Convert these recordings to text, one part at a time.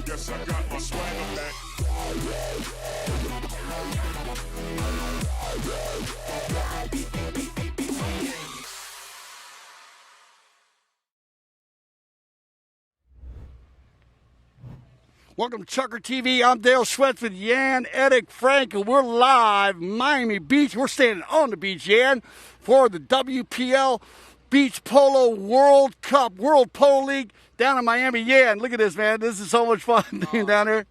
Yes, I got my swagger back. Welcome to Chucker TV. I'm Dale Schwetz with Yan, Edick, Frank, and we're live Miami Beach. We're standing on the beach, Yan, for the WPL Beach Polo World Cup, World Polo League down in Miami. Yan, look at this, man. This is so much fun being down here.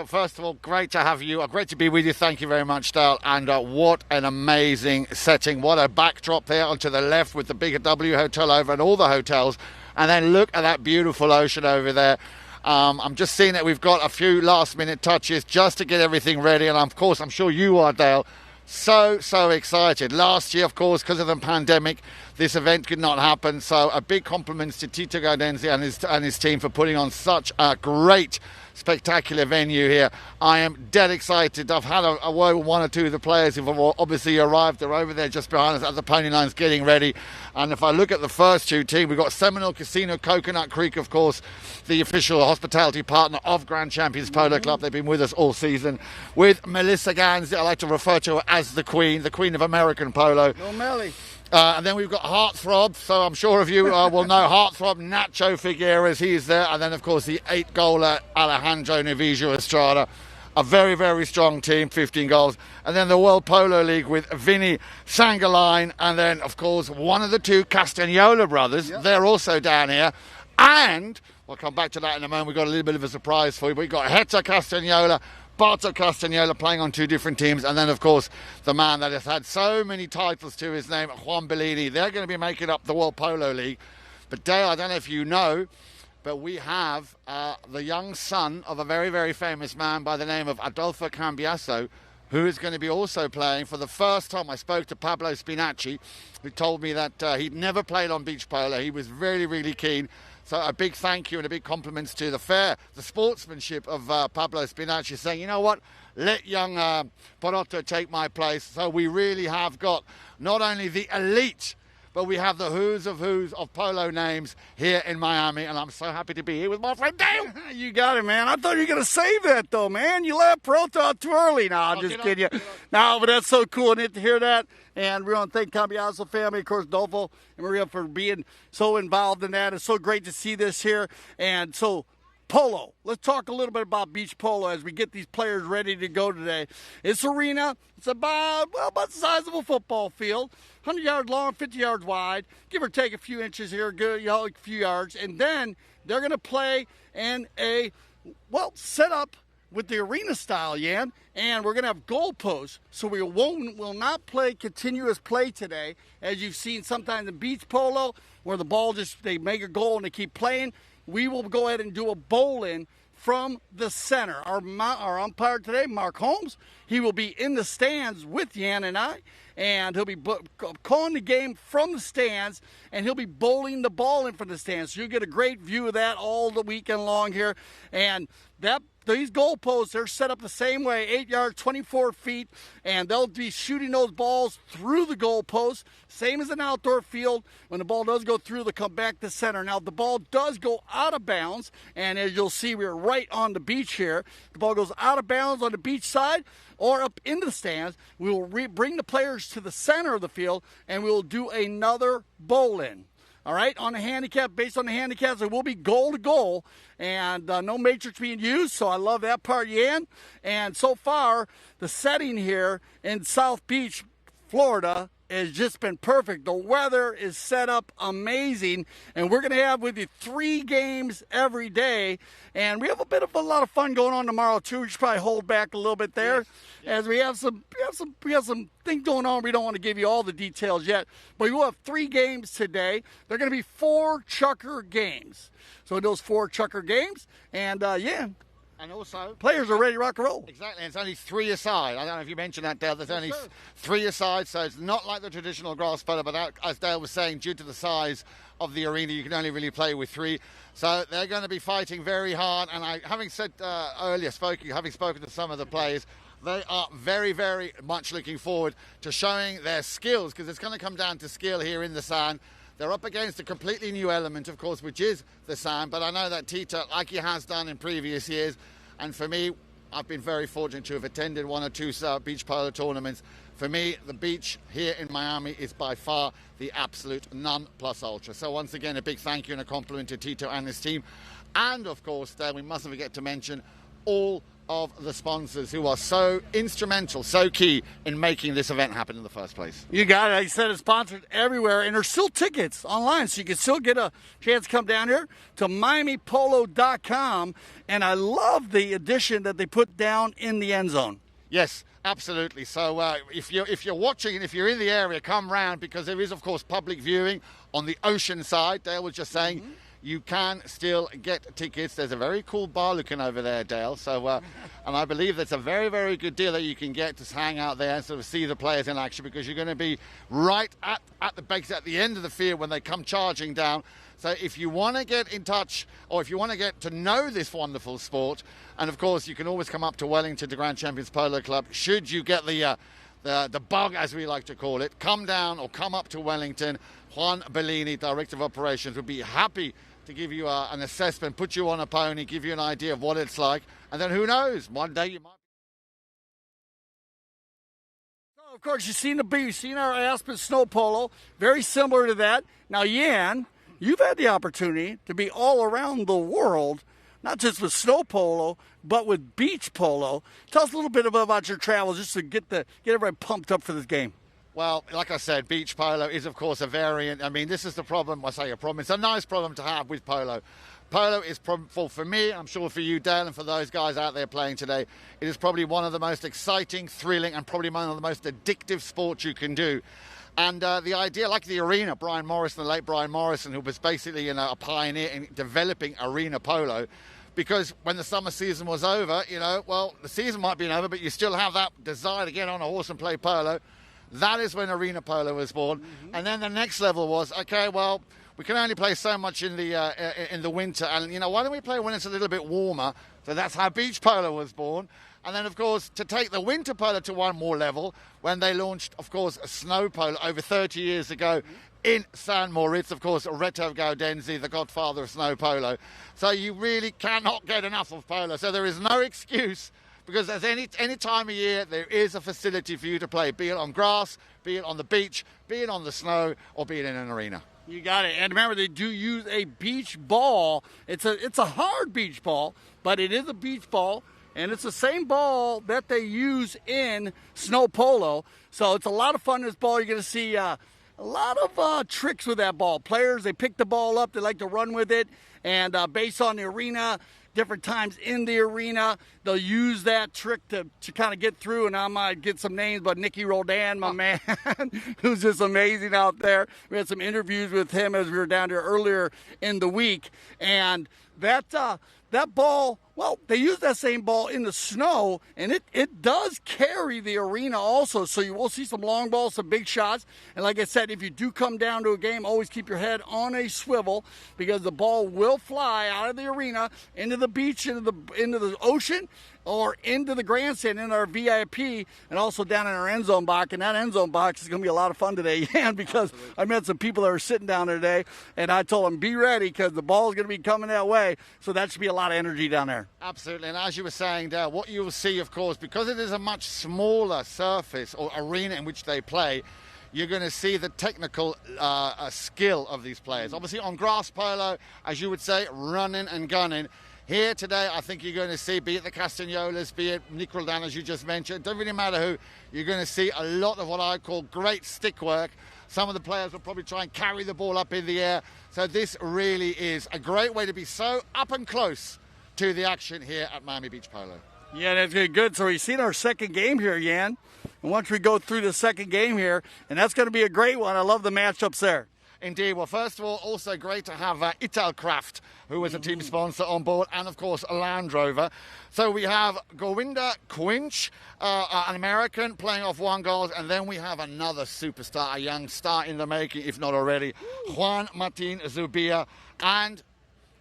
First of all, great to have you. Great to be with you. Thank you very much, Dale. And what an amazing setting. What a backdrop there onto the left with the bigger W Hotel over and all the hotels. And then look at that beautiful ocean over there. I'm just seeing that we've got a few last-minute touches just to get everything ready. And, of course, I'm sure you are, Dale, so excited. Last year, of course, because of the pandemic, this event could not happen. So a big compliments to Tito Gaudenzi and his team for putting on such a great, spectacular venue here. I am dead excited. I've had a word with one or two of the players who've obviously arrived. They're over there just behind us at the pony lines getting ready. And if I look at the first two teams, we've got Seminole Casino, Coconut Creek, of course, the official hospitality partner of Grand Champions Polo Club. They've been with us all season. With Melissa Gansey, I like to refer to her as the Queen of American Polo. No, Melly. And then we've got Heartthrob, so I'm sure of you will know Heartthrob, Nacho Figueres, he's there. And then, of course, the 8-goaler Alejandro Navijo Estrada. A very, very strong team, 15 goals. And then the World Polo League with Vinny Sangaline. And then, of course, one of the two Castagnola brothers. Yep. They're also down here. And we'll come back to that in a moment. We've got a little bit of a surprise for you. We've got Hector Castagnola, Barto Castagnola playing on two different teams. And then, of course, the man that has had so many titles to his name, Juan Bellini. They're going to be making up the World Polo League. But, Dale, I don't know if you know, but we have the young son of a very, very famous man by the name of Adolfo Cambiaso, who is going to be also playing for the first time. I spoke to Pablo Spinacci, who told me that he'd never played on beach polo. He was really, really keen. So a big thank you and a big compliments to the sportsmanship of Pablo Spinacci, saying, you know what, let young Porotto take my place. So we really have got not only the elite, but we have the who's of polo names here in Miami, and I'm so happy to be here with my friend Dale. You got it, man. I thought you were going to save that, though, man. You left Peralta out too early. No, I'm just kidding you. No, but that's so cool to hear that. And we want to thank Cambiaso family, of course, Dolfo and Maria for being so involved in that. It's so great to see this here. And so Polo. Let's talk a little bit about beach polo as we get these players ready to go today. This arena, it's about the size of a football field, 100 yards long, 50 yards wide, give or take a few inches here, a few yards, and then they're going to play in a, set up with the arena style, Yan, and we're going to have goalposts, so we will not play continuous play today, as you've seen sometimes in beach polo, where the ball they make a goal and they keep playing. We will go ahead and do a bowling from the center. Our umpire today, Mark Holmes, he will be in the stands with Yan and I, and he'll be calling the game from the stands, and he'll be bowling the ball in from the stands. So you'll get a great view of that all the weekend long here. And these goalposts, they're set up the same way, 8 yards, 24 feet, and they'll be shooting those balls through the goalposts, same as an outdoor field. When the ball does go through, they'll come back to center. Now, the ball does go out of bounds, and as you'll see, we're right on the beach here. The ball goes out of bounds on the beach side or up into the stands. We will bring the players to the center of the field, and we will do another bowl-in. All right, on the handicap, based on the handicaps, it will be goal to goal, and no matrix being used, so I love that part, Yan. And so far, the setting here in South Beach, Florida, has just been perfect. The weather is set up amazing, and we're going to have with you 3 games every day, and we have a lot of fun going on tomorrow too. We should probably hold back a little bit there, as we have some things going on. We don't want to give you all the details yet, but we will have 3 games today. They're going to be 4 chucker games. So those 4 chucker games, and and also, players are ready to rock and roll. Exactly, and it's only 3 aside. I don't know if you mentioned that, Dale. There's only 3 aside, so it's not like the traditional grass polo, but as Dale was saying, due to the size of the arena, you can only really play with 3. So they're going to be fighting very hard, and having said earlier, having spoken to some of the players, they are very, very much looking forward to showing their skills, because it's going to come down to skill here in the sand. They're up against a completely new element, of course, which is the sand. But I know that Tito, like he has done in previous years, and for me, I've been very fortunate to have attended 1 or 2 beach polo tournaments. For me, the beach here in Miami is by far the absolute non-plus ultra. So once again, a big thank you and a compliment to Tito and his team. And of course, we mustn't forget to mention all of the sponsors who are so instrumental, so key in making this event happen in the first place. You got it. Like I said, it's sponsored everywhere, and there's still tickets online, so you can still get a chance to come down here to MiamiPolo.com, and I love the addition that they put down in the end zone. Yes, absolutely. So if you're watching and if you're in the area, come round, because there is, of course, public viewing on the ocean side. Dale was just saying, you can still get tickets. There's a very cool bar looking over there, Dale. So, and I believe that's a very, very good deal that you can get to hang out there and sort of see the players in action, because you're going to be right at the base, at the end of the field when they come charging down. So if you want to get in touch, or if you want to get to know this wonderful sport, and of course you can always come up to Wellington, to Grand Champions Polo Club, should you get the bug, as we like to call it, come down or come up to Wellington. Juan Bellini, Director of Operations, would be happy to give you an assessment, put you on a pony, give you an idea of what it's like, and then who knows, one day you might. So of course, you've seen our Aspen Snow Polo, very similar to that. Now, Yan, you've had the opportunity to be all around the world, not just with snow polo, but with beach polo. Tell us a little bit about your travels, just to get everybody pumped up for this game. Well, like I said, beach polo is, of course, a variant. I mean, this is the problem. I say a problem. It's a nice problem to have with polo. Polo is, for me, I'm sure for you, Dale, and for those guys out there playing today, it is probably one of the most exciting, thrilling, and probably one of the most addictive sports you can do. And the idea, like the arena, Brian Morrison, the late Brian Morrison, who was basically a pioneer in developing arena polo, because when the summer season was over, the season might be over, but you still have that desire to get on a horse and play polo. That is when arena polo was born. And then the next level was, okay, well, we can only play so much in the winter, and why don't we play when it's a little bit warmer? So that's how beach polo was born. And then, of course, to take the winter polo to one more level, when they launched, of course, a snow polo over 30 years ago in San Moritz, of course, Tito Gaudenzi, the godfather of snow polo. So you really cannot get enough of polo. So there is no excuse, because at any time of year, there is a facility for you to play, be it on grass, be it on the beach, be it on the snow, or be it in an arena. You got it. And remember, they do use a beach ball. It's a hard beach ball, but it is a beach ball. And it's the same ball that they use in snow polo. So it's a lot of fun, this ball. You're going to see a lot of tricks with that ball. Players, they pick the ball up. They like to run with it. And based on the arena, different times in the arena, they'll use that trick to kind of get through. And I might get some names, but Nicky Roldan, my man, who's just amazing out there. We had some interviews with him as we were down there earlier in the week. And that ball, well, they use that same ball in the snow, and it does carry the arena also. So you will see some long balls, some big shots. And like I said, if you do come down to a game, always keep your head on a swivel, because the ball will fly out of the arena into the beach, into the ocean, or into the grandstand in our VIP, and also down in our end zone box. And that end zone box is going to be a lot of fun today, Jan, because I met some people that are sitting down there today, and I told them, be ready, because the ball is going to be coming that way. So that should be a lot of energy down there. Absolutely. And as you were saying there, what you will see, of course, because it is a much smaller surface or arena in which they play, you're going to see the technical skill of these players. Obviously, on grass polo, as you would say, running and gunning. Here today, I think you're going to see, be it the Castagnolas, be it Nick Roldan, as you just mentioned, it doesn't really matter who, you're going to see a lot of what I call great stick work. Some of the players will probably try and carry the ball up in the air. So this really is a great way to be so up and close to the action here at Miami Beach Polo. Yeah, that's good. So we've seen our second game here, Jan. And once we go through the second game here, and that's going to be a great one. I love the matchups there. Indeed. Well, first of all, also great to have Italkraft, who is a team sponsor, on board, and, of course, a Land Rover. So we have Govinda Quinch, an American, playing off one goal, and then we have another superstar, a young star in the making, if not already, Juan Martin Zubia. And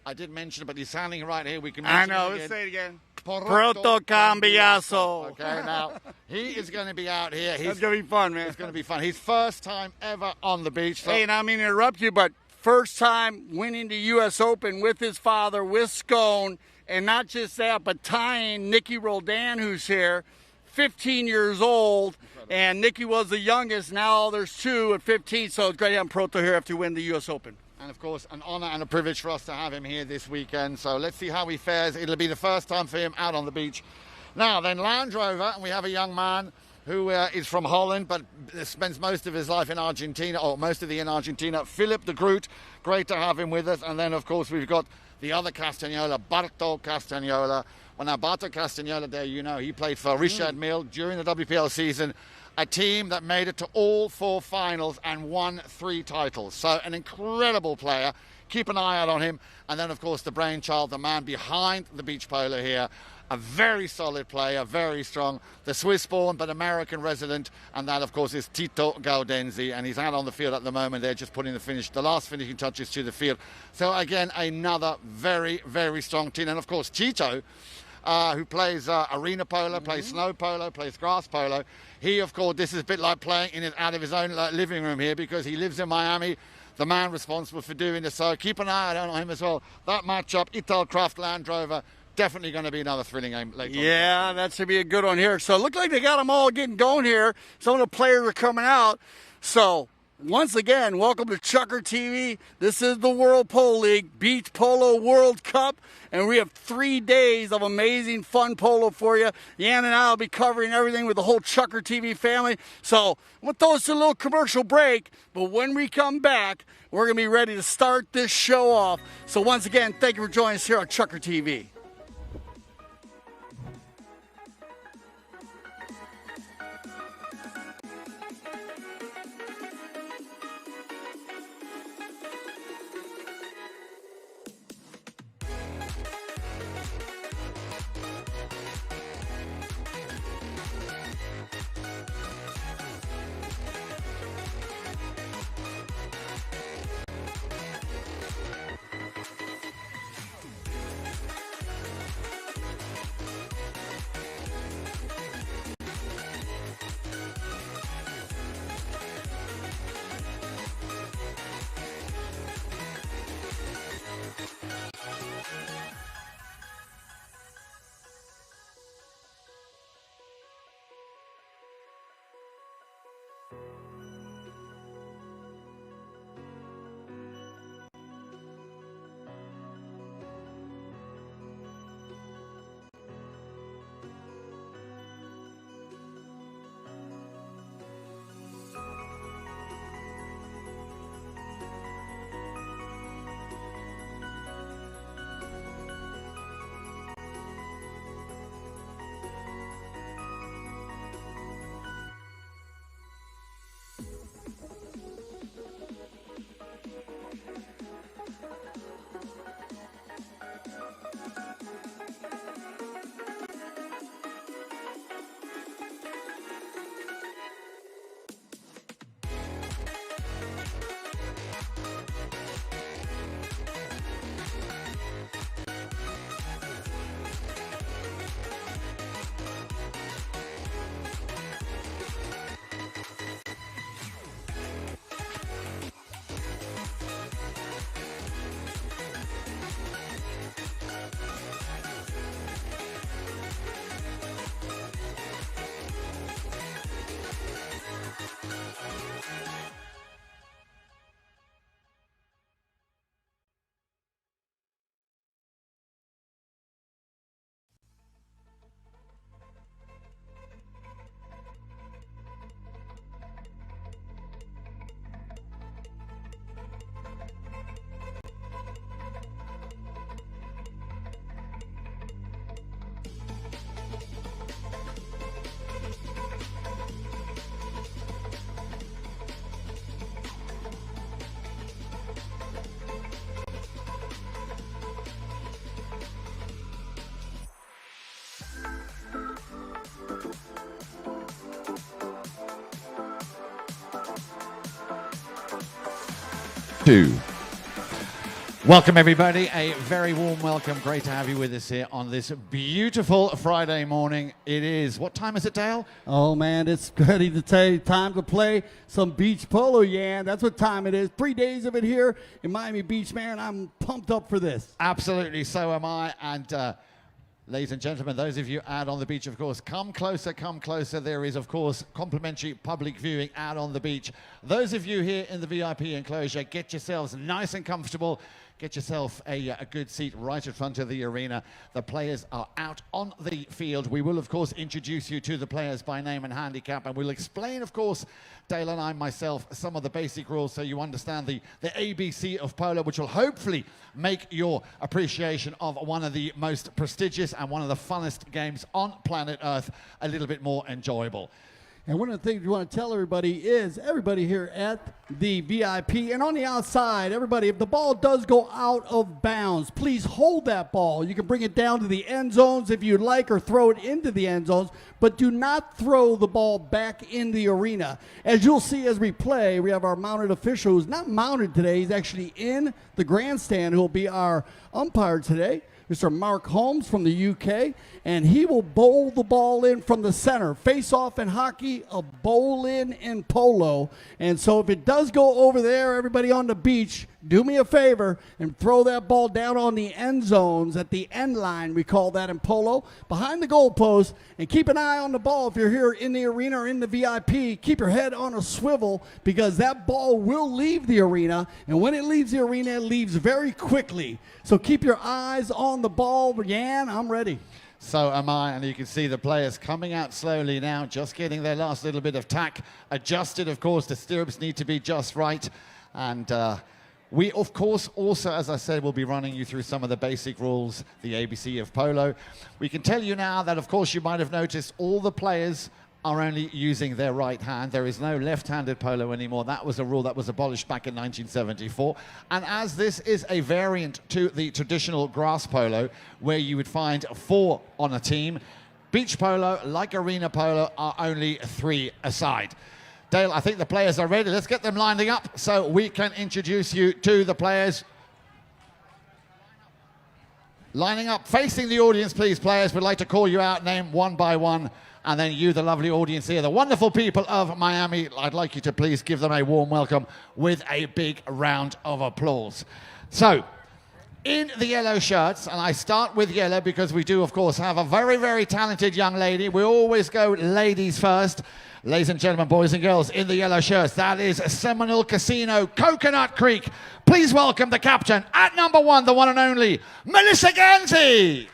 I did mention it, but he's sounding right here. We can mention it again. Let's say it again. Proto Cambiaso. Okay, now, he is going to be out here. That's going to be fun, man. It's going to be fun. His first time ever on the beach. So. Hey, and I mean to interrupt you, but first time winning the U.S. Open with his father, with Scone, and not just that, but tying Nicky Roldan, who's here, 15 years old, and Nicky was the youngest. Now there's two at 15, so it's great to have Proto here after you win the U.S. Open. And, of course, an honour and a privilege for us to have him here this weekend. So let's see how he fares. It'll be the first time for him out on the beach. Now, then, Land Rover, and we have a young man who is from Holland, but spends most of his life in Argentina, or most of the in Argentina. Philip de Groot, great to have him with us. And then, of course, we've got the other Castagnola, Barto Castagnola. Well, now, Barto Castagnola there, you know, he played for Richard Mille during the WPL season. A team that made it to all 4 finals and won 3 titles. So an incredible player. Keep an eye out on him. And then, of course, the brainchild, the man behind the beach polo here. A very solid player, very strong. The Swiss-born but American resident. And that, of course, is Tito Gaudenzi. And he's out on the field at the moment. They're just putting the last finishing touches to the field. So, again, another very, very strong team. And, of course, Tito, who plays arena polo, plays snow polo, plays grass polo. He, of course, this is a bit like playing out of his own living room here, because he lives in Miami, the man responsible for doing this. So keep an eye out on him as well. That matchup, Italkraft, Land Rover, definitely going to be another thrilling game later on. Yeah, that should be a good one here. So it looked like they got them all getting going here. Some of the players are coming out. So once again, welcome to Chucker TV. This is the World Polo League Beach Polo World Cup, and we have 3 days of amazing fun polo for you. Jan and I will be covering everything with the whole Chucker TV family. So I'm going to throw us a little commercial break, but when we come back, we're going to be ready to start this show off. So once again, thank you for joining us here on Chucker TV. 2. Welcome, everybody. A very warm welcome. Great to have you with us here on this beautiful Friday morning. It is, what time is it, Dale? Oh, man, it's ready to tell time to play some beach polo, Yan. That's what time it is. 3 days of it here in Miami Beach, man. I'm pumped up for this. Absolutely, so am I. And ladies and gentlemen, those of you out on the beach, of course, come closer, come closer. There is, of course, complimentary public viewing out on the beach. Those of you here in the VIP enclosure, get yourselves nice and comfortable. Get yourself a good seat right in front of the arena. The players are out on the field. We will, of course, introduce you to the players by name and handicap, and we'll explain, of course, Dale and I, myself, some of the basic rules so you understand the ABC of polo, which will hopefully make your appreciation of one of the most prestigious and one of the funnest games on planet Earth a little bit more enjoyable. And one of the things we want to tell everybody is everybody here at the VIP and on the outside, everybody, if the ball does go out of bounds, please hold that ball. You can bring it down to the end zones if you'd like or throw it into the end zones, but do not throw the ball back in the arena. As you'll see as we play, we have our mounted official who's not mounted today. He's actually in the grandstand who will be our umpire today. Mr. Mark Holmes from the UK, and he will bowl the ball in from the center. Face-off in hockey, a bowl in polo. And so if it does go over there, everybody on the beach, do me a favor and throw that ball down on the end zones at the end line. We call that in polo, behind the goalpost, and keep an eye on the ball. If you're here in the arena or in the VIP, keep your head on a swivel because that ball will leave the arena, and when it leaves the arena, it leaves very quickly. So keep your eyes on the ball. Yan, I'm ready. So am I, and you can see the players coming out slowly now, just getting their last little bit of tack adjusted. Of course, the stirrups need to be just right, and we, of course, also, as I said, will be running you through some of the basic rules, the ABC of polo. We can tell you now that, of course, you might have noticed all the players are only using their right hand. There is no left-handed polo anymore. That was a rule that was abolished back in 1974. And as this is a variant to the traditional grass polo, where you would find 4 on a team, beach polo, like arena polo, are only 3 aside. Dale, I think the players are ready. Let's get them lining up so we can introduce you to the players. Lining up, facing the audience, please, players. We'd like to call you out, name one by one, and then you, the lovely audience here, the wonderful people of Miami, I'd like you to please give them a warm welcome with a big round of applause. So, in the yellow shirts, and I start with yellow because we do, of course, have a very, very talented young lady. We always go ladies first. Ladies and gentlemen, boys and girls, in the yellow shirts, that is Seminole Casino, Coconut Creek. Please welcome the captain at number 1, the one and only, Melissa Gansey.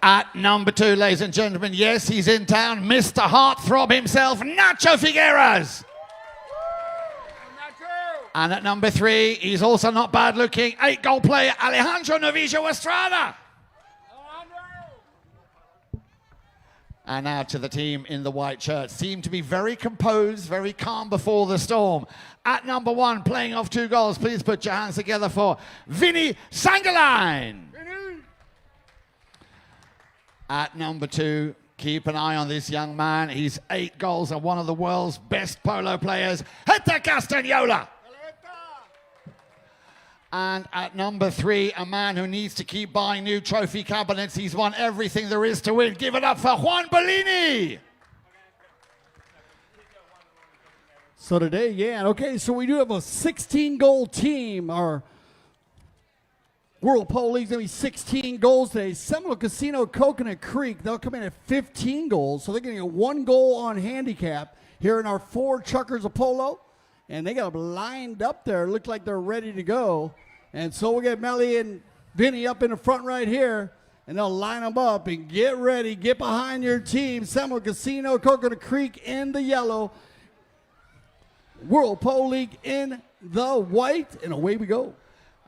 At number 2, ladies and gentlemen, yes, he's in town, Mr. Heartthrob himself, Nacho Figueras. And at number 3, he's also not bad looking, 8-goal player, Alejandro Novillo Estrada. And now to the team in the white shirts. Seem to be very composed, very calm before the storm. At number 1, playing off 2 goals, please put your hands together for Vinny Sangaline. At number 2, keep an eye on this young man. He's 8 goals and one of the world's best polo players, Hector Castagnola. And at number 3, a man who needs to keep buying new trophy cabinets. He's won everything there is to win. Give it up for Juan Bellini. So today, yeah, okay, so we do have a 16-goal team. Our World Polo League's going to be 16 goals today. Seminole Casino, Coconut Creek, they'll come in at 15 goals. So they're going to get 1 goal on handicap here in our 4 chuckers of polo. And they got them lined up there. Look like they're ready to go. And so we'll get Melly and Vinny up in the front right here. And they'll line them up and get ready. Get behind your team. Seminole Casino, Coconut Creek in the yellow. World Polo League in the white. And away we go.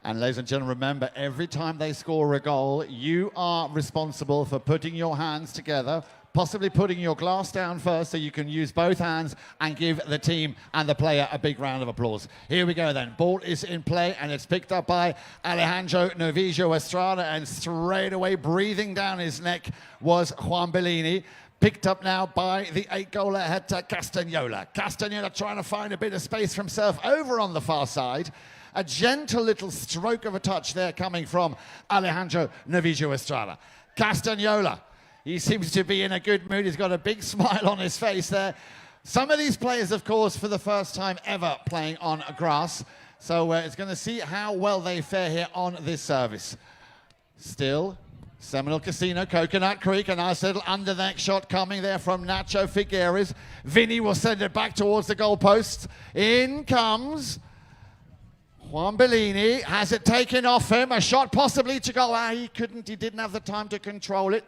And ladies and gentlemen, remember, every time they score a goal, you are responsible for putting your hands together, possibly putting your glass down first so you can use both hands and give the team and the player a big round of applause. Here we go then. Ball is in play and it's picked up by Alejandro Novillo Estrada, and straight away breathing down his neck was Juan Bellini. Picked up now by the 8-goaler ahead to Castagnola. Castagnola trying to find a bit of space for himself over on the far side. A gentle little stroke of a touch there coming from Alejandro Novillo Estrada. Castagnola, he seems to be in a good mood. He's got a big smile on his face there. Some of these players, of course, for the first time ever playing on grass. So it's going to see how well they fare here on this service. Still, Seminole Casino, Coconut Creek, a nice little underneck shot coming there from Nacho Figueres. Vinny will send it back towards the goalposts. In comes Juan Bellini. Has it taken off him? A shot possibly to go. He didn't have the time to control it.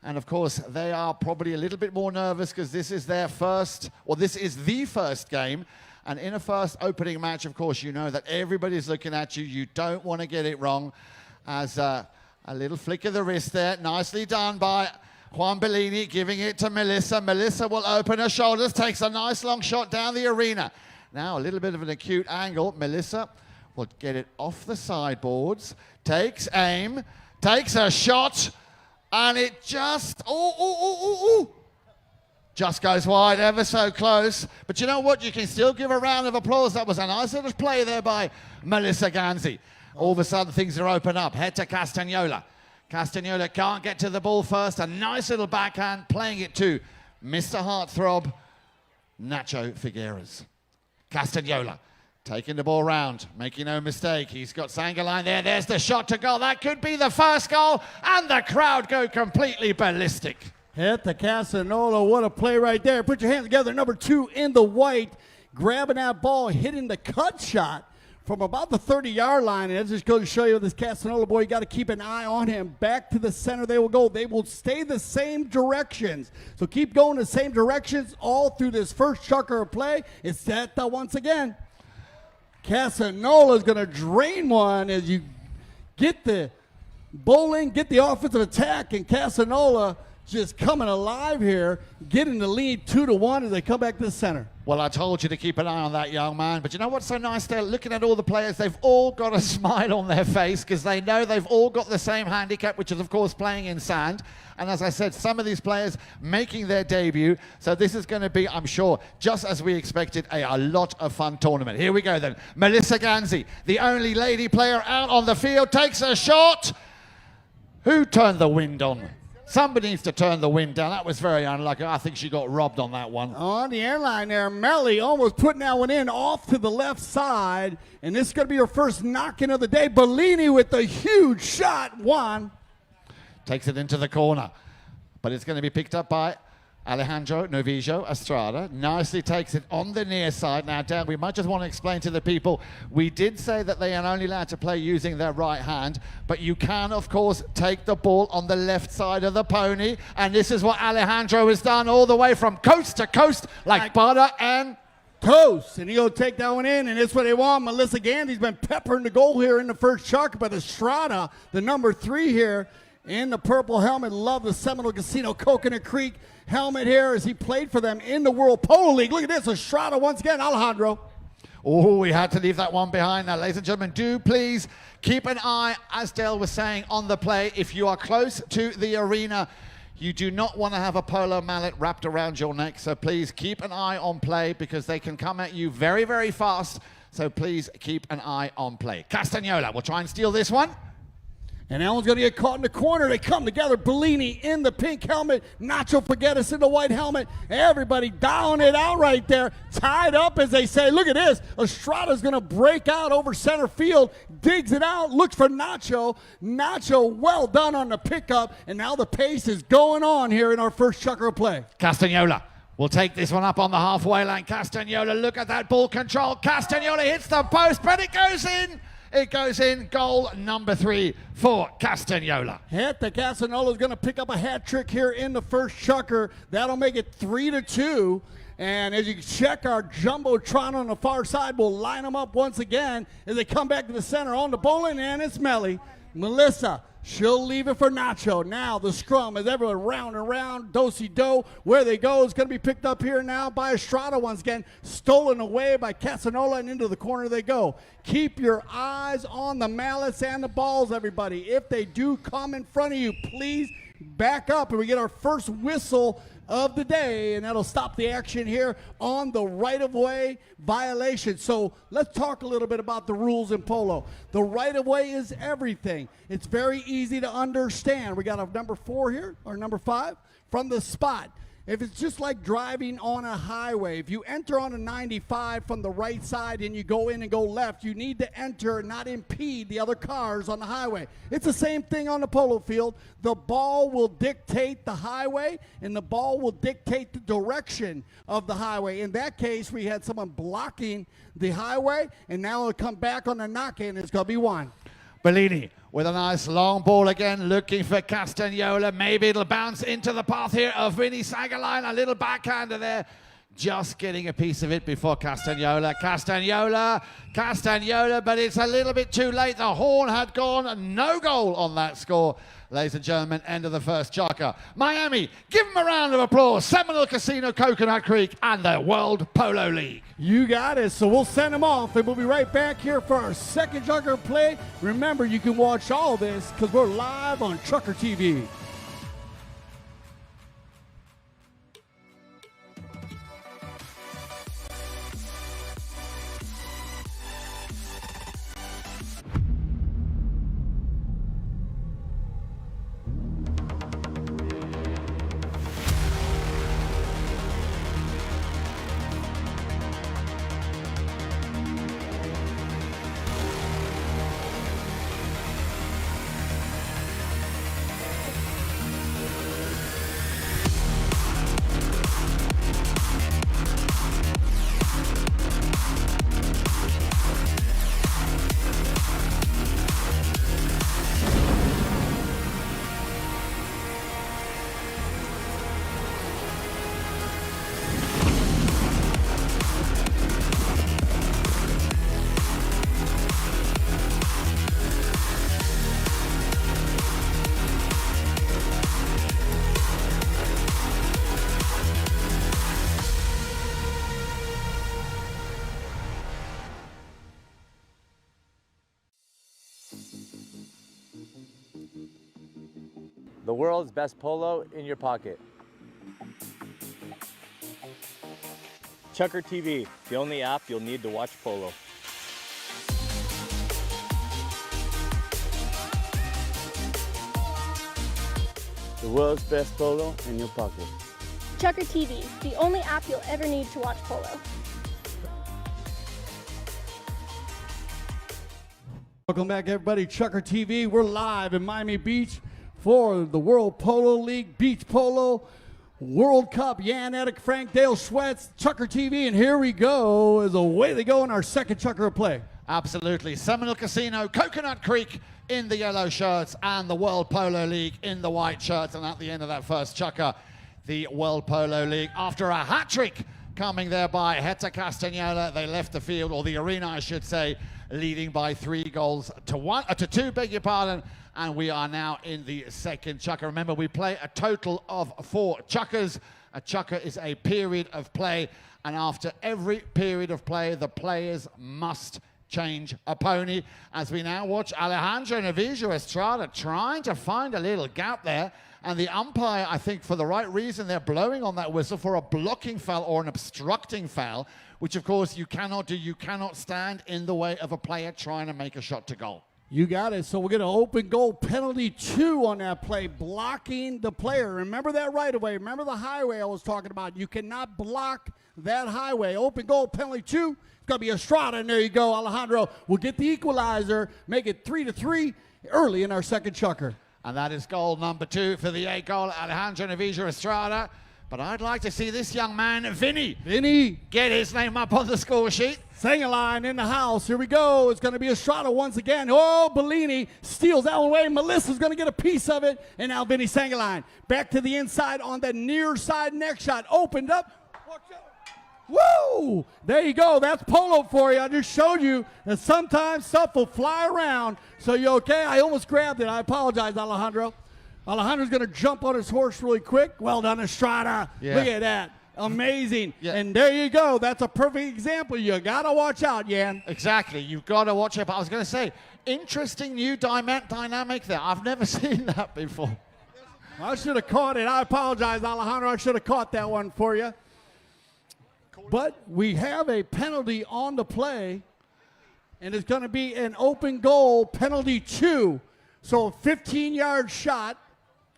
And of course, they are probably a little bit more nervous because this is their first, or this is the first game. And in a first opening match, of course, you know that everybody's looking at you. You don't want to get it wrong. As a little flick of the wrist there. Nicely done by Juan Bellini, giving it to Melissa. Melissa will open her shoulders, takes a nice long shot down the arena. Now a little bit of an acute angle. Melissa will get it off the sideboards, takes aim, takes a shot, and it just, just goes wide, ever so close. But you know what? You can still give a round of applause. That was a nice little play there by Melissa Gansey. All of a sudden, things are open up. Head to Castagnola. Castagnola can't get to the ball first. A nice little backhand, playing it to Mr. Heartthrob, Nacho Figueres. Castagnola taking the ball round, making no mistake. He's got Sangaline there. There's the shot to goal. That could be the first goal, and the crowd go completely ballistic. Hit the Castagnola. What a play right there. Put your hands together. Number 2 in the white, grabbing that ball, hitting the cut shot from about the 30-yard line. And that's just going to show you this Castagnola boy, you got to keep an eye on him. Back to the center they will go. They will stay the same directions. So keep going the same directions all through this first chucker of play. It's Setai once again. Castagnola is going to drain one as you get the bowling, get the offensive attack, and Castagnola just coming alive here, getting the lead 2-1 as they come back to the center. Well, I told you to keep an eye on that young man. But you know what's so nice there? Looking at all the players, they've all got a smile on their face because they know they've all got the same handicap, which is, of course, playing in sand. And as I said, some of these players making their debut. So this is going to be, I'm sure, just as we expected, a lot of fun tournament. Here we go then. Melissa Gansey, the only lady player out on the field, takes a shot. Who turned the wind on? Somebody needs to turn the wind down. That was very unlucky. I think she got robbed on that one. On the airline there, Melly almost putting that one in off to the left side. And this is going to be her first knocking of the day. Bellini with the huge shot. One. Takes it into the corner. But it's going to be picked up by Alejandro Novillo Estrada. Nicely takes it on the near side. Now, Dan, we might just want to explain to the people, we did say that they are only allowed to play using their right hand, but you can, of course, take the ball on the left side of the pony, and this is what Alejandro has done all the way from coast to coast, like butter and toast. And he'll take that one in, and that's what they want. Melissa Gansey's been peppering the goal here in the first chuck, but Estrada, the number 3 here, in the purple helmet. Love the Seminole Casino Coconut Creek helmet here as he played for them in the World Polo League. Look at this, Estrada once again, Alejandro. Oh, we had to leave that one behind. Now, ladies and gentlemen, do please keep an eye, as Dale was saying, on the play. If you are close to the arena, you do not want to have a polo mallet wrapped around your neck. So please keep an eye on play because they can come at you very, very fast. So please keep an eye on play. Castagnola will try and steal this one. And that one's going to get caught in the corner. They come together. Bellini in the pink helmet. Nacho Figueres in the white helmet. Everybody dialing it out right there. Tied up, as they say. Look at this. Estrada's going to break out over center field. Digs it out. Looks for Nacho. Nacho, well done on the pickup. And now the pace is going on here in our first chucker of play. Castagnola will take this one up on the halfway line. Castagnola, look at that ball control. Castagnola hits the post, but it goes in. It goes in. Goal number 3 for Castagnola. Hit the Castagnola's going to pick up a hat trick here in the first chucker. That'll make it 3-2. And as you check our Jumbotron on the far side, we'll line them up once again as they come back to the center on the bowling, and it's Melly. Melissa, she'll leave it for Nacho. Now the scrum is everyone round and round, do-si-do. Where they go is going to be picked up here now by Estrada once again. Stolen away by Castagnola, and into the corner they go. Keep your eyes on the mallets and the balls, everybody. If they do come in front of you, please back up, and we get our first whistle of the day, and that'll stop the action here on the right-of-way violation. So let's talk a little bit about the rules in polo. The right-of-way is everything. It's very easy to understand. We got a number 4 here, or number 5, from the spot. If it's just like driving on a highway, if you enter on a 95 from the right side and you go in and go left, you need to enter and not impede the other cars on the highway. It's the same thing on the polo field. The ball will dictate the highway, and the ball will dictate the direction of the highway. In that case, we had someone blocking the highway, and now it'll come back on the knock-in. It's going to be 1. Bellini with a nice long ball again, looking for Castagnola. Maybe it'll bounce into the path here of Vinny Sagaline. A little backhander there. Just getting a piece of it before Castagnola. Castagnola, but it's a little bit too late. The horn had gone. No goal on that score. Ladies and gentlemen, end of the first chukka. Miami, give them a round of applause. Seminole Casino, Coconut Creek, and the World Polo League. You got it. So we'll send them off, and we'll be right back here for our second Chucker play. Remember, you can watch all this because we're live on Chucker TV. The world's best polo in your pocket. Chucker TV, the only app you'll need to watch polo. The world's best polo in your pocket. Chucker TV, the only app you'll ever need to watch polo. Welcome back, everybody. Chucker TV. We're live in Miami Beach for the World Polo League Beach Polo World Cup. Jan Edik, Frank, Dale Schwetz, Chucker TV, and here we go as away they go in our second Chucker play. Absolutely. Seminole Casino, Coconut Creek in the yellow shirts, and the World Polo League in the white shirts. And at the end of that first chukker, the World Polo League, after a hat-trick coming there by Hector Castagnola, they left the field, or the arena, I should say, leading by 3 goals to 2, beg your pardon. And we are now in the second chukker. Remember, we play a total of 4 chukkers. A chukker is a period of play, and after every period of play, the players must change a pony. As we now watch Alejandro Navijo Estrada trying to find a little gap there, and the umpire, I think for the right reason, they're blowing on that whistle for a blocking foul or an obstructing foul, which of course you cannot do. You cannot stand in the way of a player trying to make a shot to goal. You got it. So we're going to open goal penalty 2 on that play, blocking the player. Remember that right away. Remember the highway I was talking about. You cannot block that highway. Open goal penalty 2. It's going to be Estrada, and there you go. Alejandro will get the equalizer, make it 3-3 early in our second chukker. And that is goal number 2 for the 8-goal Alejandro Navijo Estrada. But I'd like to see this young man, Vinny, get his name up on the score sheet. Sagaline in the house. Here we go. It's going to be Estrada once again. Oh, Bellini steals that one away. Melissa's going to get a piece of it. And now Vinny Sagaline back to the inside on the near side next shot. Opened up. Watch out. Woo! There you go. That's polo for you. I just showed you that sometimes stuff will fly around. So you okay? I almost grabbed it. I apologize, Alejandro. Alejandro's going to jump on his horse really quick. Well done, Estrada. Yeah. Look at that. Amazing. Yeah. And there you go. That's a perfect example. You got to watch out, Jan. Exactly. You've got to watch it. But I was going to say, interesting new dynamic there. I've never seen that before. I should have caught it. I apologize, Alejandro. I should have caught that one for you. But we have a penalty on the play, and it's going to be an open goal, penalty 2. So a 15-yard shot,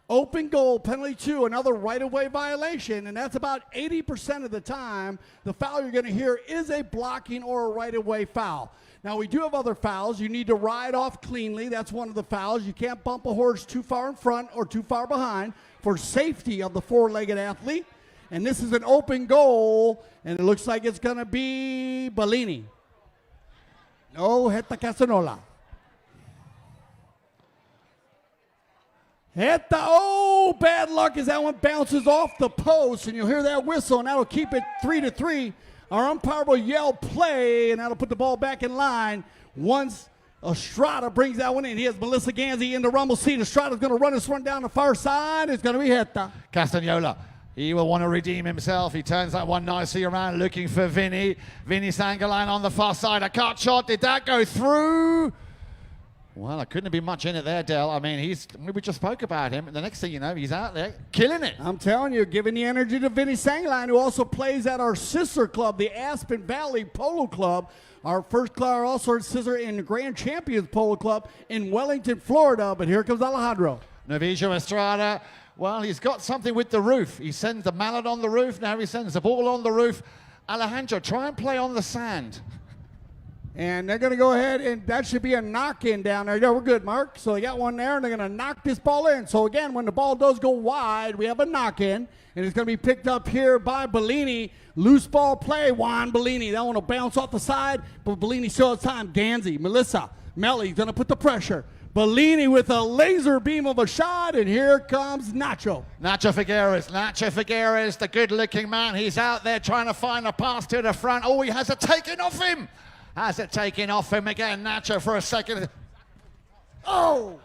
open goal, penalty 2, another right-of-way violation, and that's about 80% of the time. The foul you're going to hear is a blocking or a right-of-way foul. Now, we do have other fouls. You need to ride off cleanly. That's one of the fouls. You can't bump a horse too far in front or too far behind for safety of the four-legged athlete. And this is an open goal, and it looks like it's going to be Bellini. No, Heta Casanola. Oh, bad luck as that one bounces off the post, and you'll hear that whistle, and that'll keep it 3-3. Our umpire will yell play, and that'll put the ball back in line once Estrada brings that one in. He has Melissa Gansey in the rumble seat. Estrada's going to run this one down the far side. It's going to be Heta. Castagnola. He will want to redeem himself. He turns that one nicely around, looking for Vinny. Vinny Sangaline on the far side. A cut shot. Did that go through? Well, there couldn't have been much in it there, Del. I mean, we just spoke about him. And the next thing you know, he's out there killing it. I'm telling you, giving the energy to Vinny Sangaline, who also plays at our sister club, the Aspen Valley Polo Club. Our first club, also our sister in the Grand Champions Polo Club in Wellington, Florida. But here comes Alejandro. Novicio Estrada. Well, he's got something with the roof. He sends the mallet on the roof. Now he sends the ball on the roof. Alejandro, try and play on the sand. And they're going to go ahead, and that should be a knock-in down there. Yeah, we're good, Mark. So they got one there, and they're going to knock this ball in. So, again, when the ball does go wide, we have a knock-in, and it's going to be picked up here by Bellini. Loose ball play, Juan Bellini. That one will bounce off the side, but Bellini still has time. Gansey, Melissa, Melly's going to put the pressure. Bellini with a laser beam of a shot, and here comes Nacho. Nacho Figueres, the good-looking man. He's out there trying to find a pass to the front. Oh, he has it taken off him. Has it taken off him again, Nacho, for a second. Oh!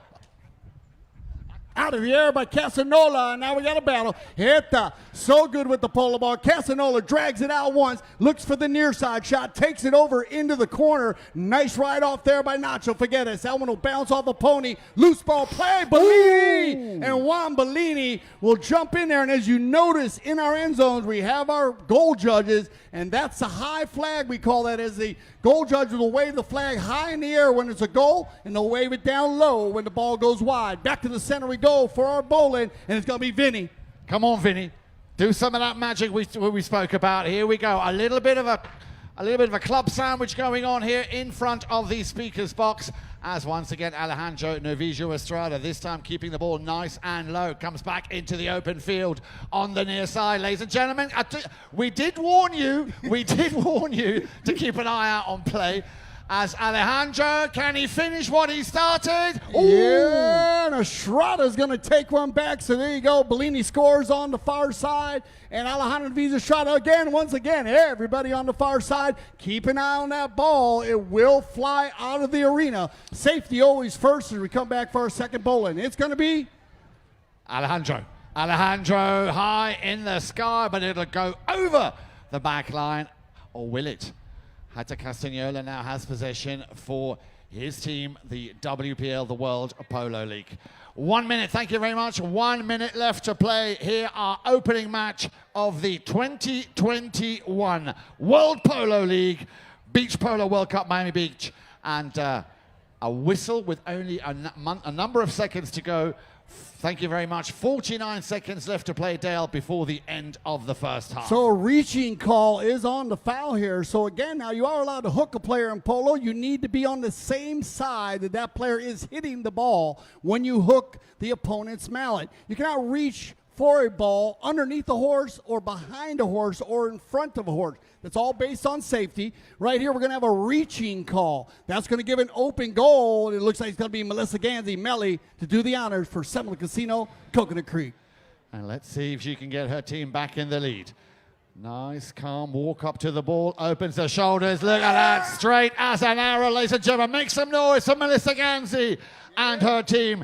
Out of the air by Casanola, and now we got a battle. Heta, so good with the polo ball. Casanola drags it out once, looks for the near side shot, takes it over into the corner. Nice ride off there by Nacho Figueres. That one will bounce off a pony. Loose ball play, Bellini! And Juan Bellini will jump in there, and as you notice in our end zones, we have our goal judges, and that's a high flag. We call that as the goal judges will wave the flag high in the air when it's a goal, and they'll wave it down low when the ball goes wide. Back to the center we go for our bowling, and it's going to be Vinny. Come on, Vinny. Do some of that magic we spoke about. Here we go. A little bit of a club sandwich going on here in front of the speaker's box. As once again, Alejandro Novicio Estrada, this time keeping the ball nice and low, comes back into the open field on the near side. Ladies and gentlemen, we did warn you to keep an eye out on play. As Alejandro, can he finish what he started? Ooh. Yeah, and Estrada's going to take one back. So there you go. Bellini scores on the far side. And Alejandro Novicio Estrada again, once again, everybody on the far side. Keep an eye on that ball. It will fly out of the arena. Safety always first as we come back for our second bowling. It's going to be Alejandro. Alejandro high in the sky, but it'll go over the back line. Or will it? Heta Castagnola now has possession for his team, the WPL, the World Polo League. 1 minute, thank you very much. 1 minute left to play. Here, our opening match of the 2021 World Polo League, Beach Polo World Cup Miami Beach. And a whistle with only a number of seconds to go. Thank you very much. 49 seconds left to play, Dale, before the end of the first half. So a reaching call is on the foul here. So again, now you are allowed to hook a player in polo. You need to be on the same side that that player is hitting the ball when you hook the opponent's mallet. You cannot reach for a ball underneath a horse or behind a horse or in front of a horse. That's all based on safety. Right here, we're going to have a reaching call. That's going to give an open goal. It looks like it's going to be Melissa Gansey, Melly, to do the honors for Seminole Casino, Coconut Creek. And let's see if she can get her team back in the lead. Nice, calm walk up to the ball. Opens the shoulders. Look at that. Straight as an arrow, ladies and gentlemen. Make some noise for Melissa Gansey and her team.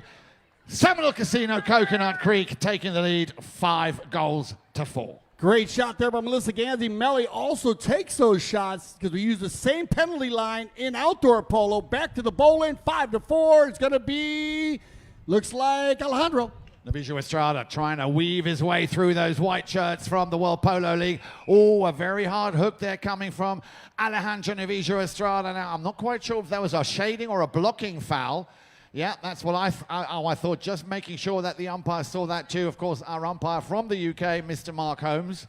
Seminole Casino, Coconut Creek, taking the lead 5-4. Great shot there by Melissa Gansey. Melly also takes those shots because we use the same penalty line in outdoor polo. Back to the bowling, 5-4. It's going to be, looks like Alejandro. Navijo Estrada trying to weave his way through those white shirts from the World Polo League. Oh, a very hard hook there coming from Alejandro Navijo Estrada. Now, I'm not quite sure if that was a shading or a blocking foul. Yeah, that's what I thought, just making sure that the umpire saw that too. Of course, our umpire from the UK, Mr. Mark Holmes.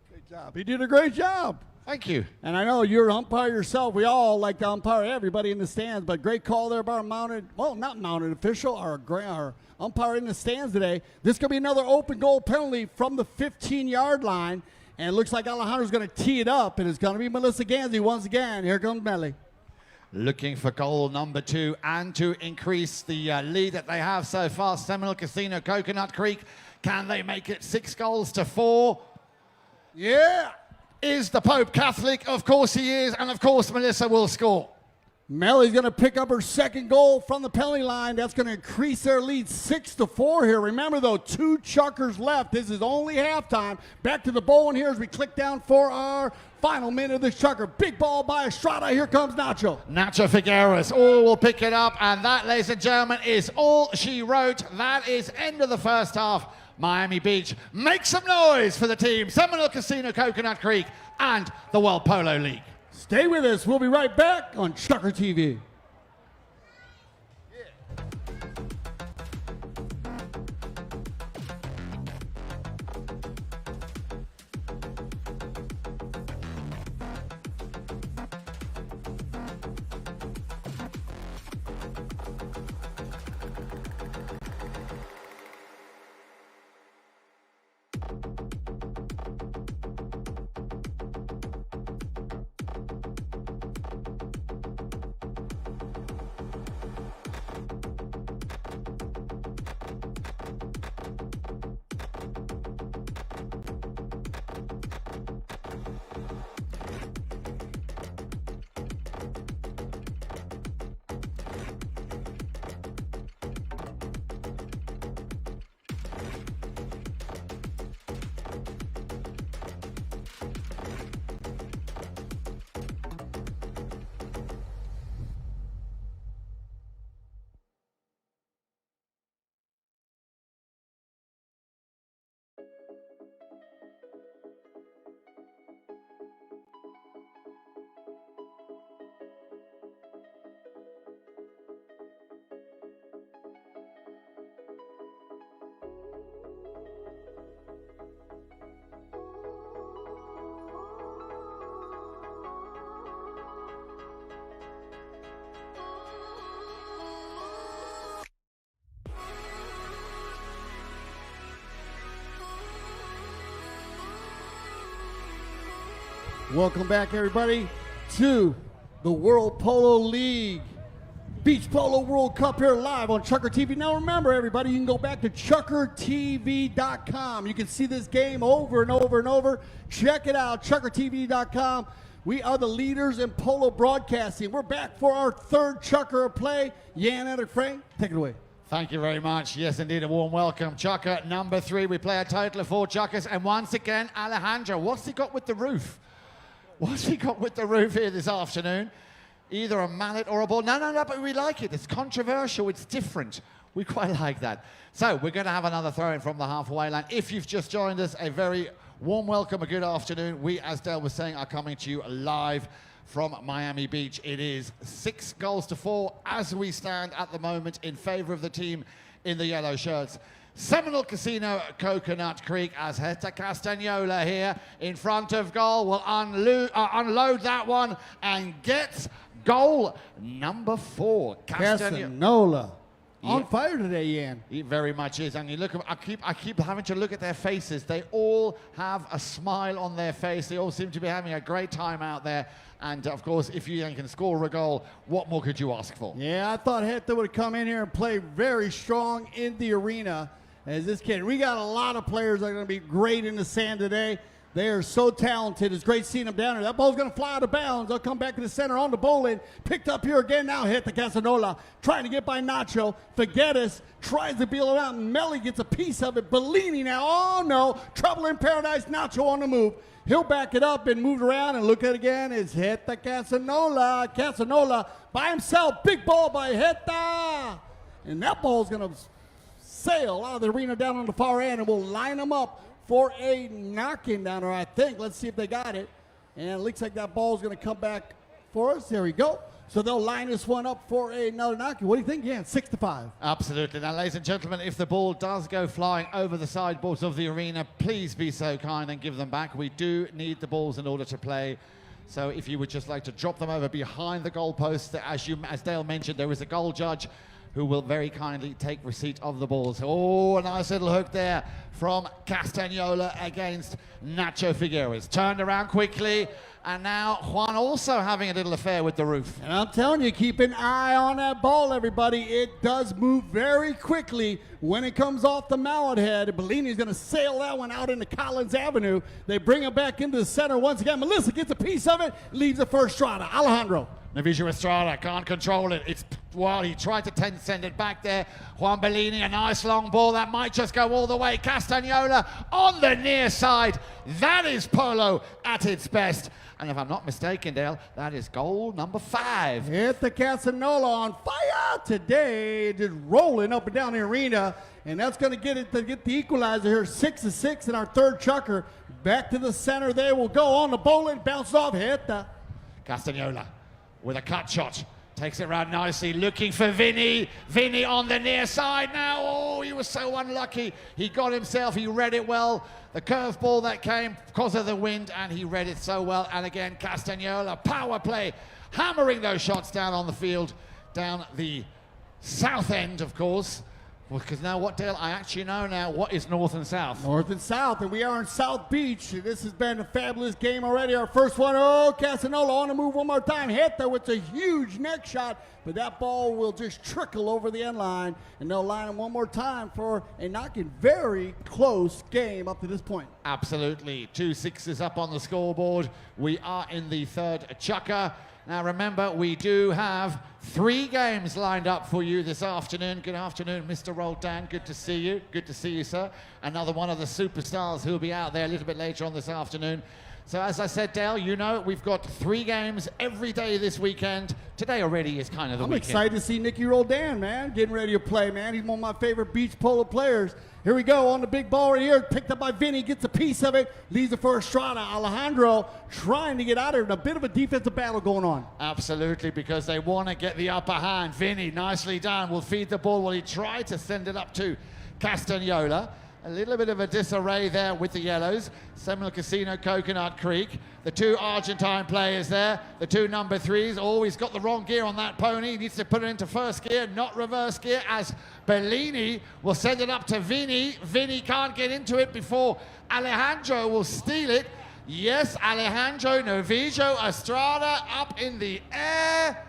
Great job. He did a great job. Thank you. And I know you're an umpire yourself. We all like to umpire everybody in the stands, but great call there by our not mounted official, our umpire in the stands today. This could be another open goal penalty from the 15-yard line. And it looks like Alejandro's going to tee it up, and it's going to be Melissa Gansey once again. Here comes Melly. Looking for goal number 2 and to increase the lead that they have so far. Seminole Casino, Coconut Creek. Can they make it 6 goals to 4? Yeah. Is the Pope Catholic? Of course he is, and of course Melissa will score. Melly's going to pick up her second goal from the penalty line. That's going to increase their lead 6-4 here. Remember, though, 2 chuckers left. This is only halftime. Back to the bowling here as we click down for our final minute of this chucker. Big ball by Estrada. Here comes Nacho. Nacho Figueres. All will pick it up, and that, ladies and gentlemen, is all she wrote. That is end of the first half. Miami Beach, make some noise for the team. Seminole Casino, Coconut Creek, and the World Polo League. Stay with us. We'll be right back on Chucker TV. Welcome back, everybody, to the World Polo League Beach Polo World Cup here live on Chucker TV. Now remember, everybody, you can go back to chuckertv.com. You can see this game over and over and over. Check it out, chuckertv.com. We are the leaders in polo broadcasting. We're back for our third Chucker of play. Jan Eric Frank, take it away. Thank you very much. Yes, indeed, a warm welcome. Chucker number 3. We play a total of 4 chuckers. And once again, Alejandro, what's he got with the roof? What's he got with the roof here this afternoon? Either a mallet or a ball. No, but we like it. It's controversial. It's different. We quite like that. So we're going to have another throw-in from the halfway line. If you've just joined us, a very warm welcome, a good afternoon. We, as Dale was saying, are coming to you live from Miami Beach. It is 6 goals to 4 as we stand at the moment in favor of the team in the yellow shirts. Seminole Casino, Coconut Creek, as Heta Castagnola here in front of goal will unload that one and gets goal number 4. Castagnola. On fire today, Jan. He very much is. And you look, I keep having to look at their faces. They all have a smile on their face. They all seem to be having a great time out there. And of course, if you can score a goal, what more could you ask for? Yeah, I thought Heta would come in here and play very strong in the arena. As this kid, we got a lot of players that are going to be great in the sand today. They are so talented. It's great seeing them down there. That ball's going to fly out of bounds. They'll come back to the center on the bowling. Picked up here again now. Hit the Casanova. Trying to get by Nacho. Figueres tries to peel it out. Melly gets a piece of it. Bellini now. Oh, no. Trouble in paradise. Nacho on the move. He'll back it up and move around and look at it again. It's Heta Casanova. Casanova by himself. Big ball by Heta. And that ball's going to sail out of the arena down on the far end, and we'll line them up for a knock-in down there, I think. Let's see if they got it. And it looks like that ball is going to come back for us. There we go. So they'll line this one up for another knock-in. What do you think? Yeah, 6-5. Absolutely. Now, ladies and gentlemen, if the ball does go flying over the sideboards of the arena, please be so kind and give them back. We do need the balls in order to play. So if you would just like to drop them over behind the goalpost, as Dale mentioned, there is a goal judge who will very kindly take receipt of the balls. Oh, a nice little hook there from Castagnola against Nacho Figueres. Turned around quickly, and now Juan also having a little affair with the roof. And I'm telling you, keep an eye on that ball, everybody. It does move very quickly when it comes off the mallet head. Bellini's going to sail that one out into Collins Avenue. They bring it back into the center once again. Melissa gets a piece of it, leaves it for Estrada. Alejandro. Navijo Estrada can't control it. Well, he tried to send it back there. Juan Bellini, a nice long ball that might just go all the way. Castagnola on the near side. That is Polo at its best. And if I'm not mistaken, Dale, that is goal number 5. Hit the Castagnola on fire today, just rolling up and down the arena. And that's going to get the equalizer here, 6-6 in our third chucker. Back to the center they will go on the bowling, bounce off, hit the Castagnola with a cut shot. Takes it around nicely, looking for Vinny. Vinny on the near side now. Oh, he was so unlucky. He got himself, he read it well. The curveball that came because of the wind, and he read it so well. And again, Castagnola, power play, hammering those shots down on the field, down the south end, of course. Because now what, Dale? I actually know now what is north and south. North and south, and we are in South Beach. This has been a fabulous game already. Our first one, oh, Castagnola on the move one more time. Hit though, it's a huge neck shot, but that ball will just trickle over the end line, and they'll line him one more time for a knocking. Very close game up to this point. Absolutely. 2 6s up on the scoreboard. We are in the third chukker. Now remember, we do have 3 games lined up for you this afternoon. Good afternoon, Mr. Roldan. Good to see you. Good to see you, sir. Another one of the superstars who'll be out there a little bit later on this afternoon. So as I said, Dale, you know we've got 3 games every day this weekend. Today already is kind of the weekend. I'm excited to see Nicky Roldan, man, getting ready to play, man. He's one of my favorite beach polo players. Here we go on the big ball right here. Picked up by Vinny, gets a piece of it, leaves it for Estrada. Alejandro trying to get out of it. A bit of a defensive battle going on. Absolutely, because they want to get the upper hand. Vinny, nicely done, will feed the ball. Well, he tried to send it up to Castagnola. A little bit of a disarray there with the yellows. Seminole Casino, Coconut Creek. The 2 Argentine players there. The 2 number 3s. Oh, he's got the wrong gear on that pony. He needs to put it into first gear, not reverse gear, as Bellini will send it up to Vinny. Vinny can't get into it before Alejandro will steal it. Yes, Alejandro Navijo Estrada up in the air.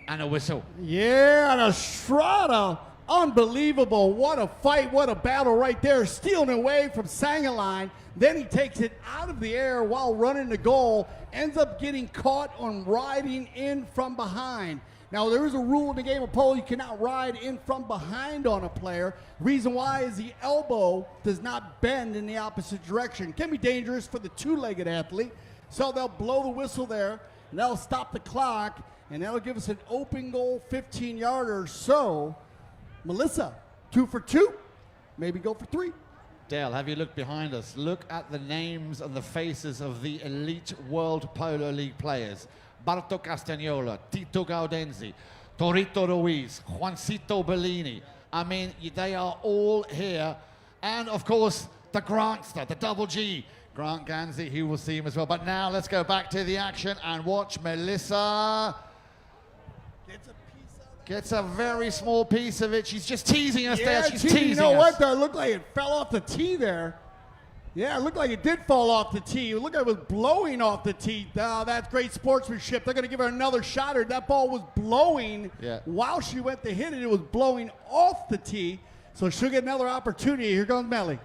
And a whistle. Yeah, and Estrada. Unbelievable. What a fight. What a battle right there. Stealing away from Sangaline. Then he takes it out of the air while running the goal. Ends up getting caught on riding in from behind. Now, there is a rule in the game of polo. You cannot ride in from behind on a player. Reason why is the elbow does not bend in the opposite direction. Can be dangerous for the 2-legged athlete. So they'll blow the whistle there, and that'll stop the clock, and that'll give us an open goal 15-yarder. So Melissa, 2 for 2, maybe go for 3. Dale, have you looked behind us? Look at the names and the faces of the elite World Polo League players. Barto Castagnola, Tito Gaudenzi, Torito Ruiz, Juancito Bellini. I mean, they are all here. And, of course, the Grantster, the double G, Grant Gansey, he will see him as well. But now let's go back to the action and watch Melissa. Gets a very small piece of it. She's just teasing us there. She's teasing us. You know what? It looked like it fell off the tee there. Yeah, it looked like it did fall off the tee. It looked like it was blowing off the tee. That's great sportsmanship. They're going to give her another shot. That ball was blowing while she went to hit it. It was blowing off the tee. So she'll get another opportunity. Here goes Melly.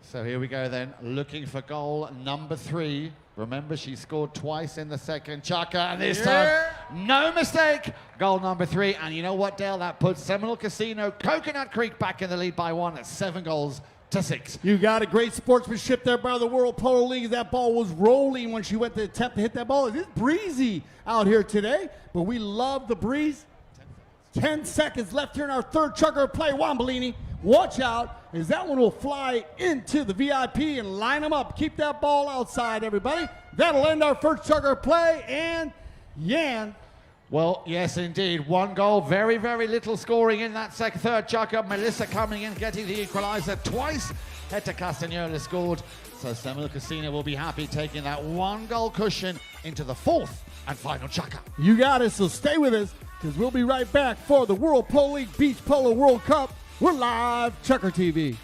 So here we go then, looking for goal number 3. Remember, she scored twice in the second chukker, and this time, no mistake, goal number 3. And you know what, Dale? That puts Seminole Casino, Coconut Creek back in the lead by 1 at 7-6. You got a great sportsmanship there by the World Polo League. That ball was rolling when she went to attempt to hit that ball. It's breezy out here today, but we love the breeze. 10 seconds left here in our third chucker play. Wambolini, watch out, as that one will fly into the VIP and line them up. Keep that ball outside, everybody. That'll end our first chucker play, and Yan. Well, yes, indeed. One goal, very, very little scoring in that third chucker. Melissa coming in, getting the equalizer twice. Hector Castagnola scored, so Seminole Casino will be happy taking that 1-goal cushion into the fourth and final chucker. You got it, so stay with us, because we'll be right back for the World Polo League Beach Polo World Cup. We're live, Chucker TV.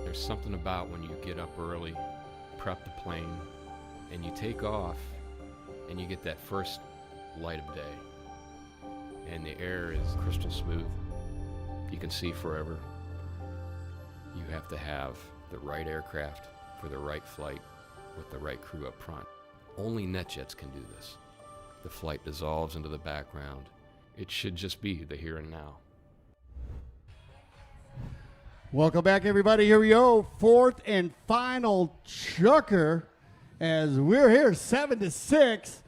There's something about when you get up early, prep the plane, and you take off, and you get that first light of day. And the air is crystal smooth. You can see forever. You have to have the right aircraft for the right flight with the right crew up front. Only NetJets can do this. The flight dissolves into the background. It should just be the here and now. Welcome back, everybody. Here we go. Fourth and final chucker as we're here 7-6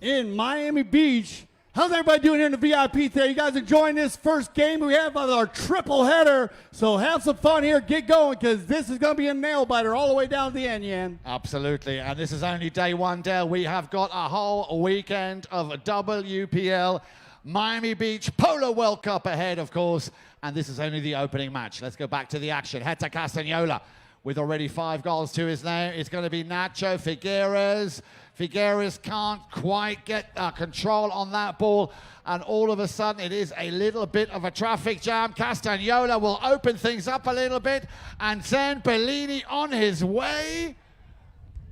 in Miami Beach. How's everybody doing here in the VIP today? You guys enjoying this first game we have of our triple header? So have some fun here. Get going, because this is going to be a nail biter all the way down to the end, Yan. Absolutely, and this is only day one, Dale. We have got a whole weekend of WPL Miami Beach Polo World Cup ahead, of course, and this is only the opening match. Let's go back to the action. Hector Castagnola with already 5 goals to his name. It's going to be Nacho Figueres. Figueres can't quite get control on that ball, and all of a sudden it is a little bit of a traffic jam. Castagnola will open things up a little bit and send Bellini on his way,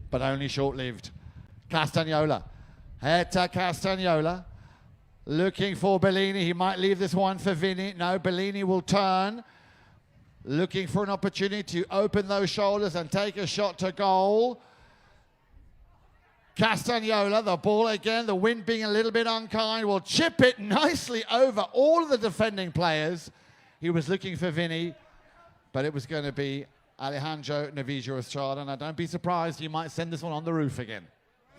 but only short-lived. Castagnola, Hector Castagnola, looking for Bellini. He might leave this one for Vinny. No, Bellini will turn, looking for an opportunity to open those shoulders and take a shot to goal. Castagnola, the ball again, the wind being a little bit unkind, will chip it nicely over all of the defending players. He was looking for Vinny, but it was going to be Alejandro Navijo Estrada, and don't be surprised, he might send this one on the roof again.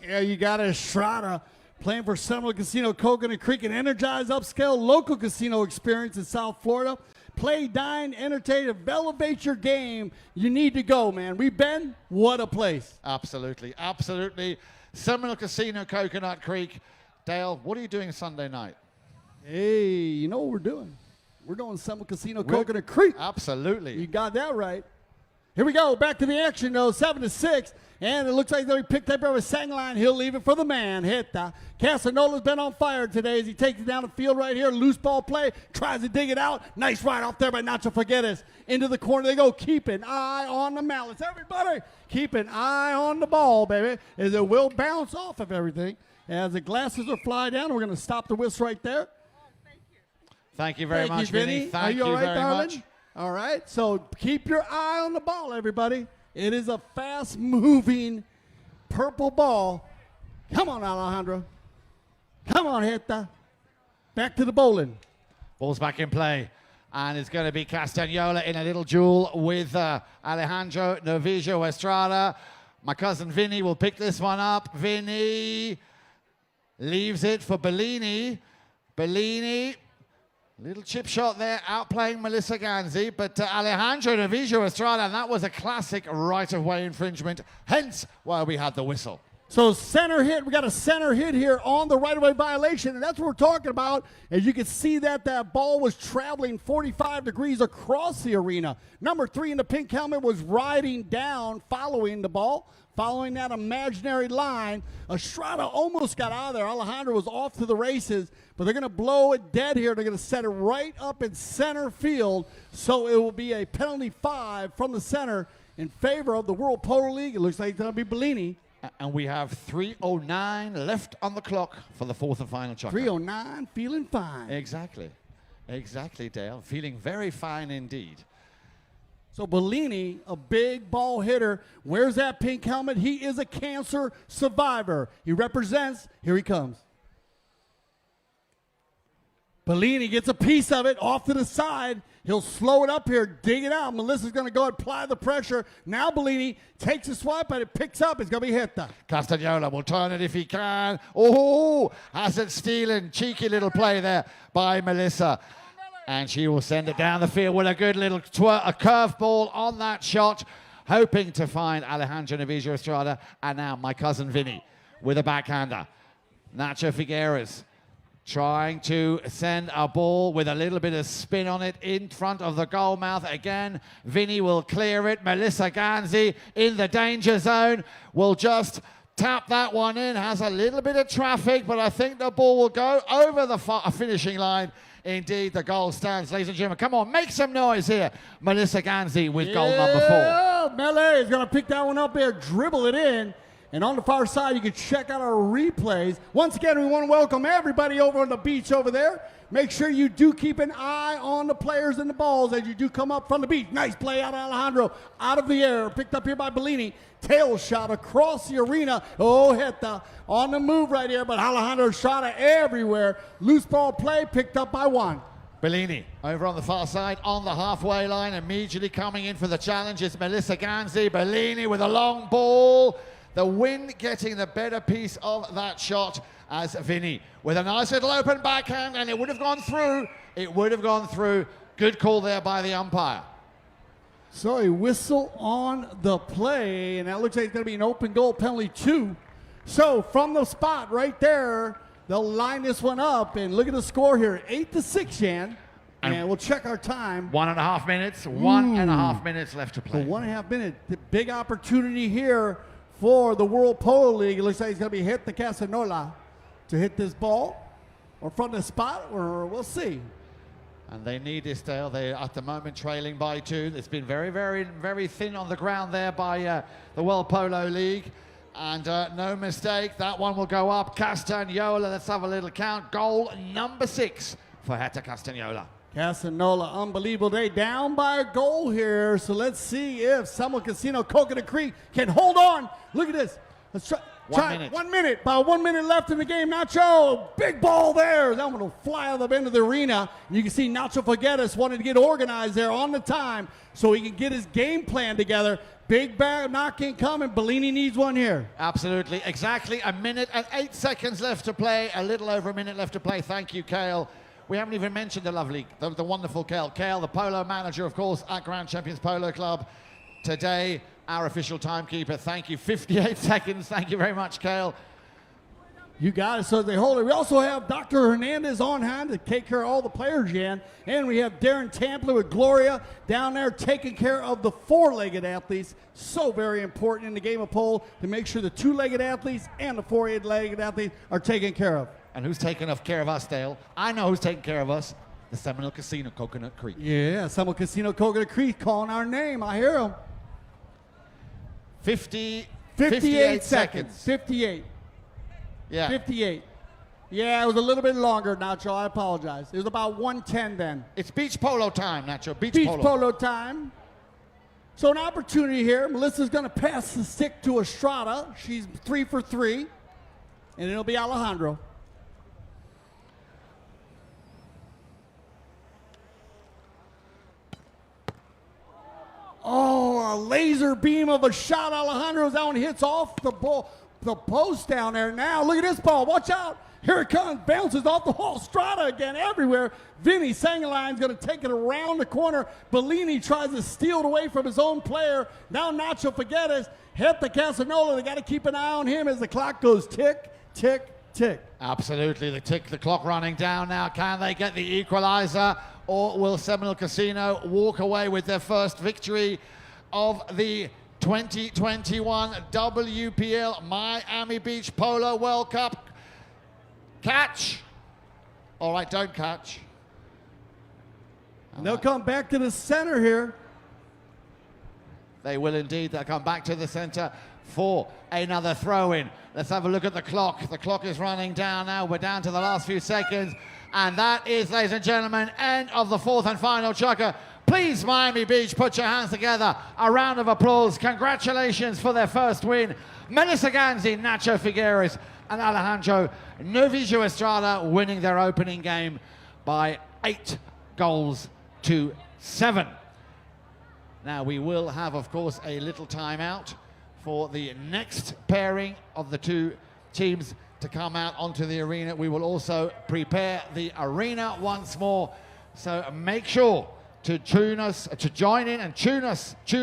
Yeah, you got Estrada playing for Seminole Casino, Coconut Creek, an energized, upscale local casino experience in South Florida. Play, dine, entertain, elevate your game. You need to go, man. We've been, what a place. Absolutely, absolutely. Seminole Casino, Coconut Creek. Dale, what are you doing Sunday night? Hey, you know what we're doing? We're doing Seminole Casino, Coconut Creek. Absolutely. You got that right. Here we go. Back to the action, though. 7-6. And it looks like they'll be picked up by a sang line. He'll leave it for the man. Hector Casanola's been on fire today as he takes it down the field right here. Loose ball play. Tries to dig it out. Nice ride off there by Nacho Figueres. Into the corner they go. Keep an eye on the mallets. Everybody, keep an eye on the ball, baby, as it will bounce off of everything. As the glasses will fly down, we're going to stop the whistle right there. Thank you very much, Vinny. Thank you all right, very darling? much. All right, so keep your eye on the ball, everybody. It is a fast-moving purple ball. Come on, Alejandro. Come on, Hector. Back to the bowling. Ball's back in play. And it's going to be Castagnola in a little duel with Alejandro Navijo Estrada. My cousin Vinny will pick this one up. Vinny leaves it for Bellini. Bellini, little chip shot there, outplaying Melissa Gansey, but Alejandro Navijo Estrada, and that was a classic right-of-way infringement, hence why we had the whistle. So center hit, we got a center hit here on the right-of-way violation, and that's what we're talking about. As you can see that ball was traveling 45 degrees across the arena. Number 3 in the pink helmet was riding down, following the ball, following that imaginary line. Estrada almost got out of there. Alejandro was off to the races, but they're going to blow it dead here. They're going to set it right up in center field, so it will be a penalty 5 from the center in favor of the World Polo League. It looks like it's going to be Bellini. And we have 3:09 left on the clock for the fourth and final chakra. 3:09, feeling fine. Exactly. Exactly, Dale. Feeling very fine indeed. So Bellini, a big ball hitter, wears that pink helmet. He is a cancer survivor. He represents, here he comes. Bellini gets a piece of it off to the side. He'll slow it up here, dig it out. Melissa's going to go and apply the pressure. Now Bellini takes a swipe at it, picks up. It's going to be hit. Castagnola will turn it if he can. Oh, has it stealing. Cheeky little play there by Melissa. And she will send it down the field with a good little a curveball on that shot, hoping to find Alejandro Navijo Estrada. And now my cousin Vinny with a backhander. Nacho Figueres trying to send a ball with a little bit of spin on it in front of the goal mouth. Again, Vinny will clear it. Melissa Gansey in the danger zone will just tap that one in. Has a little bit of traffic, but I think the ball will go over the finishing line. Indeed, the goal stands, ladies and gentlemen. Come on, make some noise here. Melissa Gansey with goal number 4. Melee is going to pick that one up there, dribble it in. And on the far side, you can check out our replays. Once again, we want to welcome everybody over on the beach over there. Make sure you do keep an eye on the players and the balls as you do come up from the beach. Nice play out of Alejandro, out of the air, picked up here by Bellini. Tail shot across the arena. Oh, hit on the move right here, but Alejandro shot it everywhere. Loose ball play picked up by one. Bellini over on the far side on the halfway line. Immediately coming in for the challenge is Melissa Gansey. Bellini with a long ball. The wind getting the better piece of that shot as Vinny with a nice little open backhand, and it would have gone through. It would have gone through. Good call there by the umpire. So a whistle on the play, and that looks like it's going to be an open goal penalty 2. So from the spot right there, they'll line this one up, and look at the score here, 8-6, Jan. And we'll check our time. 1.5 minutes. 1.5 minutes left to play. So 1.5 minutes. The big opportunity here for the World Polo League. It looks like he's going to be hit the Castagnola to hit this ball, or from the spot, or we'll see. And they need this, Dale. They're at the moment trailing by 2. It's been very, very, very thin on the ground there by the World Polo League. And no mistake, that one will go up. Castagnola, let's have a little count. Goal number 6 for Heta Castagnola. Castagnola, unbelievable day, down by a goal here. So let's see if Seminole Casino Coconut Creek can hold on. Look at this. Let's try. 1 minute. 1 minute. About 1 minute left in the game. Nacho, big ball there. That one will fly out of the end of the arena. And you can see Nacho Figueres wanted to get organized there on the time so he can get his game plan together. Big bag knocking coming. Bellini needs one here. Absolutely. Exactly 1 minute and 8 seconds left to play. A little over a minute left to play. Thank you, Kale. We haven't even mentioned the lovely, the wonderful Kale. Kale, the polo manager, of course, at Grand Champions Polo Club. Today, our official timekeeper. Thank you. 58 seconds. Thank you very much, Kale. You got it. So they hold it. We also have Dr. Hernandez on hand to take care of all the players, Jan. And we have Darren Tampler with Gloria down there taking care of the 4-legged athletes. So very important in the game of pole to make sure the 2-legged athletes and the 4-legged athletes are taken care of. And who's taking care of us, Dale? I know who's taking care of us. The Seminole Casino Coconut Creek. Yeah, Seminole Casino Coconut Creek calling our name. I hear them. 58 seconds. 58. Yeah. 58. Yeah, it was a little bit longer, Nacho. I apologize. It was about 1:10 then. It's beach polo time, Nacho. Beach polo time. So an opportunity here. Melissa's going to pass the stick to Estrada. She's 3 for 3. And it'll be Alejandro. Oh, a laser beam of a shot. Alejandro, that one hits off the ball. the post down there now. Look at this ball. Watch out. Here it comes. Bounces off the wall. Strada again everywhere. Vinny Sangaline's going to take it around the corner. Bellini tries to steal it away from his own player. Now Nacho Figueres hit the Casanova. They got to keep an eye on him as the clock goes tick, tick, tick. Absolutely, the clock running down now. Can they get the equalizer, or will Seminole Casino walk away with their first victory of the 2021 WPL Miami Beach Polo World Cup? Catch. All right, don't catch. And they'll come back to the center here. They will indeed. They'll come back to the center for another throw-in. Let's have a look at the clock. The clock is running down now. We're down to the last few seconds. And that is, ladies and gentlemen, end of the fourth and final chukker. Please, Miami Beach, put your hands together. A round of applause. Congratulations for their first win. Melissa Gansey, Nacho Figueres, and Alejandro Novicio Estrada winning their opening game by 8-7. Now, we will have, of course, a little timeout for the next pairing of the two teams to come out onto the arena. We will also prepare the arena once more. So make sure to tune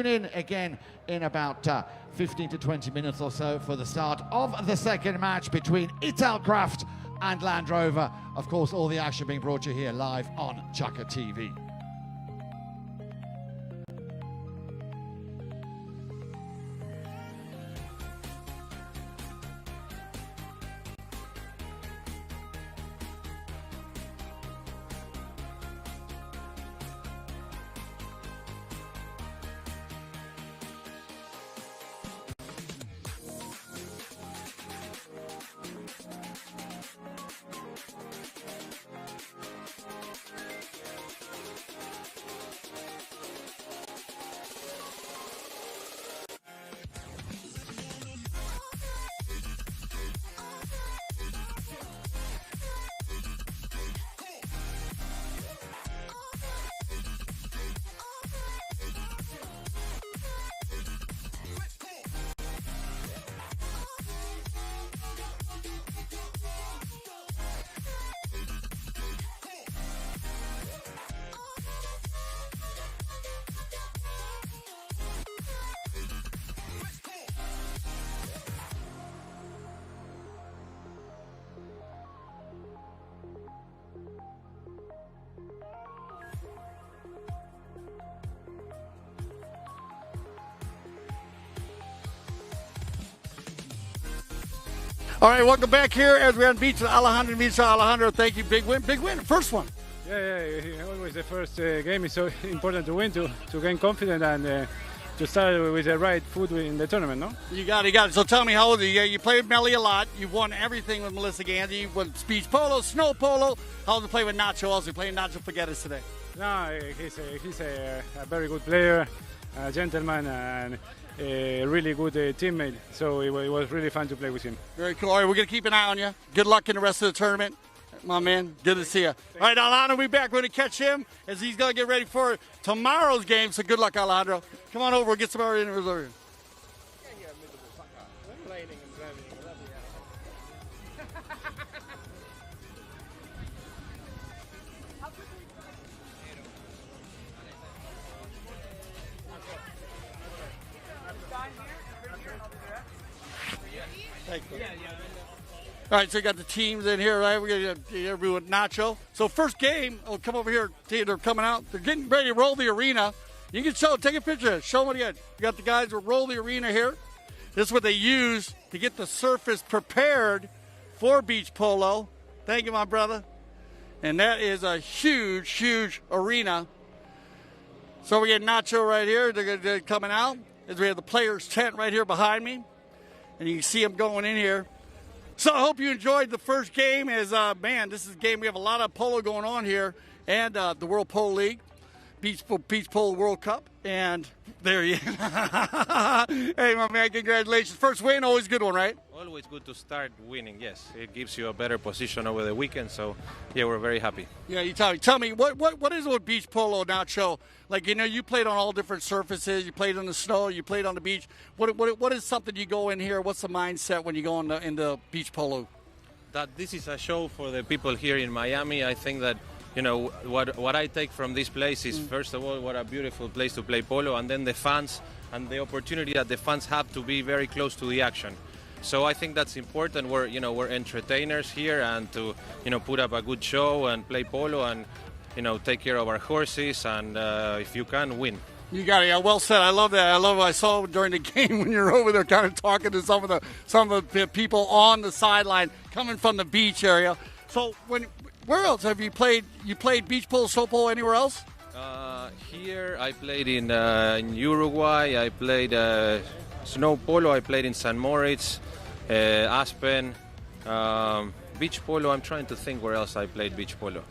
in again in about 15 to 20 minutes or so for the start of the second match between Italkraft and Land Rover. Of course, all the action being brought to you here live on Chukker TV. All right, welcome back here as we're on beach with Alejandro. Alejandro, thank you. Big win, first one. Yeah, always the first game is so important to win, to gain confidence and to start with the right foot in the tournament, no? You got it. So tell me, how old are you? You played with Melly a lot. You've won everything with Melissa Gansey. You've won beach polo, snow polo. How was it play with Nacho? Also, you playing Nacho Figueres today? No, he's a very good player, a gentleman, and a really good teammate. So it was really fun to play with him. Very cool. All right, we're going to keep an eye on you. Good luck in the rest of the tournament. My man, good to see you. All right, Alejandro will be back. We're going to catch him as he's going to get ready for tomorrow's game. So good luck, Alejandro. Come on over. We'll get some more interviews over here. All right, so you got the teams in here, right? We're going to interview with Nacho. So first game, oh, come over here. They're coming out. They're getting ready to roll the arena. You can take a picture. Show them what you got. You got the guys who roll the arena here. This is what they use to get the surface prepared for beach polo. Thank you, my brother. And that is a huge, huge arena. So we get Nacho right here. They're coming out. As we have the players' tent right here behind me. And you can see them going in here. So I hope you enjoyed the first game. Man, this is a game. We have a lot of polo going on here. And the World Polo League. Beach Polo World Cup. And there you Hey, my man, congratulations. First win, always a good one, right? Always good to start winning, yes. It gives you a better position over the weekend, so yeah, we're very happy. Yeah, you tell me what is it with beach polo, Nacho? Like, you know, you played on all different surfaces. You played on the snow. You played on the beach. What is something you go in here? What's the mindset when you go into beach polo? That this is a show for the people here in Miami. I think that, you know, what I take from this place is, first of all, what a beautiful place to play polo, and then the fans and the opportunity that the fans have to be very close to the action. So I think that's important. We're entertainers here, and to, you know, put up a good show and play polo and, you know, take care of our horses, and if you can, win. You got it. Yeah, well said. I love that. I love what I saw during the game when you're over there kind of talking to some of the people on the sideline coming from the beach area. So where else have you played? You played beach polo, snow polo anywhere else? Here I played in Uruguay. I played snow polo. I played in St. Moritz, Aspen, beach polo. I'm trying to think where else I played beach polo.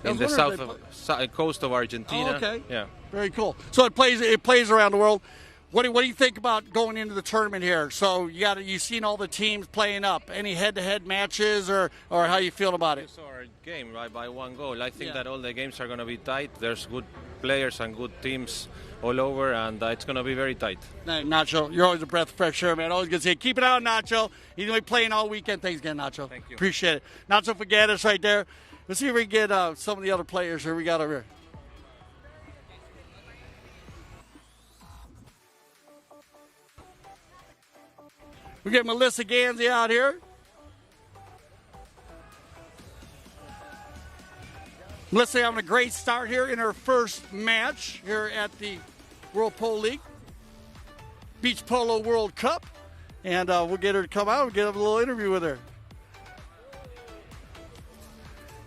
In the coast of Argentina. Oh, okay. Yeah. Very cool. So it plays around the world. What do you think about going into the tournament here? So you've seen all the teams playing up. Any head-to-head matches, or how you feel about it? You saw our game by one goal. I think that all the games are going to be tight. There's good players and good teams all over, and it's going to be very tight. Nacho, you're always a breath of fresh air, man. Always good to see you. Keep it out, Nacho. He's going to be playing all weekend. Thanks again, Nacho. Thank you. Appreciate it. Nacho Figueres right there. Let's see if we can get some of the other players here we got over here. We get Melissa Gansey out here. Melissa having a great start here in her first match here at the World Polo League Beach Polo World Cup. And we'll get her to come out and get a little interview with her.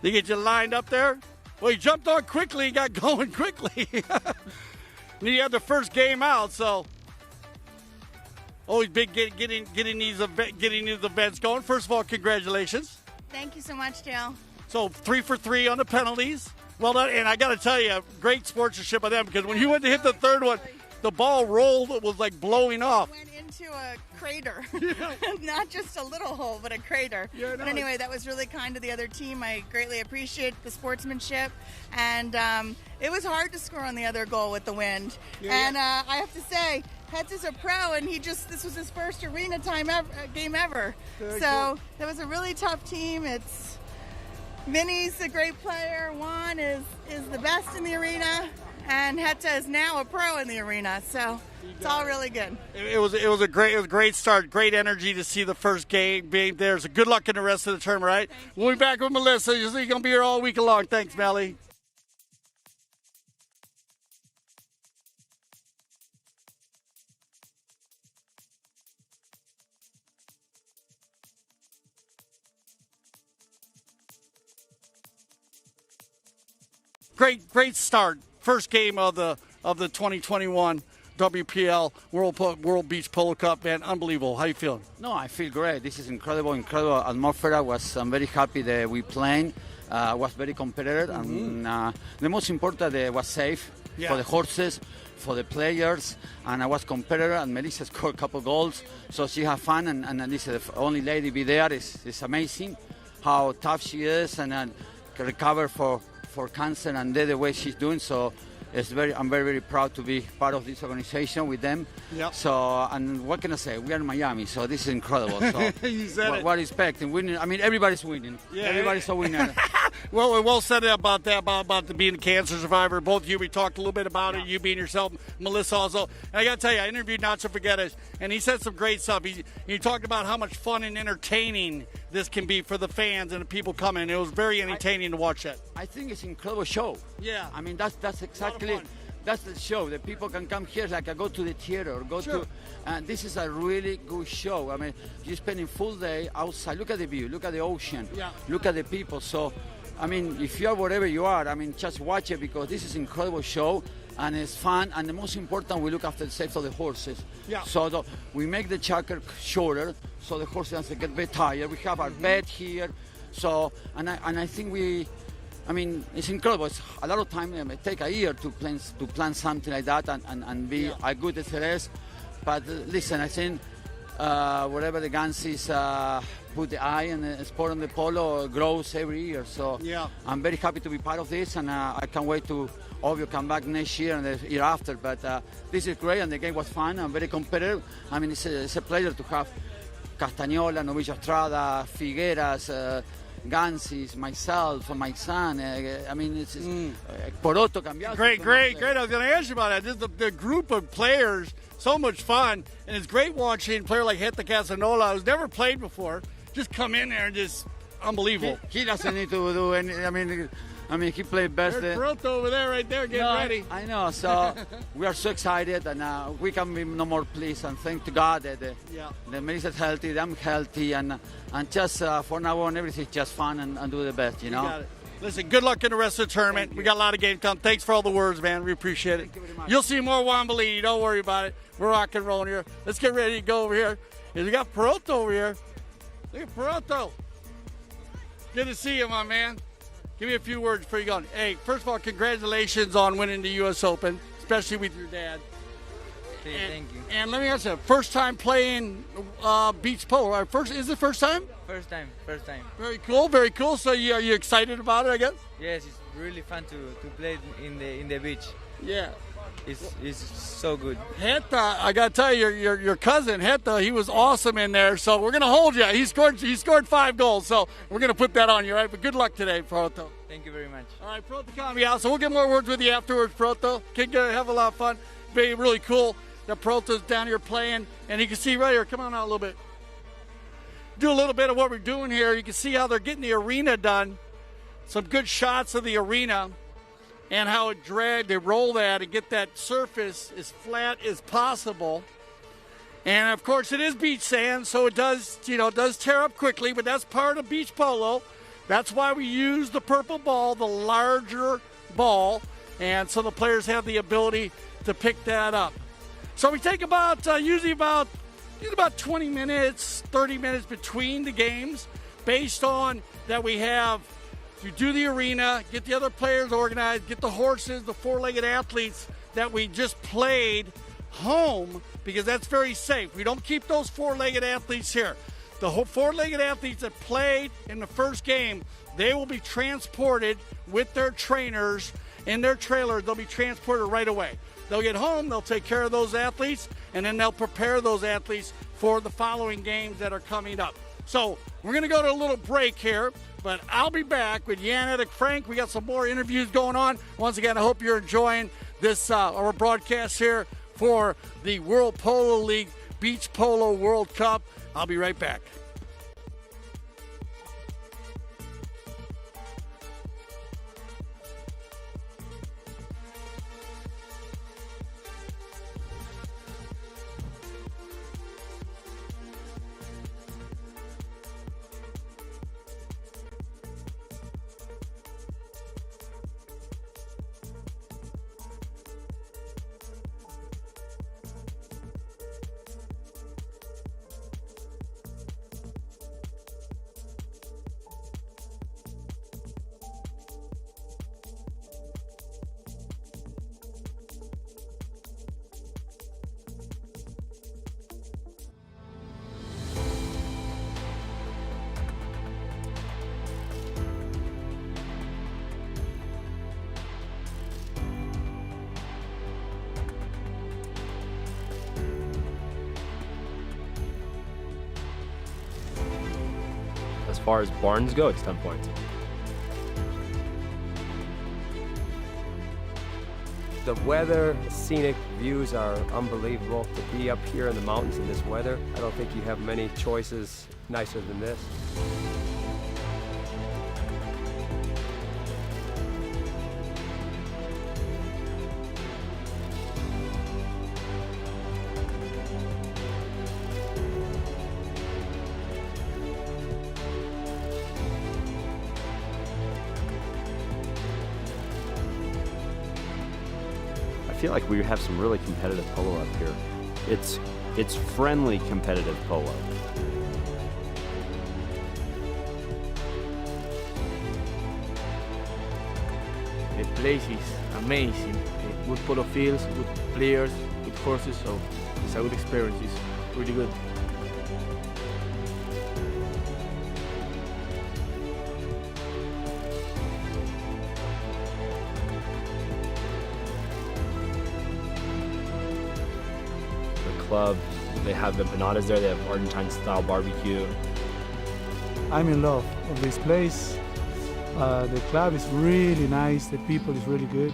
They get you lined up there. Well, he jumped on quickly and got going quickly. And he had the first game out, so always big getting these events going. First of all, congratulations. Thank you so much, Dale. So 3 for 3 on the penalties. Well done, and I got to tell you, great sportsmanship of them, because when you went to hit the third one, the ball rolled. It was like blowing off. It went into a crater. Not just a little hole, but a crater. Yeah, but anyway, that was really kind of the other team. I greatly appreciate the sportsmanship. And it was hard to score on the other goal with the wind. I have to say, Hetz is a pro, and this was his first arena game ever. Very so cool. That was a really tough team. Vinny's a great player. Juan is the best in the arena. And Heta is now a pro in the arena, so it's all really good. It was a great start, great energy to see the first game being there. So good luck in the rest of the tournament, right? We'll be back with Melissa. You're going to be here all week long. Thanks, Melly. Great start. First game of the 2021 WPL World Beach Polo Cup, man. Unbelievable. How you feeling? No, I feel great. This is incredible atmosphere. I'm very happy that we played. Was very competitive, and the most important was safe for the horses, for the players, and I was competitive. And Melissa scored a couple goals, so she had fun. And this the only lady be there is amazing, how tough she is, and recover for cancer, and the way she's doing. So I'm very, very proud to be part of this organization with them. Yep. So, and what can I say? We are in Miami, so this is incredible. So you said what expecting? Winning. I mean, everybody's winning. Yeah, everybody's a winner. well said about that, about being a cancer survivor. Both of you, we talked a little bit about it, you being yourself, Melissa also. And I got to tell you, I interviewed Nacho Figueres, and he said some great stuff. He talked about how much fun and entertaining this can be for the fans and the people coming. It was very entertaining to watch that. I think it's an incredible show. Yeah. I mean, that's exactly, that's the show. The people can come here, like I go to the theater or go to, and this is a really good show. I mean, you're spending full day outside. Look at the view, look at the ocean, look at the people. So, I mean, if you are wherever you are, I mean, just watch it, because this is an incredible show. And it's fun, and the most important, we look after the safety of the horses. Yeah. So we make the chakra shorter, so the horses doesn't get very tired. We have our bed here, so and I think I mean, it's incredible. It's a lot of time. It take a year to plan something like that and be a good SRS. But listen, I think whatever the Ganseys put the eye and the sport on the polo grows every year. So Yeah. I'm very happy to be part of this, and I can't wait to obviously come back next year and the year after. But this is great, and the game was fun and very competitive. I mean, it's a pleasure to have Castagnola, Novillo Estrada, Figueras, Gansey, myself, my son. I mean, it's Poroto Cambiaso. Great. I was going to ask you about that. This is the group of players, so much fun, and it's great watching a player like Heta Casanola, who's never played before, just come in there and just unbelievable. He doesn't need to do any. I mean, he played best. There's Poroto over there, right there, getting ready. I know. So we are so excited, and we can be no more pleased. And thank to God that the Melissa is healthy, I'm healthy, and just for now on, everything's just fun and do the best, you know. You got it. Listen, good luck in the rest of the tournament. We got a lot of games coming. Thanks for all the words, man. We appreciate it. Thank you very much. You'll see more Wamballini. Don't worry about it. We're rock and rolling here. Let's get ready to go over here. We got Poroto over here. Look at Poroto. Good to see you, my man. Give me a few words before you go. Hey, first of all, congratulations on winning the U.S. Open, especially with your dad. Okay, thank you. And let me ask you, first time playing beach polo, right? Is it first time? First time. Very cool. So are you excited about it, I guess? Yes, it's really fun to play in the beach. Yeah. It's so good. Heta, I got to tell you, your cousin, Heta, he was awesome in there. So we're going to hold you. He scored 5 goals. So we're going to put that on you, right? But good luck today, Poroto. Thank you very much. All right, Poroto Cambiaso. So we'll get more words with you afterwards, Poroto. Have a lot of fun. Be really cool that Poroto's down here playing. And you can see right here, come on out a little bit. Do a little bit of what we're doing here. You can see how they're getting the arena done. Some good shots of the arena. And how they roll that and get that surface as flat as possible. And of course it is beach sand, so it does tear up quickly, but that's part of beach polo. That's why we use the purple ball, the larger ball, and so the players have the ability to pick that up. So we take usually about 20 minutes, 30 minutes between the games, based on that we have. You do the arena, get the other players organized, get the horses, the four-legged athletes that we just played home, because that's very safe. We don't keep those four-legged athletes here. The whole four-legged athletes that played in the first game, they will be transported with their trainers in their trailers. They'll be transported right away. They'll get home, they'll take care of those athletes, and then they'll prepare those athletes for the following games that are coming up. So we're going to go to a little break here, but I'll be back with Jan Erik Frank. We got some more interviews going on. Once again, I hope you're enjoying this our broadcast here for the World Polo League Beach Polo World Cup. I'll be right back. As far as barns go, it's 10 points. The weather, scenic views are unbelievable. To be up here in the mountains in this weather, I don't think you have many choices nicer than this. I feel like we have some really competitive polo up here. It's friendly competitive polo. The place is amazing. Good polo fields, good players, good horses, so it's a good experience. It's really good. club. They have empanadas there. They have Argentine-style barbecue. I'm in love with this place. The club is really nice. The people is really good.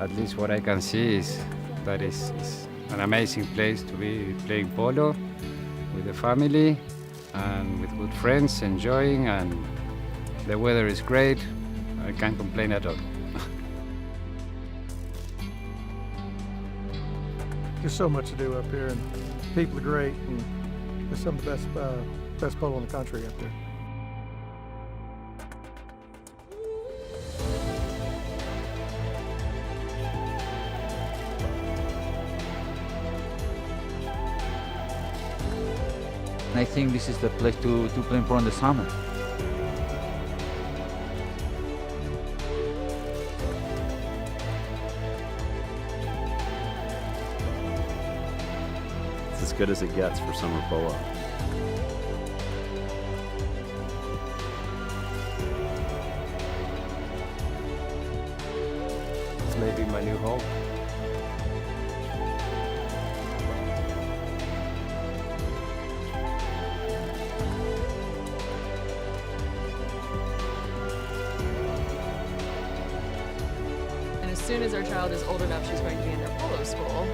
At least what I can see is that it's an amazing place to be playing polo with the family and with good friends, enjoying, and the weather is great. I can't complain at all. There's so much to do up here, and people are great, and there's some of the best polo in the country up there. I think this is the place to play polo in the summer. It's as good as it gets for summer polo. This may be my new home. As soon as our child is old enough, she's going to be in their polo school.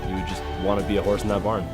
You would just want to be a horse in that barn.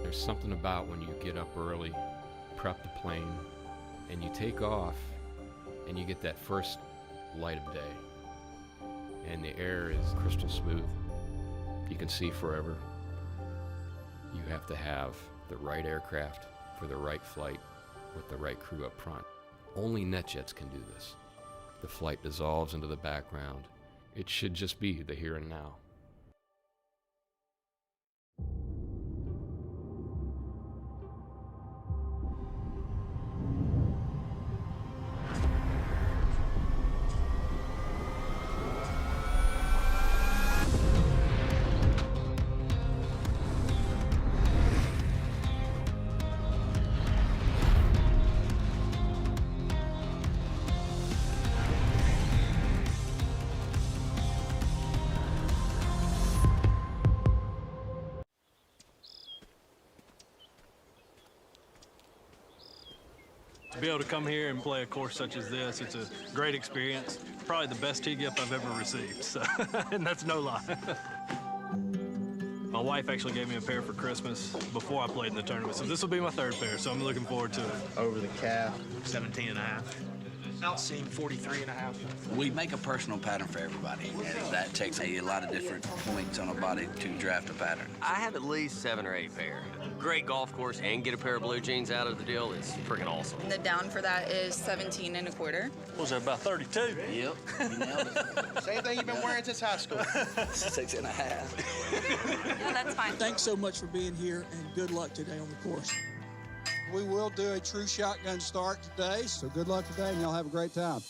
There's something about when you get up early, prep the plane, and you take off, and you get that first light of day. And the air is crystal smooth. You can see forever. You have to have the right aircraft for the right flight with the right crew up front. Only NetJets can do this. The flight dissolves into the background. It should just be the here and now. To be able to come here and play a course such as this, it's a great experience. Probably the best tee gift I've ever received, so, and that's no lie. My wife actually gave me a pair for Christmas before I played in the tournament, so this will be my third pair, so I'm looking forward to it. Over the calf, 17 and a half. Outseam 43 and a half. We make a personal pattern for everybody, and that takes a lot of different points on a body to draft a pattern. I have at least 7 or 8 pair. Great golf course and get a pair of blue jeans out of the deal is freaking awesome. The down for that is 17 and a quarter. Was that about 32? Yep, you nailed it. Same thing you've been wearing since high school. 6 and a half. Yeah, that's fine. Thanks so much for being here, and good luck today on the course. We will do a true shotgun start today, so good luck today, and y'all have a great time.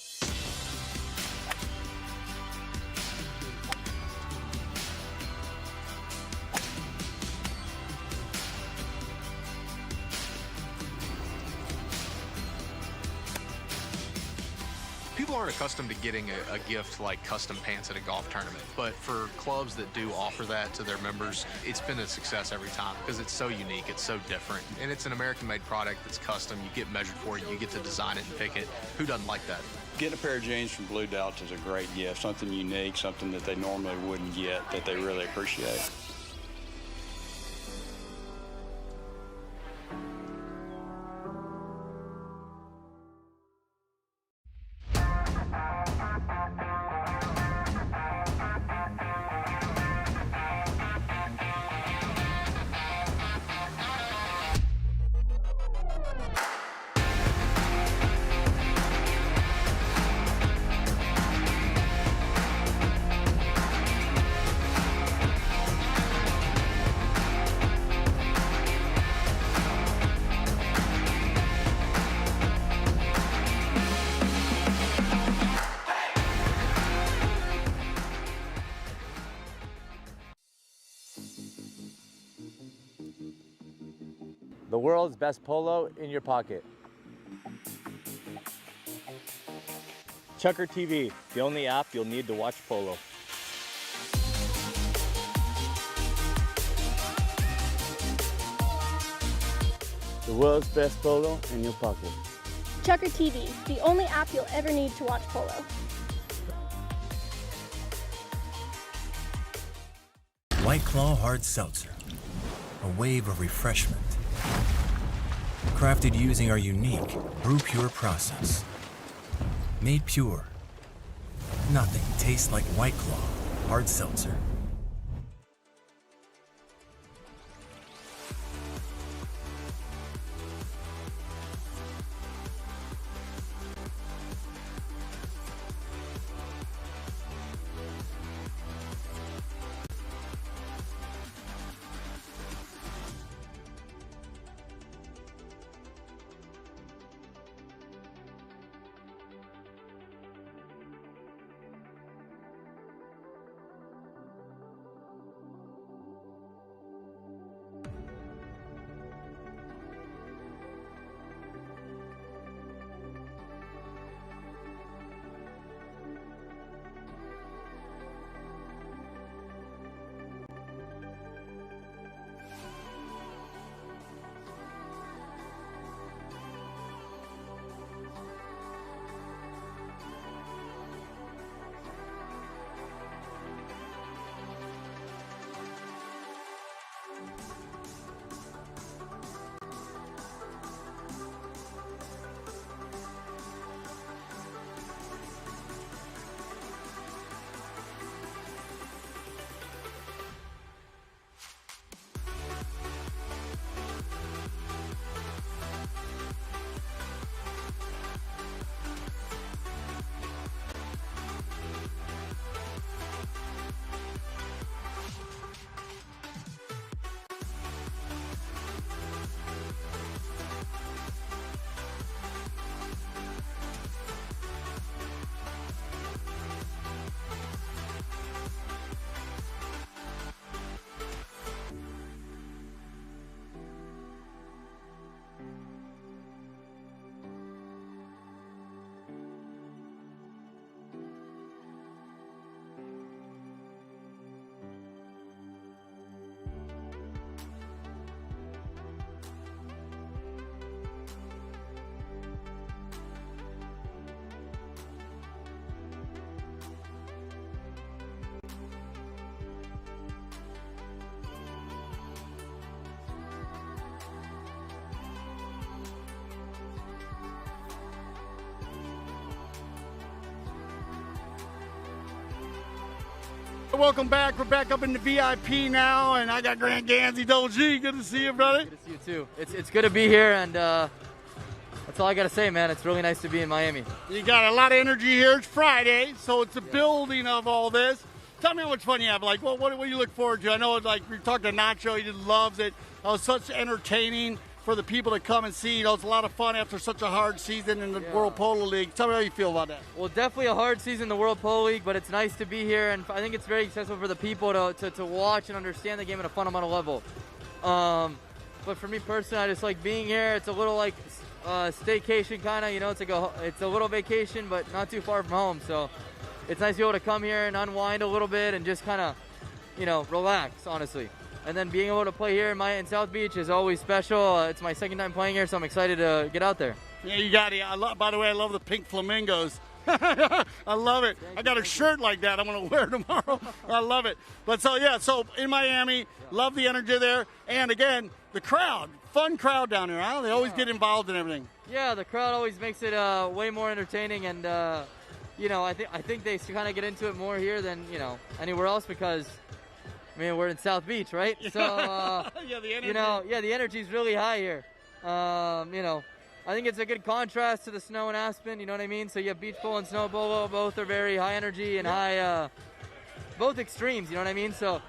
People aren't accustomed to getting a gift like custom pants at a golf tournament, but for clubs that do offer that to their members, it's been a success every time because it's so unique, it's so different, and it's an American-made product that's custom. You get measured for it, you get to design it and pick it. Who doesn't like that? Getting a pair of jeans from Blue Dots is a great gift, something unique, something that they normally wouldn't get that they really appreciate. The world's best polo in your pocket. Chucker TV, the only app you'll need to watch polo. The world's best polo in your pocket. Chucker TV, the only app you'll ever need to watch polo. White Claw Hard Seltzer, a wave of refreshment. Crafted using our unique Brew Pure process. Made pure. Nothing tastes like White Claw Hard Seltzer. Welcome back. We're back up in the VIP now, and I got Grant Gansey, Double G. Good to see you, brother. Good to see you too. It's good to be here, and that's all I gotta say, man. It's really nice to be in Miami. You got a lot of energy here. It's Friday, so it's a building of all this. Tell me how much fun you have. Like, what do you look forward to? I know, like, we talked to Nacho. He just loves it. It was such entertaining for the people to come and see. You know, it's a lot of fun after such a hard season in the World Polo League. Tell me how you feel about that. Well, definitely a hard season in the World Polo League, but it's nice to be here, and I think it's very accessible for the people to watch and understand the game at a fundamental level. But for me personally, I just like being here. It's a little like staycation kind of, you know, it's a little vacation, but not too far from home. So it's nice to be able to come here and unwind a little bit and just kind of, you know, relax, honestly. And then being able to play here in South Beach is always special. It's my second time playing here, so I'm excited to get out there. Yeah, you got it. By the way, I love the pink flamingos. I love it. I got a shirt like that I'm going to wear tomorrow. I love it. But so in Miami, love the energy there. And again, the crowd, fun crowd down there, huh? They always get involved in everything. Yeah, the crowd always makes it way more entertaining. And, you know, I think they kind of get into it more here than, you know, anywhere else because, I mean, we're in South Beach, right? So, yeah, the energy. You know, yeah, the energy's really high here. You know, I think it's a good contrast to the snow in Aspen, you know what I mean? So you have beach polo and snow polo, both are very high energy and high, both extremes, you know what I mean? So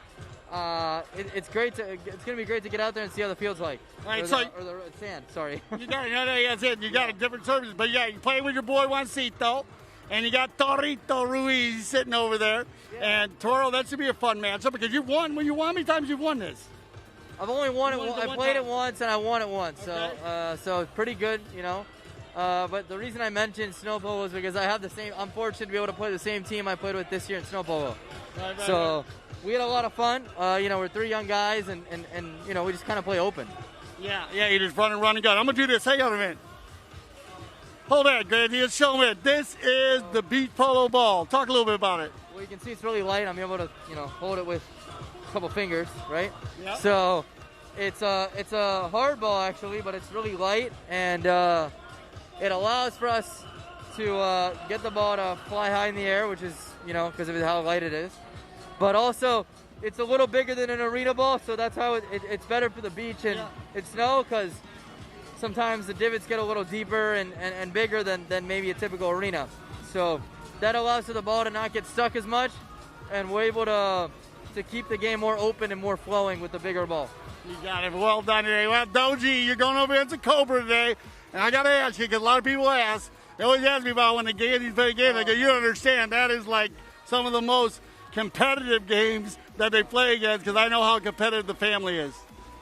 it's going to be great to get out there and see how the field's like. All right, or the sand, sorry. You got it, that's it. You got a different service, but yeah, you play with your boy Juancito, and you got Torito Ruiz sitting over there. Yeah. And Toro, that should be a fun matchup because you've won. When you won, how many times you've won this? I've only won it. I played it once and I won it once, okay. So it's pretty good, you know. But the reason I mentioned snow polo is because I have the same. I'm fortunate to be able to play the same team I played with this year in snow polo. Right. So we had a lot of fun. You know, we're three young guys, and you know, we just kind of play open. Yeah, you just run and gun. I'm gonna do this. Hang on a minute. Hold that, Grady. Let's show them it. This is the beach polo ball. Talk a little bit about it. Well, you can see it's really light. I'm able to, you know, hold it with couple fingers, right? Yep. So it's a hard ball actually, but it's really light, and it allows for us to get the ball to fly high in the air, which is, you know, because of how light it is. But also, it's a little bigger than an arena ball, so that's how it's better for the beach and it's snow, because sometimes the divots get a little deeper and bigger than maybe a typical arena. So that allows for the ball to not get stuck as much, and we're able to keep the game more open and more flowing with the bigger ball. You got it. Well done today. Well, Doji, you're going over against a Cobra today. And I got to ask you, because a lot of people ask, they always ask me about when the Gansey's play games. I go, you don't understand. That is like some of the most competitive games that they play against, because I know how competitive the family is.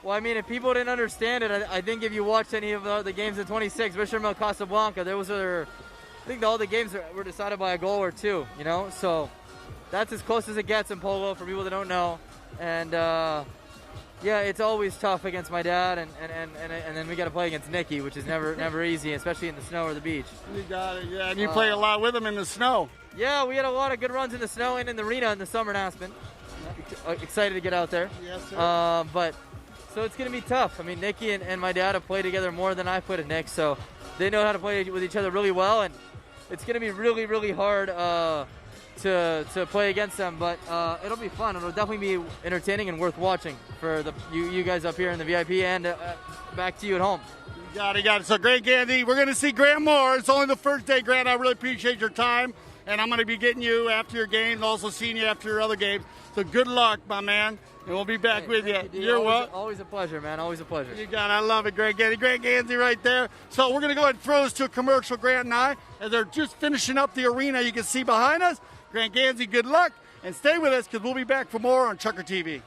Well, I mean, if people didn't understand it, I think if you watched any of the games in 26, Richard Casablanca, I think all the games were decided by a goal or two, you know? So that's as close as it gets in polo for people that don't know. And yeah, it's always tough against my dad, and then we got to play against Nicky, which is never easy, especially in the snow or the beach. You got it, yeah. And you play a lot with him in the snow. Yeah, we had a lot of good runs in the snow and in the arena in the summer in Aspen. Excited to get out there. Yes, sir. But so it's going to be tough. I mean, Nicky and my dad have played together more than I played with Nick, so they know how to play with each other really well, and it's going to be really, really hard to play against them, but it'll be fun. It'll definitely be entertaining and worth watching for you guys up here in the VIP and back to you at home. You got it. So, Grant Gansey, we're going to see Grant more. It's only the first day, Grant. I really appreciate your time, and I'm going to be getting you after your game and also seeing you after your other games. So good luck, my man, and we'll be back with you. You're welcome. Always a pleasure, man. Always a pleasure. You got it. I love it, Grant Gansey. Grant Gansey right there. So we're going to go ahead and throw this to a commercial, Grant and I, as they're just finishing up the arena you can see behind us. Grant Gansey, good luck, and stay with us because we'll be back for more on Chucker TV.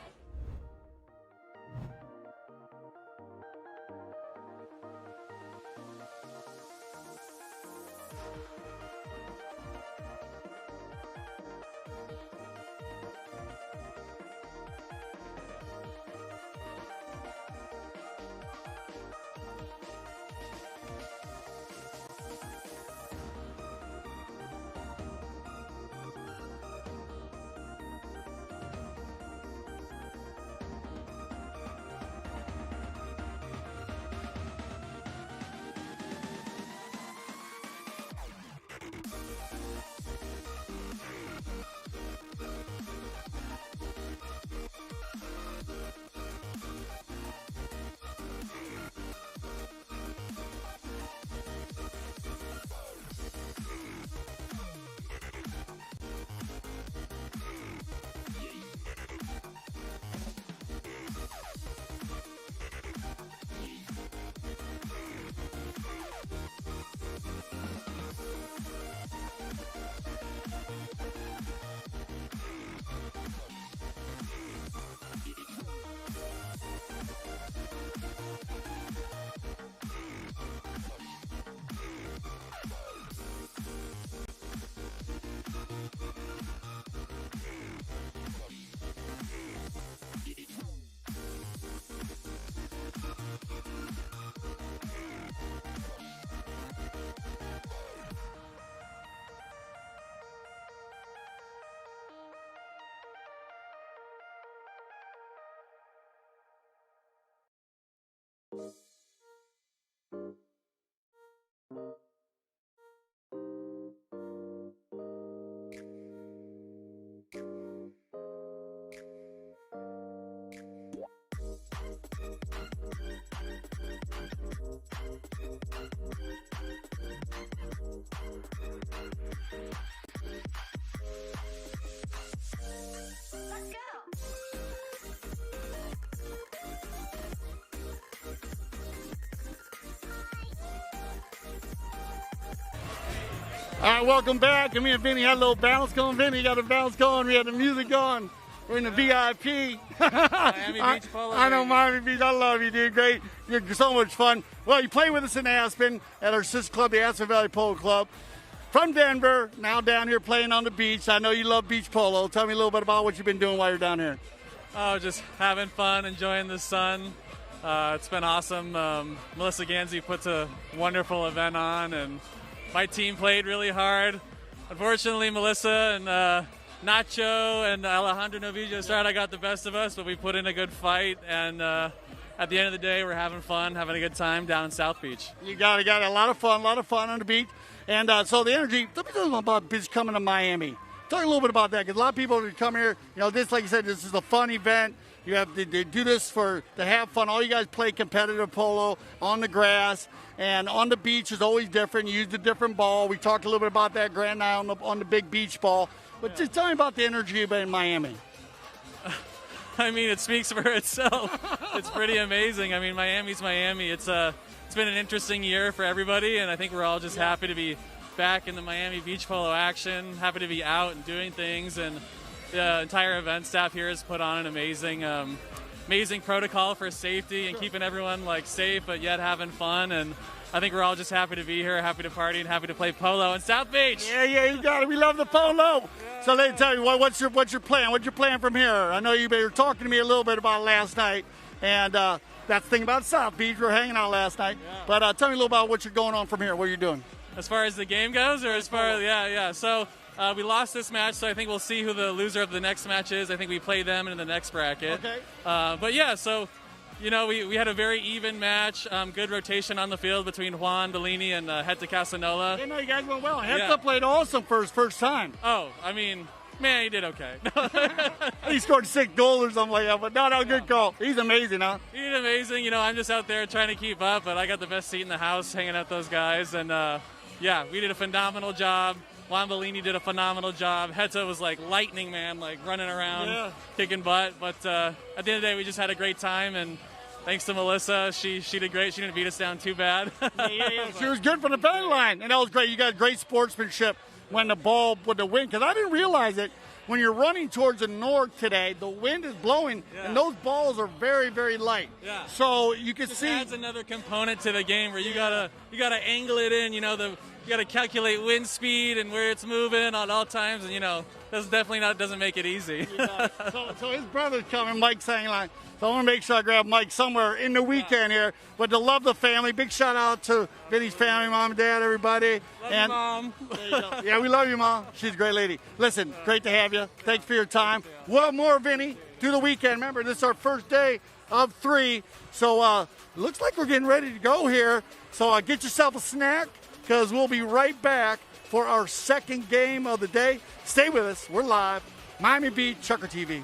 All right, welcome back. And me and Vinny had a little balance going. Vinny, you got the balance going. We had the music going. We're in the VIP. Miami Beach Polo. I know Miami Beach. I love you, dude. Great. You're so much fun. Well, you played with us in Aspen at our sister club, the Aspen Valley Polo Club. From Denver, now down here playing on the beach. I know you love beach polo. Tell me a little bit about what you've been doing while you're down here. Oh, just having fun, enjoying the sun. It's been awesome. Melissa Gansey puts a wonderful event on, and my team played really hard. Unfortunately, Melissa and Nacho and Alejandro Novillo Estrada got the best of us, but we put in a good fight, and at the end of the day, we're having fun, having a good time down in South Beach. You got a lot of fun on the beach. And so the energy, let me tell you about beach coming to Miami. Talk a little bit about that, because a lot of people who come here, this, like you said, this is a fun event. You have to do this to have fun. All you guys play competitive polo on the grass, and on the beach is always different. You use a different ball. We talked a little bit about that Grand Night on the big beach ball. But just tell me about the energy in Miami. I mean, it speaks for itself. It's pretty amazing. I mean, Miami's Miami. It's been an interesting year for everybody, and I think we're all just happy to be back in the Miami beach polo action, happy to be out and doing things, and the entire event staff here has put on an amazing protocol for safety and keeping everyone safe but yet having fun, and I think we're all just happy to be here, happy to party, and happy to play polo in South Beach. Yeah, you got it. We love the polo. Yeah. So let me tell you, what's your plan? What's your plan from here? I know you were talking to me a little bit about last night, and that's the thing about South Beach. We were hanging out last night. Yeah. But tell me a little about what you're going on from here, what you're doing. As far as the game goes, or as far as, yeah. So we lost this match, so I think we'll see who the loser of the next match is. I think we play them in the next bracket. Okay. But yeah, so, we had a very even match, good rotation on the field between Juan Bellini and Hector Casanola. Yeah, no, you guys went well. Hector played awesome for his first time. Oh, I mean, man, he did okay. He scored 6 goals or something like that, but no, good call. He's amazing, huh? He did amazing. I'm just out there trying to keep up, but I got the best seat in the house hanging out those guys, and we did a phenomenal job. Juan Bellini did a phenomenal job. Hector was like lightning, man, running around, kicking butt. But at the end of the day, we just had a great time, and thanks to Melissa, she did great. She didn't beat us down too bad. Yeah. She was good from the penalty line, and that was great. You got great sportsmanship when the ball with the wind, because I didn't realize it. When you're running towards the north today, the wind is blowing, and those balls are very, very light. Yeah. So you can see. Adds another component to the game where you gotta angle it in. You gotta calculate wind speed and where it's moving at all times, and that's definitely doesn't make it easy. So his brother's coming, Mike's saying so I want to make sure I grab Mike somewhere in the weekend here. But to love the family, big shout out to Vinny's family, mom and dad, everybody. Love you, Mom. There you go. Yeah, we love you, Mom. She's a great lady. Listen, great to have you. Thanks for your time. Well, more Vinny through the weekend. Remember, this is our first day of 3. So looks like we're getting ready to go here. So get yourself a snack, because we'll be right back for our second game of the day. Stay with us. We're live. Miami Beach, Chucker TV.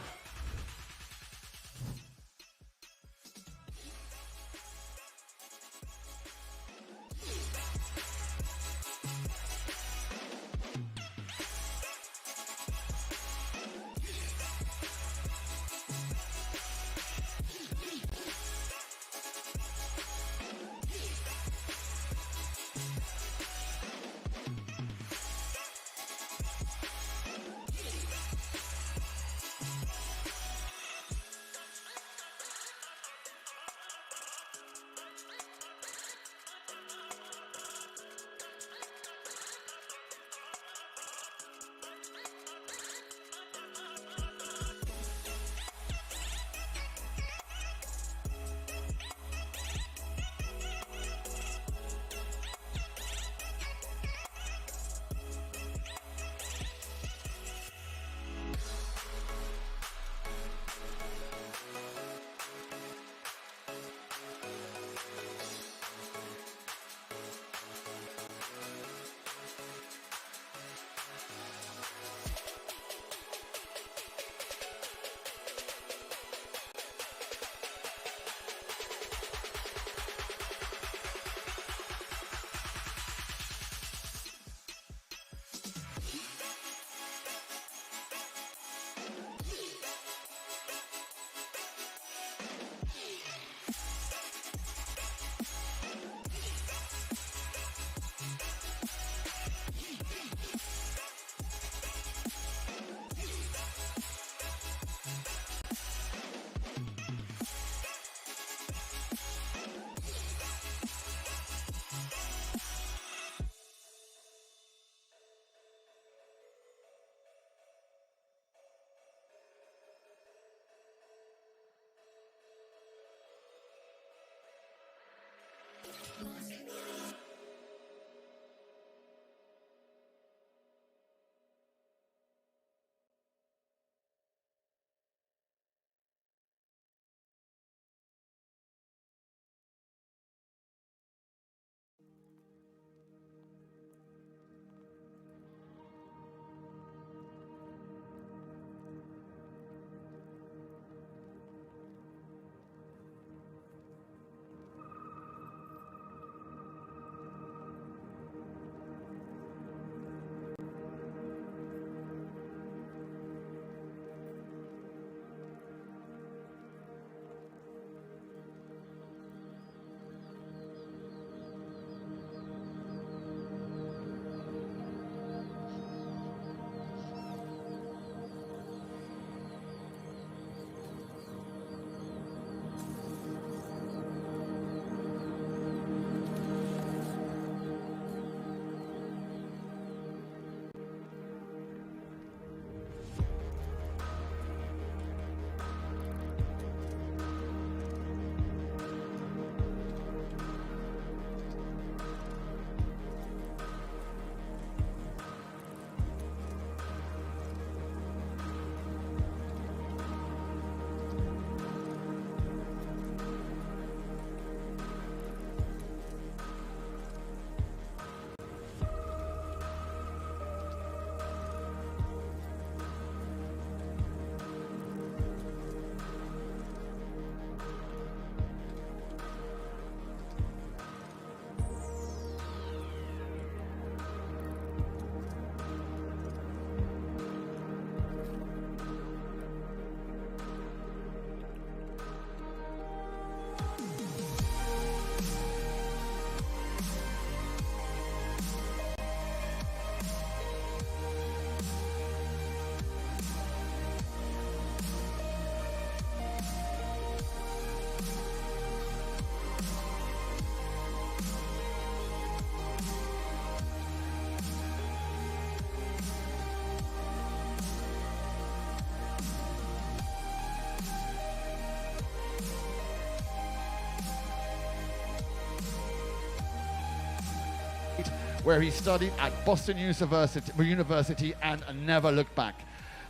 where he studied at Boston University and never looked back.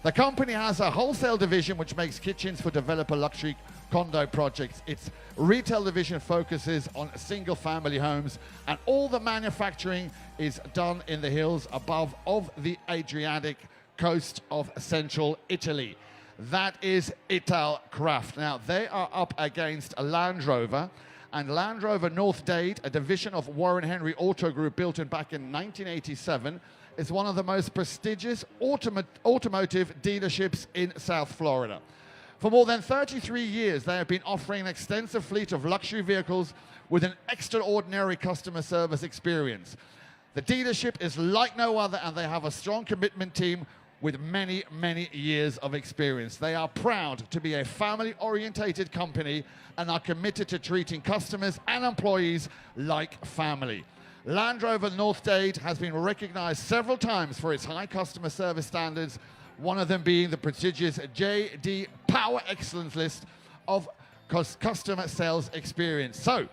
The company has a wholesale division which makes kitchens for developer luxury condo projects. Its retail division focuses on single-family homes, and all the manufacturing is done in the hills above of the Adriatic coast of central Italy. That is Italkraft. Now, they are up against a Land Rover, and Land Rover North Dade, a division of Warren Henry Auto Group built back in 1987, is one of the most prestigious automotive dealerships in South Florida. For more than 33 years, they have been offering an extensive fleet of luxury vehicles with an extraordinary customer service experience. The dealership is like no other, and they have a strong commitment team with many, many years of experience. They are proud to be a family-orientated company and are committed to treating customers and employees like family. Land Rover North Dade has been recognized several times for its high customer service standards, one of them being the prestigious JD Power Excellence list of customer sales experience. So,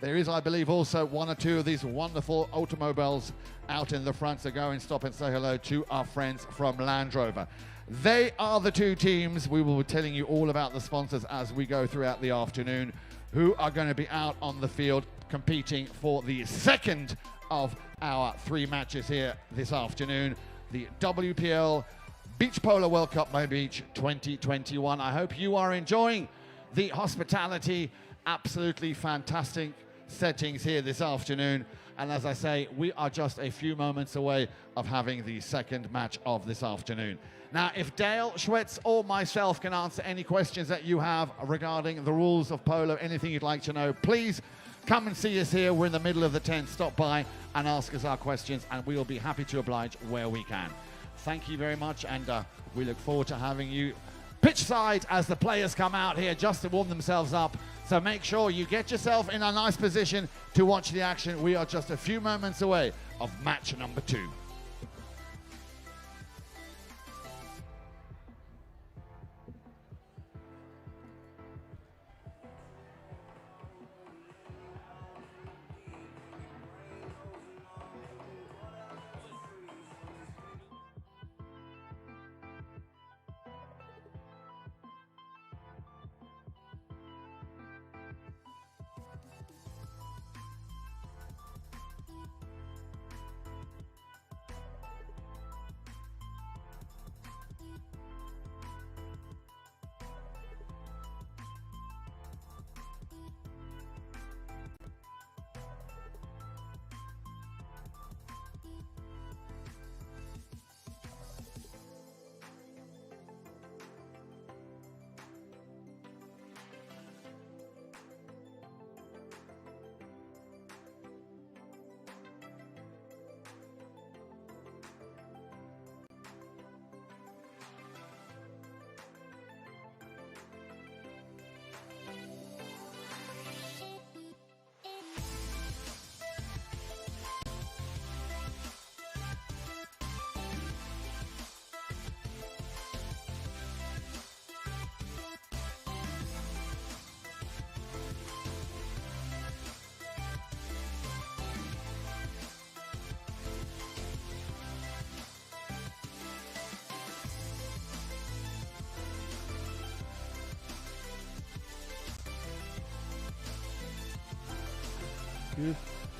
there is, I believe, also one or two of these wonderful automobiles out in the front, so go and stop and say hello to our friends from Land Rover. They are the two teams. We will be telling you all about the sponsors as we go throughout the afternoon, who are going to be out on the field competing for the second of our 3 matches here this afternoon, the WPL Beach Polo World Cup by Beach 2021. I hope you are enjoying the hospitality, absolutely fantastic settings here this afternoon. And as I say, we are just a few moments away of having the second match of this afternoon. Now, if Dale Schwetz or myself can answer any questions that you have regarding the rules of polo, anything you'd like to know, please come and see us here. We're in the middle of the tent. Stop by and ask us our questions, and we will be happy to oblige where we can. Thank you very much, and we look forward to having you pitch side as the players come out here just to warm themselves up. So make sure you get yourself in a nice position to watch the action. We are just a few moments away of match number 2.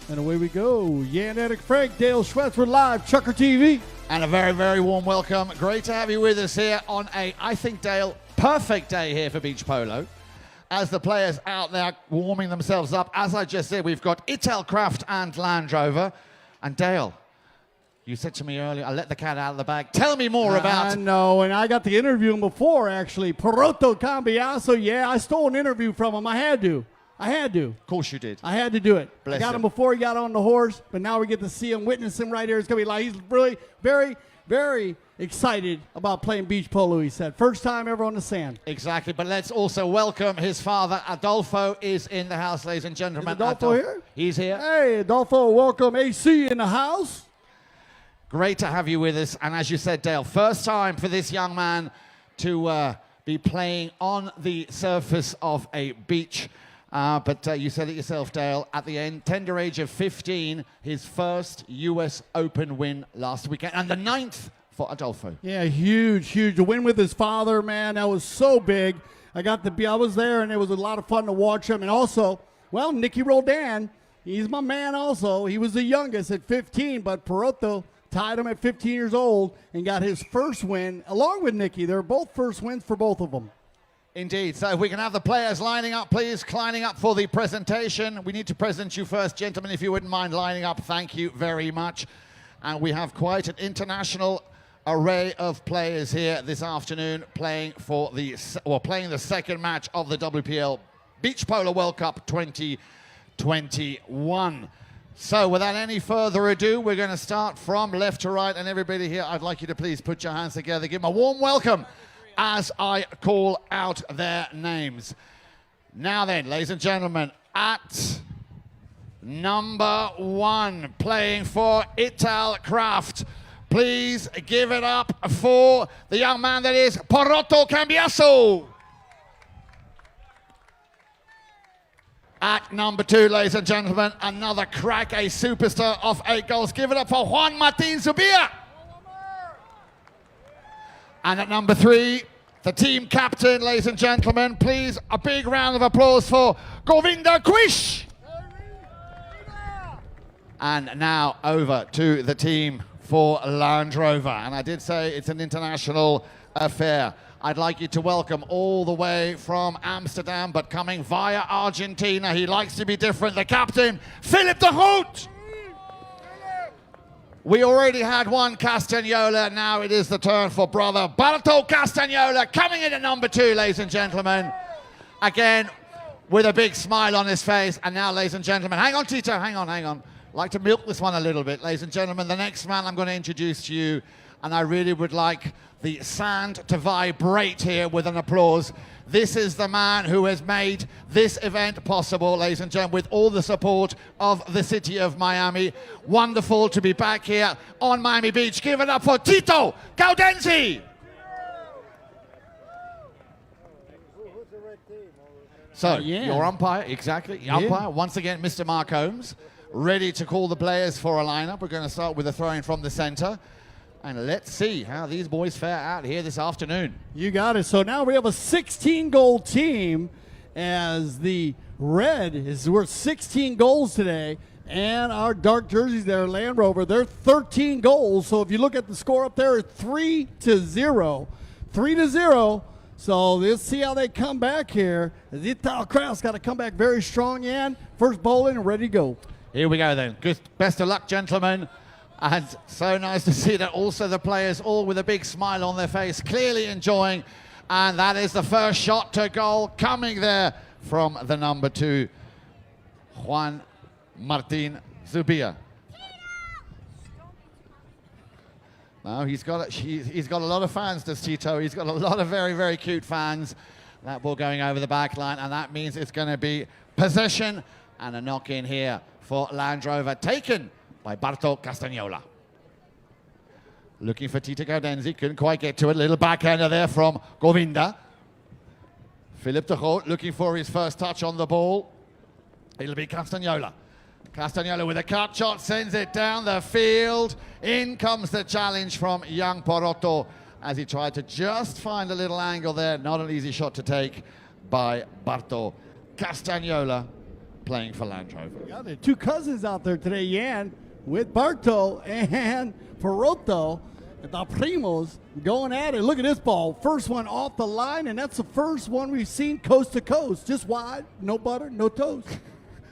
And away we go. Jan Eric Frank, Dale Schwetz, we're live, Chucker TV. And a very, very warm welcome. Great to have you with us here on a, I think, Dale, perfect day here for beach polo. As the players out there warming themselves up, as I just said, we've got Italkraft and Land Rover. And Dale, you said to me earlier, I let the cat out of the bag. Tell me more about... I know, and I got to interview him before, actually. Poroto Cambiaso, yeah, I stole an interview from him. I had to. Of course you did. I had to do it. Bless I got him him before he got on the horse, but now we get to see him, witness him right here. It's going to be like, he's really very, very excited about playing beach polo, he said. First time ever on the sand. Exactly, but let's also welcome his father. Adolfo is in the house, ladies and gentlemen. Is Adolfo here? He's here. Hey, Adolfo, welcome. AC in the house. Great to have you with us. And as you said, Dale, first time for this young man to be playing on the surface of a beach. But you said it yourself, Dale, at the end, tender age of 15, his first US Open win last weekend, and the 9th for Adolfo. Yeah, huge, huge. The win with his father, man, that was so big. I was there, and it was a lot of fun to watch him. And also, well, Nicky Roldan, he's my man also. He was the youngest at 15, but Perotto tied him at 15 years old and got his first win along with Nicky. They're both first wins for both of them. Indeed. So if we can have the players lining up, please, lining up for the presentation. We need to present you first, gentlemen, if you wouldn't mind lining up. Thank you very much. And we have quite an international array of players here this afternoon playing the second match of the WPL Beach Polo World Cup 2021. So without any further ado, we're going to start from left to right, and everybody here, I'd like you to please put your hands together, give them a warm welcome as I call out their names. Now then, ladies and gentlemen, at number 1, playing for Italkraft, please give it up for the young man that is Porotto Cambiasso. At number 2, ladies and gentlemen, another crack, a superstar of 8 goals. Give it up for Juan Martin Zubia. And at number 3, the team captain, ladies and gentlemen, please a big round of applause for Govinda Quish. And now over to the team for Land Rover. And I did say it's an international affair. I'd like you to welcome all the way from Amsterdam, but coming via Argentina. He likes to be different. The captain, Philip de Groot. We already had one Castagnola. Now it is the turn for brother Barto Castagnola coming in at number 2, ladies and gentlemen. Again, with a big smile on his face. And now, ladies and gentlemen, hang on, Tito, hang on. Like to milk this one a little bit. Ladies and gentlemen, the next man I'm going to introduce to you, and I really would like the sand to vibrate here with an applause. This is the man who has made this event possible, ladies and gentlemen, with all the support of the city of Miami. Wonderful to be back here on Miami Beach. Give it up for Tito Gaudenzi. So, your umpire, exactly, umpire, once again, Mr. Mark Holmes, ready to call the players for a lineup. We're going to start with a throw-in from the center. And let's see how these boys fare out here this afternoon. You got it. So now we have a 16-goal team as the red is worth 16 goals today. And our dark jerseys there, Land Rover, they're 13 goals. So if you look at the score up there, it's 3-0. 3-0. So let's see how they come back here. The Italkraft's got to come back very strong, Jan. First bowling and ready to go. Here we go then. Good. Best of luck, gentlemen. And so nice to see that also the players all with a big smile on their face, clearly enjoying. And that is the first shot to goal coming there from the number 2, Juan Martin Zubia. Now he's got a lot of fans, does Tito. He's got a lot of very, very cute fans. That ball going over the back line, and that means it's going to be possession and a knock in here for Land Rover, taken by Barto Castagnola. Looking for Tito Gaudenzi, couldn't quite get to it. Little backhander there from Govinda. Philip de Groot looking for his first touch on the ball. It'll be Castagnola. Castagnola with a cut shot, sends it down the field. In comes the challenge from young Porotto as he tried to just find a little angle there. Not an easy shot to take by Barto Castagnola, playing for Land Rover. Yeah, there are 2 cousins out there today, Jan, with Barto and Porotto, the primos, going at it. Look at this ball. First one off the line, and that's the first one we've seen coast to coast. Just wide, no butter, no toast.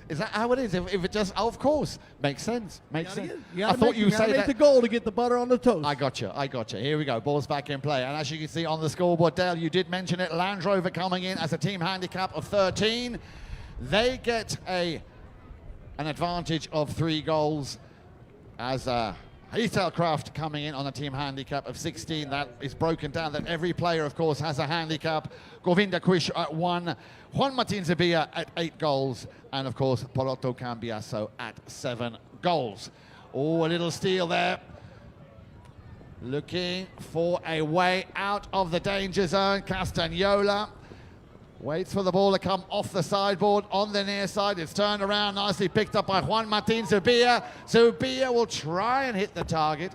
Is that how it is? If it just, of course, makes sense. Makes sense. I thought you said that. The goal to get the butter on the toast. I got you. Here we go. Ball's back in play. And as you can see on the scoreboard, Dale, you did mention it. Land Rover coming in as a team handicap of 13. They get an advantage of 3 goals as Italkraft coming in on a team handicap of 16. That is broken down that every player, of course, has a handicap. Govinda Quish at 1, Juan Martin Zubia at 8 goals, and of course, Porotto Cambiasso at 7 goals. Oh, a little steal there. Looking for a way out of the danger zone. Castagnola Waits for the ball to come off the sideboard on the near side. It's turned around, nicely picked up by Juan Martin Zubia. Zubia will try and hit the target.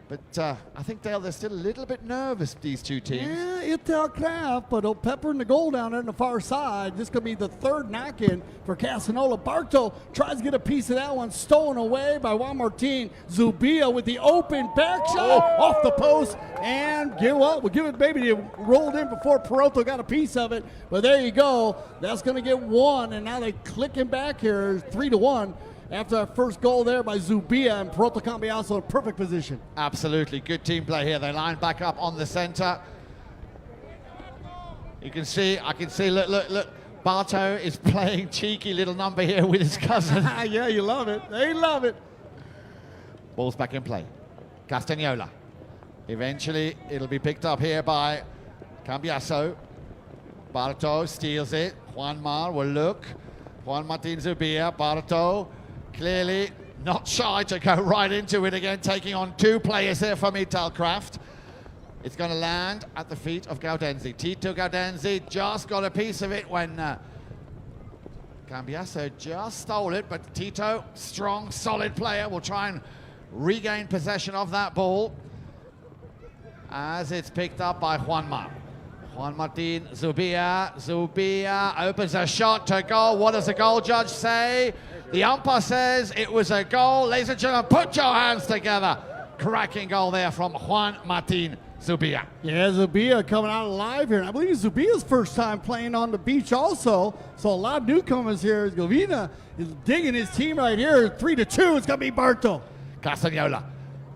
But I think, Dale, they're still a little bit nervous, these two teams. Yeah, Italkraft, but they'll pepper in the goal down there on the far side. This could be the third knock-in for Casanova. Barto tries to get a piece of that one, stolen away by Juan Martin Zubia with the open back shot off the post. And we'll give it maybe it rolled in before Perotto got a piece of it. But there you go. That's going to get one, and now they clicking back here 3-1. After that first goal there by Zubia, and Perotto Cambiasso in perfect position. Absolutely, good team play here. They line back up on the center. You can see, look. Barto is playing cheeky little number here with his cousin. Yeah, you love it. They love it. Ball's back in play. Castagnola. Eventually, it'll be picked up here by Cambiasso. Barto steals it. Juan Mar will look. Juan Martin Zubia, Barto. Clearly not shy to go right into it again, taking on two players here from Italkraft. It's going to land at the feet of Gaudenzi. Tito Gaudenzi just got a piece of it when Cambiasso just stole it, but Tito, strong, solid player, will try and regain possession of that ball as it's picked up by Juan Martin Zubia. Zubia opens a shot to goal. What does the goal judge say? The umpire says it was a goal. Ladies and gentlemen, put your hands together. Cracking goal there from Juan Martin Zubia. Yeah, Zubia coming out alive here. And I believe it's Zubia's first time playing on the beach also. So a lot of newcomers here. Govina is digging his team right here. 3-2. It's going to be Barto. Castagnola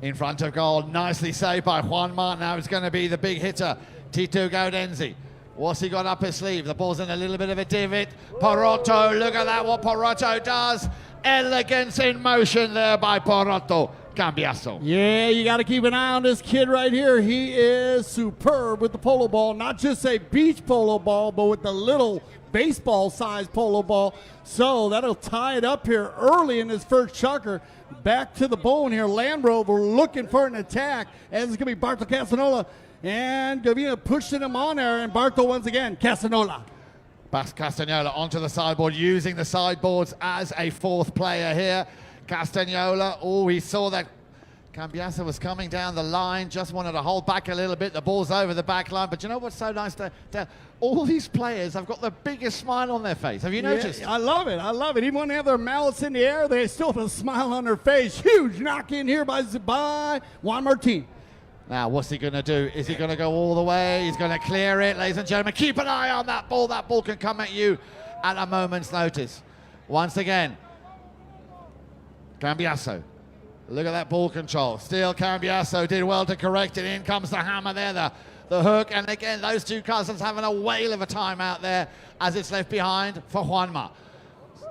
in front of goal. Nicely saved by Juan Martin. Now it's going to be the big hitter, Tito Gaudenzi. What's he got up his sleeve? The ball's in a little bit of a divot. Perotto, look at that, what Perotto does. Elegance in motion there by Perotto Cambiasso. Yeah, you got to keep an eye on this kid right here. He is superb with the polo ball. Not just a beach polo ball, but with the little baseball-sized polo ball. So that'll tie it up here early in this first chucker. Back to the bone here. Land Rover looking for an attack. And it's going to be Barto Casanova. And Gavina pushing him on there, and Barto once again, Casanova. Castagnola onto the sideboard, using the sideboards as a fourth player here. Castagnola, we saw that Cambiasso was coming down the line, just wanted to hold back a little bit. The ball's over the back line, but you know what's so nice? All these players have got the biggest smile on their face. Have you noticed? Yeah, I love it. I love it. Even when they have their mallets in the air, they still have a smile on their face. Huge knock in here by Juan Martin. Now, what's he going to do? Is he going to go all the way? He's going to clear it. Ladies and gentlemen, keep an eye on that ball. That ball can come at you at a moment's notice. Once again, Cambiasso. Look at that ball control. Still Cambiasso did well to correct it. In comes the hammer there, the hook. And again, those two cousins having a whale of a time out there as it's left behind for Juanma.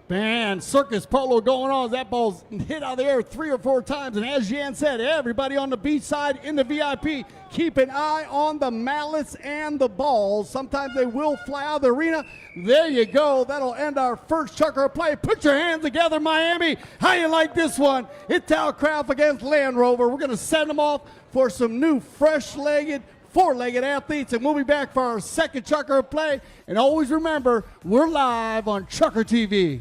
Man, circus polo going on. That ball's hit out of the air 3 or 4 times. And as Jan said, everybody on the beach side in the VIP, keep an eye on the mallets and the balls. Sometimes they will fly out of the arena. There you go. That'll end our first chucker play. Put your hands together, Miami. How you like this one? Italkraft against Land Rover. We're going to send them off for some new fresh-legged, 4-legged athletes, and we'll be back for our second chucker play. And always remember, we're live on Chucker TV.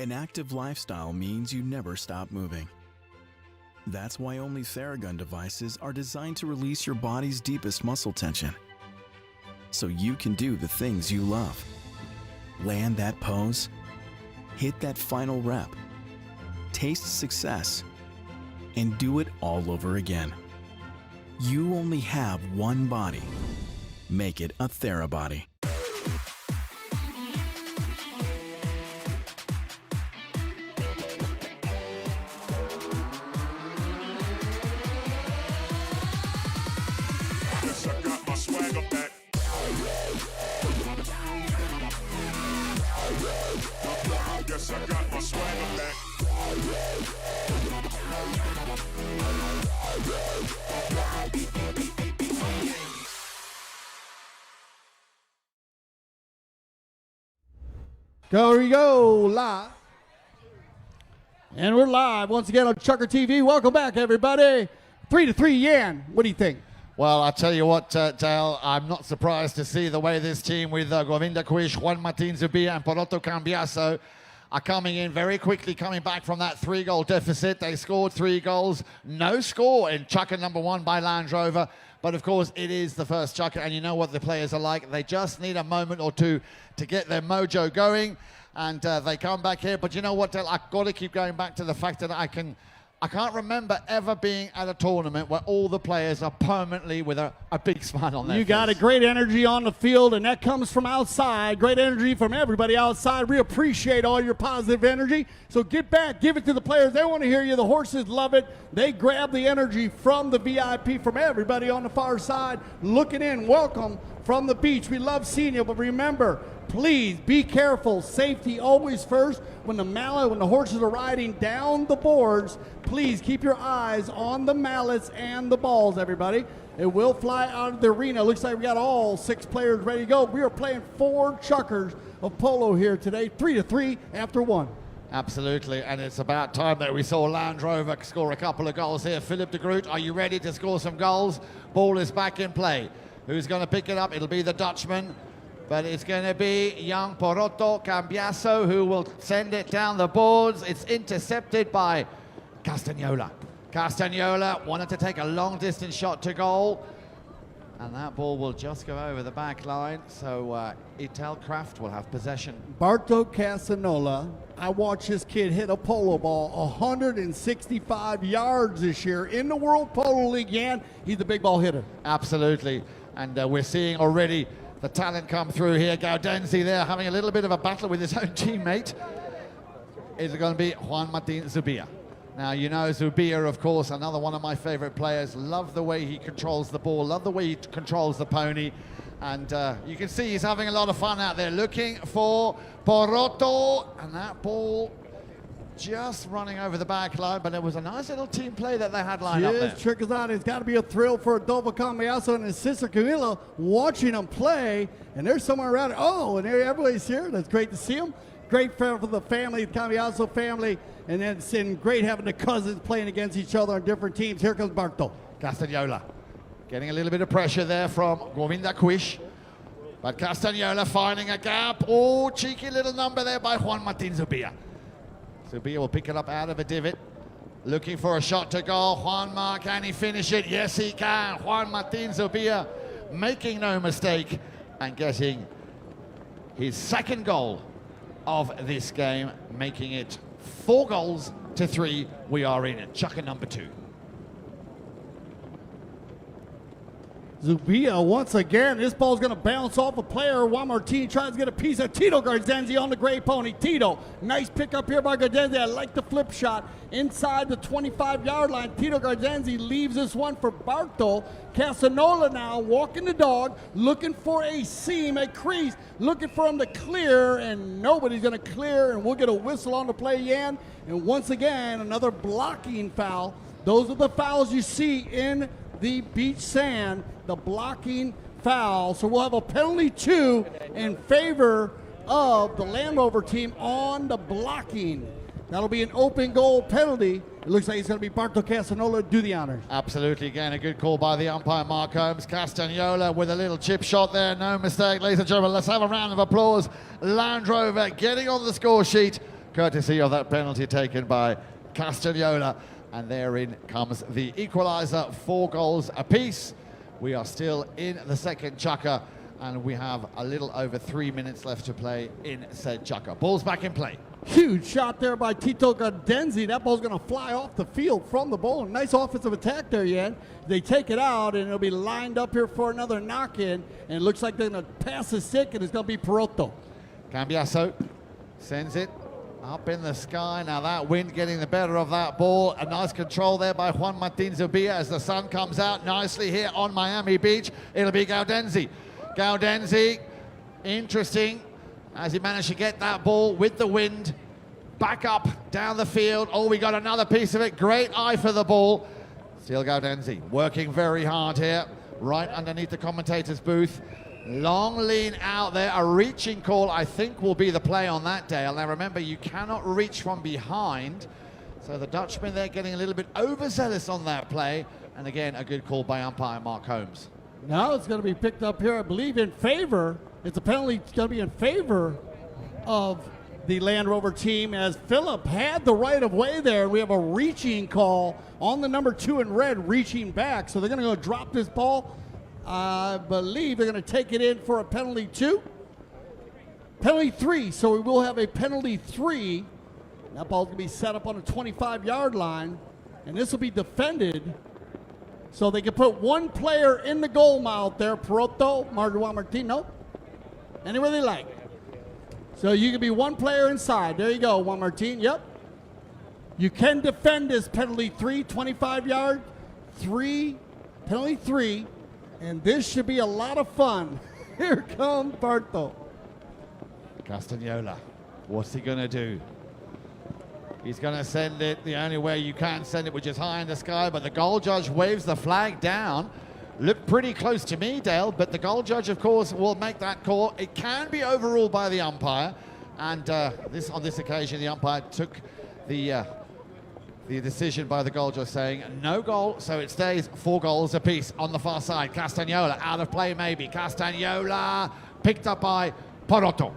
An active lifestyle means you never stop moving. That's why only Theragun devices are designed to release your body's deepest muscle tension, so you can do the things you love. Land that pose, hit that final rep, taste success, and do it all over again. You only have one body. Make it a TheraBody. Yes, I got my swagger back. There we go, live. And we're live once again on Chucker TV. Welcome back, everybody. 3-3 Yan. What do you think? Well, I'll tell you what, Dale, I'm not surprised to see the way this team with Govinda Quish, Juan Martin Zubia, and Porotto Cambiaso are coming in very quickly, coming back from that 3-goal deficit. They scored 3 goals. No score in Chucker number 1 by Land Rover. But, of course, it is the first Chucker, and you know what the players are like. They just need a moment or two to get their mojo going, and they come back here. But you know what, Dale? I've got to keep going back to the fact that I can't remember ever being at a tournament where all the players are permanently with a big smile on their face. You got a great energy on the field, and that comes from outside. Great energy from everybody outside. We appreciate all your positive energy. So get back, give it to the players. They want to hear you. The horses love it. They grab the energy from the VIP, from everybody on the far side. Looking in, welcome from the beach. We love seeing you, but remember, please be careful. Safety always first. When the horses are riding down the boards, please keep your eyes on the mallets and the balls, everybody. It will fly out of the arena. Looks like we got all 6 players ready to go. We are playing 4 chuckers of polo here today, 3-3 after 1. Absolutely, and it's about time that we saw Land Rover score a couple of goals here. Philip de Groot, are you ready to score some goals? Ball is back in play. Who's going to pick it up? It'll be the Dutchman. But it's going to be young Porotto Cambiaso who will send it down the boards. It's intercepted by Castagnola. Castagnola wanted to take a long-distance shot to goal. And that ball will just go over the back line. So Italkraft will have possession. Barto Castagnola, I watched this kid hit a polo ball 165 yards this year in the World Polo League. Yan, he's the big ball hitter. Absolutely. And we're seeing already the talent come through here. Gaudenzi there having a little bit of a battle with his own teammate. Is it going to be Juan Martin Zubia? Now, you know Zubia, of course, another one of my favorite players. Love the way he controls the ball. Love the way he controls the pony. And you can see he's having a lot of fun out there. Looking for Porotto. And that ball just running over the back line, but it was a nice little team play that they had lined up there. Check us out. It's got to be a thrill for Adolfo Cambiaso and his sister Camila watching him play, and they're somewhere around it. Oh, and everybody's here. That's great to see them. Great for the family, the Cambiaso family, and then it's great having the cousins playing against each other on different teams. Here comes Barto. Castagnola getting a little bit of pressure there from Govinda Quish, but Castagnola finding a gap. Oh, cheeky little number there by Juan Martin Zubia. Zubia will pick it up out of a divot. Looking for a shot to goal. Juanma, can he finish it? Yes, he can. Juan Martin Zubia making no mistake and getting his 2nd goal of this game, making it 4-3. We are in chucker number 2. Zubia once again. This ball's going to bounce off a player. Juan Martin tries to get a piece of Tito Gaudenzi on the gray pony. Tito, nice pick up here by Gaudenzi. I like the flip shot inside the 25-yard line. Tito Gaudenzi leaves this one for Barto. Castagnola now walking the dog, looking for a seam, a crease, looking for him to clear, and nobody's going to clear, and we'll get a whistle on the play, Yan. And once again, another blocking foul. Those are the fouls you see in the beach sand, the blocking foul. So we'll have a penalty 2 in favor of the Land Rover team on the blocking. That'll be an open goal penalty. It looks like it's going to be Barto Castagnola do the honors. Absolutely. Again, a good call by the umpire, Mark Holmes. Castagnola with a little chip shot there. No mistake, ladies and gentlemen. Let's have a round of applause. Land Rover getting on the score sheet, courtesy of that penalty taken by Castagnola. And therein comes the equalizer, 4 goals apiece. We are still in the 2nd chucker, and we have a little over 3 minutes left to play in said chucker. Ball's back in play. Huge shot there by Tito Gaudenzi. That ball's going to fly off the field from the ball. Nice offensive attack there, Yan. They take it out, and it'll be lined up here for another knock-in. And it looks like they're going to pass the stick, and it's going to be Porotto. Cambiaso sends it up in the sky. Now that wind getting the better of that ball. A nice control there by Juan Martin Zubia as the sun comes out nicely here on Miami Beach. It'll be Gaudenzi. Gaudenzi, interesting, as he managed to get that ball with the wind back up down the field. Oh, we got another piece of it. Great eye for the ball. Still Gaudenzi working very hard here, right underneath the commentator's booth. Long lean out there. A reaching call, I think, will be the play on that, Dale. Now remember, you cannot reach from behind. So the Dutchman there getting a little bit overzealous on that play. And again, a good call by umpire Mark Holmes. Now it's going to be picked up here, I believe, in favor. It's a penalty. It's going to be in favor of the Land Rover team, as Phillip had the right of way there. We have a reaching call on the number 2 in red, reaching back. So they're going to go drop this ball. I believe they're going to take it in for a penalty 2. Penalty 3. So we will have a penalty 3. That ball's going to be set up on the 25-yard line, and this will be defended. So they can put one player in the goal mouth there, Peroto, Juan Martino, anywhere they like. So you can be one player inside. There you go, Juan Martin. Yep. You can defend this penalty 3, 25-yard, 3, penalty 3, and this should be a lot of fun. Here comes Barto. Castagnola, what's he going to do? He's going to send it the only way you can send it, which is high in the sky, but the goal judge waves the flag down. Looked pretty close to me, Dale, but the goal judge, of course, will make that call. It can be overruled by the umpire, and on this occasion, the umpire took the decision by the goal judge saying no goal, so it stays 4 goals apiece on the far side. Castagnola out of play, maybe. Castagnola picked up by Peroto.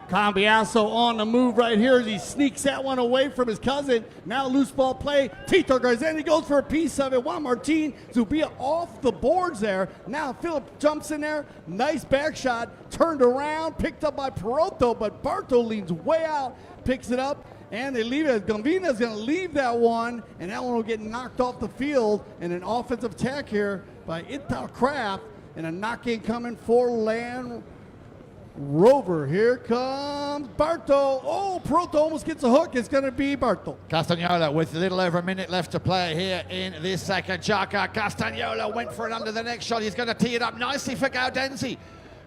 Cambiasso on the move right here as he sneaks that one away from his cousin. Now loose ball play. Tito Gaudenzi goes for a piece of it. Juan Martin, Zubia off the boards there. Now Phillip jumps in there. Nice back shot. Turned around. Picked up by Peroto, but Barto leans way out. Picks it up. And they leave it. Gambina's going to leave that one. And that one will get knocked off the field. And an offensive attack here by Italkraft. And a knock-in coming for Land Rover. Here comes Barto. Oh, Peroto almost gets a hook. It's going to be Barto. Castagnola with a little over a minute left to play here in this second. Chaka Castagnola went for it under the next shot. He's going to tee it up nicely for Gaudenzi.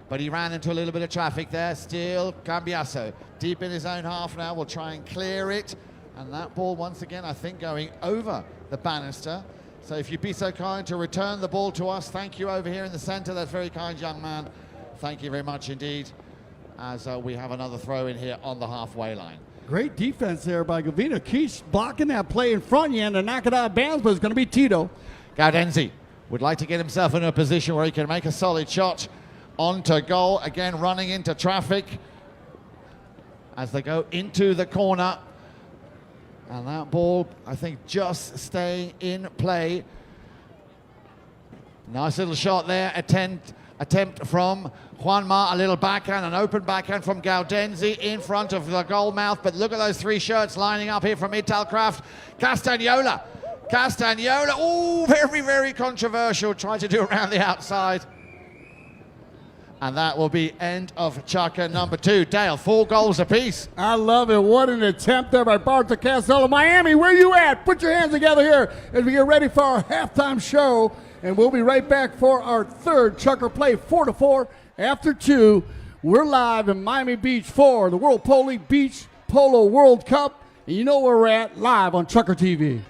But he ran into a little bit of traffic there. Still Cambiasso deep in his own half now. Will try and clear it. And that ball once again, I think, going over the banister. So if you'd be so kind to return the ball to us. Thank you over here in the center. That's very kind, young man. Thank you very much indeed, as we have another throw in here on the halfway line. Great defense there by Gavina. Keish blocking that play in front of you and to knock it out of bounds, but it's going to be Tito. Gaudenzi would like to get himself in a position where he can make a solid shot onto goal. Again, running into traffic as they go into the corner. And that ball, I think, just staying in play. Nice little shot there. Attempt from Juanma, a little backhand, an open backhand from Gaudenzi in front of the goal mouth. But look at those 3 shirts lining up here from Italkraft. Castagnola, oh, very, very controversial. Try to do around the outside. And that will be end of Chaka number 2. Dale, 4 goals apiece. I love it. What an attempt there by Barto Castello. Miami, where you at? Put your hands together here as we get ready for our halftime show. And we'll be right back for our 3rd Chucker play, 4-4 after 2. We're live in Miami Beach for the World Polo Beach Polo World Cup. And you know where we're at, live on Chucker TV.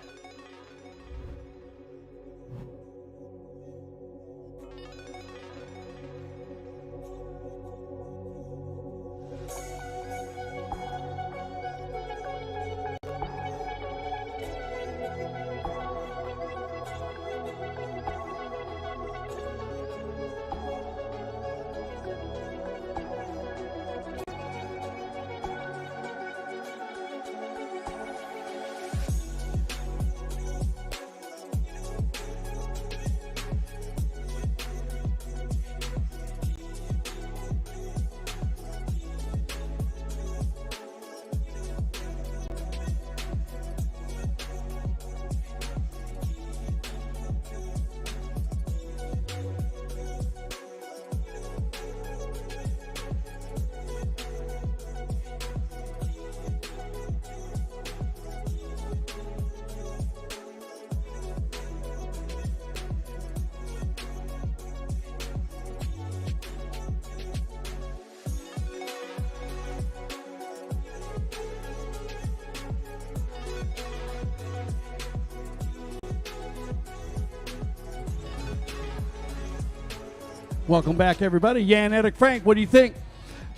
Welcome back, everybody. Jan, Eric, Frank, what do you think?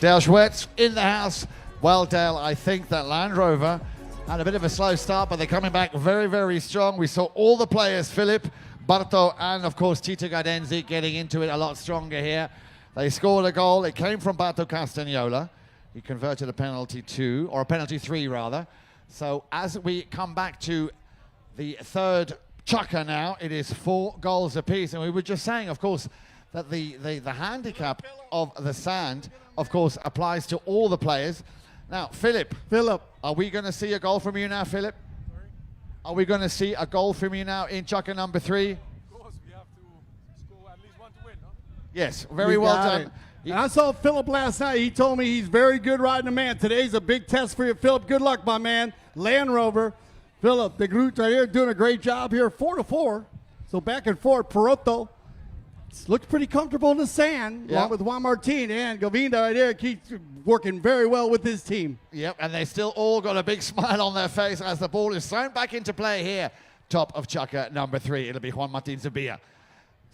Dale Schwetz in the house. Well, Dale, I think that Land Rover had a bit of a slow start, but they're coming back very, very strong. We saw all the players, Philip, Barto, and of course Tito Gaudenzi, getting into it a lot stronger here. They scored a goal. It came from Barto Castagnola. He converted a penalty 2, or a penalty 3 rather. So as we come back to the third chukker now, it is 4 goals apiece. And we were just saying, of course, that the handicap of the sand, of course, applies to all the players. Now, Philip, are we going to see a goal from you now, Philip? Are we going to see a goal from you now in chukker number 3? Of course, we have to score at least one to win, no? Yes, very well done. And I saw Philip last night. He told me he's very good riding a man. Today's a big test for you, Philip. Good luck, my man. Land Rover. Philip, the group right here doing a great job here. 4-4. So back and forth. Perotto looks pretty comfortable in the sand, along with Juan Martin and Govinda right there. Keeps working very well with his team. Yep, and they still all got a big smile on their face as the ball is thrown back into play here. Top of chukker number 3. It'll be Juan Martin Zubia.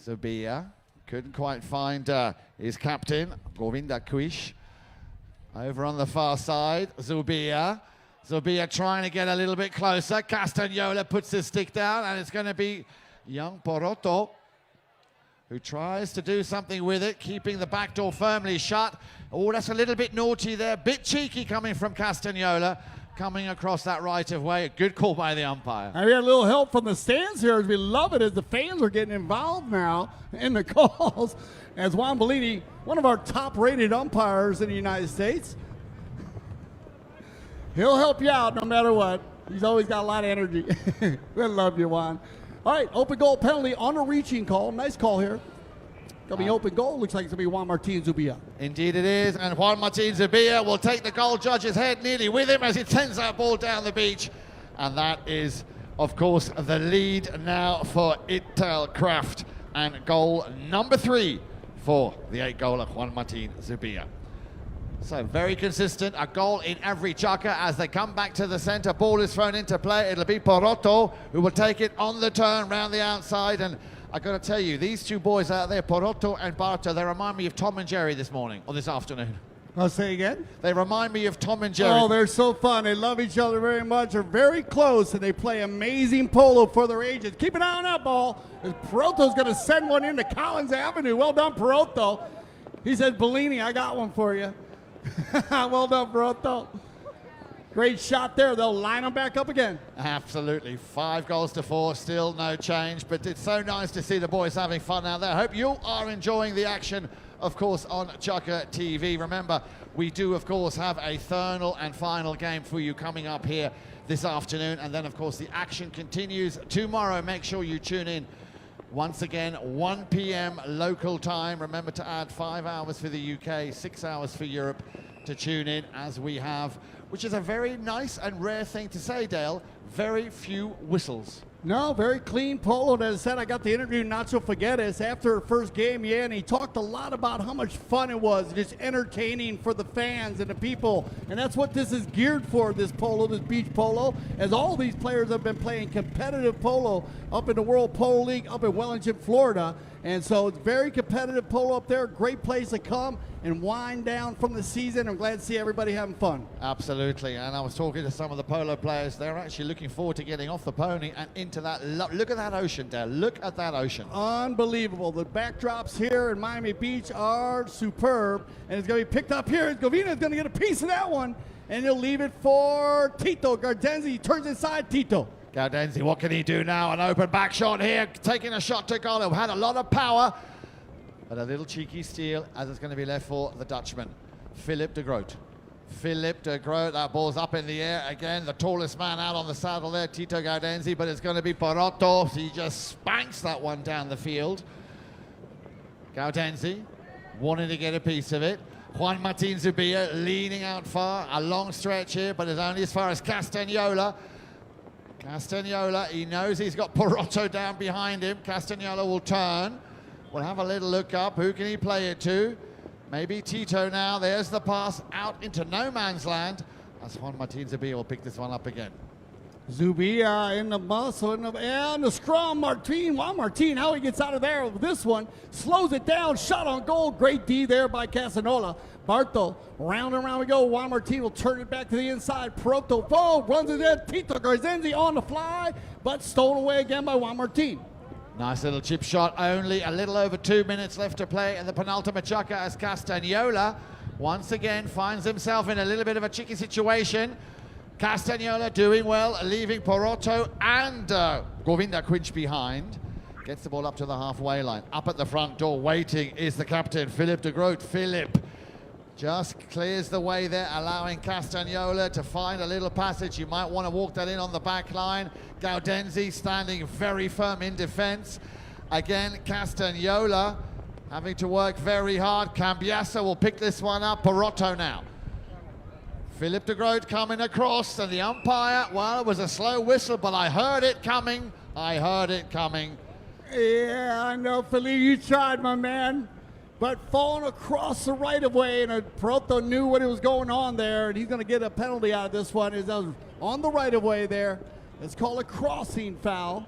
Zubia couldn't quite find his captain, Govinda Kuish. Over on the far side, Zubia. Zubia trying to get a little bit closer. Castagnola puts his stick down, and it's going to be young Porotto who tries to do something with it, keeping the back door firmly shut. Oh, that's a little bit naughty there. Bit cheeky coming from Castagnola, coming across that right of way. A good call by the umpire. And we had a little help from the stands here, as we love it, as the fans are getting involved now in the calls. As Juan Bellini, one of our top-rated umpires in the United States, he'll help you out no matter what. He's always got a lot of energy. We love you, Juan. All right, open goal penalty on a reaching call. Nice call here. Going to be open goal. Looks like it's going to be Juan Martin Zubia. Indeed it is. And Juan Martin Zubia will take the goal judge's head nearly with him as he sends that ball down the beach. And that is, of course, the lead now for Italkraft. And goal number 3 for the 8-goaler, Juan Martin Zubia. So very consistent, a goal in every chukker as they come back to the center. Ball is thrown into play. It'll be Porotto who will take it on the turn round the outside. And I got to tell you, these two boys out there, Porotto and Barto, they remind me of Tom and Jerry this morning, or this afternoon. I'll say again? They remind me of Tom and Jerry. Oh, they're so fun. They love each other very much. They're very close, and they play amazing polo for their ages. Keep an eye on that ball, as Perotto's going to send one into Collins Avenue. Well done, Perotto. He said, Bellini, I got one for you. Well done, Perotto. Great shot there. They'll line them back up again. Absolutely. 5 goals to 4, still no change. But it's so nice to see the boys having fun out there. I hope you are enjoying the action, of course, on Chukker TV. Remember, we do, of course, have a Thurnal and final game for you coming up here this afternoon. And then, of course, the action continues tomorrow. Make sure you tune in. Once again, 1 p.m. local time. Remember to add 5 hours for the UK, 6 hours for Europe to tune in, as we have, which is a very nice and rare thing to say, Dale, very few whistles. No, very clean polo. As I said, I got the interview Nacho Figueres after the first game, and he talked a lot about how much fun it was, just entertaining for the fans and the people. And that's what this is geared for, this polo, this beach polo, as all these players have been playing competitive polo up in the World Polo League up in Wellington, Florida. And so it's very competitive polo up there. Great place to come and wind down from the season. I'm glad to see everybody having fun. Absolutely. And I was talking to some of the polo players. They're actually looking forward to getting off the pony and into that. Look at that ocean, Dale. Look at that ocean. Unbelievable. The backdrops here in Miami Beach are superb. And it's going to be picked up here. Govina's going to get a piece of that one. And he'll leave it for Tito Gaudenzi. He turns inside Tito. Gaudenzi, what can he do now? An open back shot here, taking a shot to goal. It had a lot of power, but a little cheeky steal as it's going to be left for the Dutchman, Philip de Groot. Philip de Groot, that ball's up in the air again. The tallest man out on the saddle there, Tito Gaudenzi, but it's going to be Porotto. He just spanks that one down the field. Gaudenzi wanting to get a piece of it. Juan Martin Zubia leaning out far, a long stretch here, but it's only as far as Castagnola. Castagnola, he knows he's got Porotto down behind him. Castagnola will turn. We'll have a little look up. Who can he play it to? Maybe Tito now. There's the pass out into no man's land. As Juan Martin Zubia will pick this one up again. Zubia in the muscle, and the scrum. Juan Martin, how he gets out of there with this one. Slows it down, shot on goal. Great D there by Castañola. Barto, round and round we go. Juan Martin will turn it back to the inside. Proto, runs it in. Tito Gaudenzi on the fly, but stolen away again by Juan Martin. Nice little chip shot. Only a little over 2 minutes left to play in the penultimate chukker as Castañola once again finds himself in a little bit of a tricky situation. Castañola doing well, leaving Porotto and Govinda Quinch behind. Gets the ball up to the halfway line. Up at the front door, waiting is the captain, Philippe de Groot. Philippe just clears the way there, allowing Castañola to find a little passage. You might want to walk that in on the back line. Gaudenzi standing very firm in defense. Again, Castañola having to work very hard. Cambiasso will pick this one up. Porotto now. Philippe de Groot coming across, and the umpire, well, it was a slow whistle, but I heard it coming. I heard it coming. Yeah, I know, Philippe, you tried, my man. But falling across the right-of-way, and Porotto knew what was going on there, and he's going to get a penalty out of this one. Is on the right-of-way there. It's called a crossing foul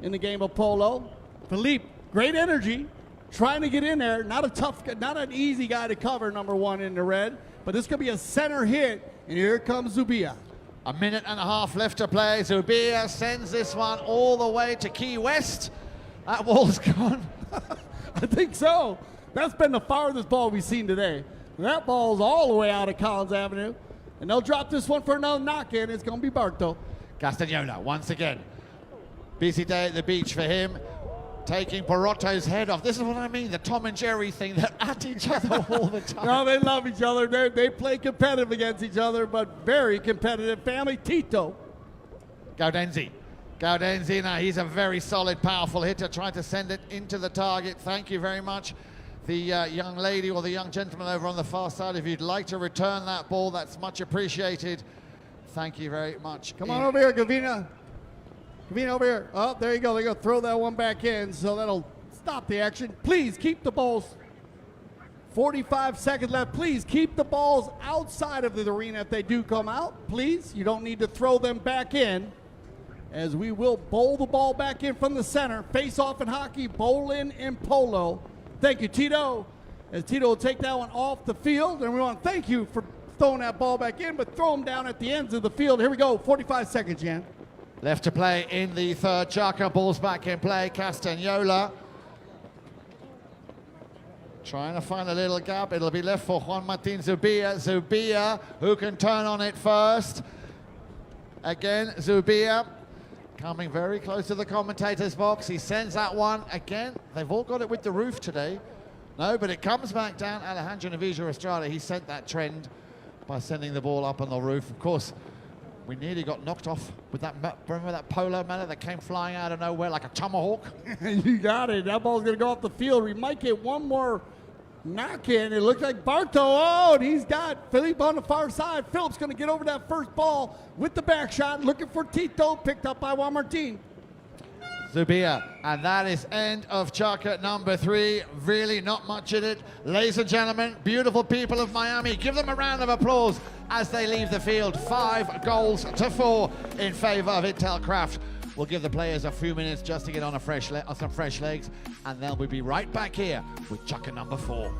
in the game of polo. Philippe, great energy, trying to get in there. Not an easy guy to cover, number one in the red. But this could be a center hit, and here comes Zubia. A minute and a half left to play. Zubia sends this one all the way to Key West. That ball's gone. I think so. That's been the farthest ball we've seen today. That ball's all the way out of Collins Avenue. And they'll drop this one for another knock-in. It's going to be Barto. Castañola, once again. Busy day at the beach for him. Taking Porotto's head off. This is what I mean, the Tom and Jerry thing. They're at each other all the time. No, they love each other. They play competitive against each other, but very competitive family. Tito. Gaudenzi. Gaudenzi, now he's a very solid, powerful hitter, trying to send it into the target. Thank you very much. The young lady or the young gentleman over on the far side, if you'd like to return that ball, that's much appreciated. Thank you very much. Come on over here, Gavina. Gavina over here. Oh, there you go. They're going to throw that one back in, so that'll stop the action. Please keep the balls. 45 seconds left. Please keep the balls outside of the arena if they do come out. Please, you don't need to throw them back in, as we will bowl the ball back in from the center. Face off in hockey, bowl in polo. Thank you, Tito. As Tito will take that one off the field, and we want to thank you for throwing that ball back in, but throw them down at the ends of the field. Here we go, 45 seconds, Jan. Left to play in the third chukker. Ball's back in play. Castañola trying to find a little gap. It'll be left for Juan Martin Zubia. Zubia, who can turn on it first. Again, Zubia coming very close to the commentator's box. He sends that one again. They've all got it with the roof today. No, but it comes back down. Alejandro Navija Estrada, he sent that trend by sending the ball up on the roof. Of course, we nearly got knocked off with that, remember that polo medal that came flying out of nowhere like a tomahawk? You got it. That ball's going to go off the field. We might get one more knock-in. It looks like Barto. Oh, and he's got Philippe on the far side. Philip's going to get over that first ball with the back shot, looking for Tito, picked up by Juan Martin. Zubia, and that is end of chukker number 3. Really not much in it. Ladies and gentlemen, beautiful people of Miami, give them a round of applause as they leave the field. 5 goals to 4 in favor of Italkraft. We'll give the players a few minutes just to get on some fresh legs, and then we'll be right back here with chukker number 4.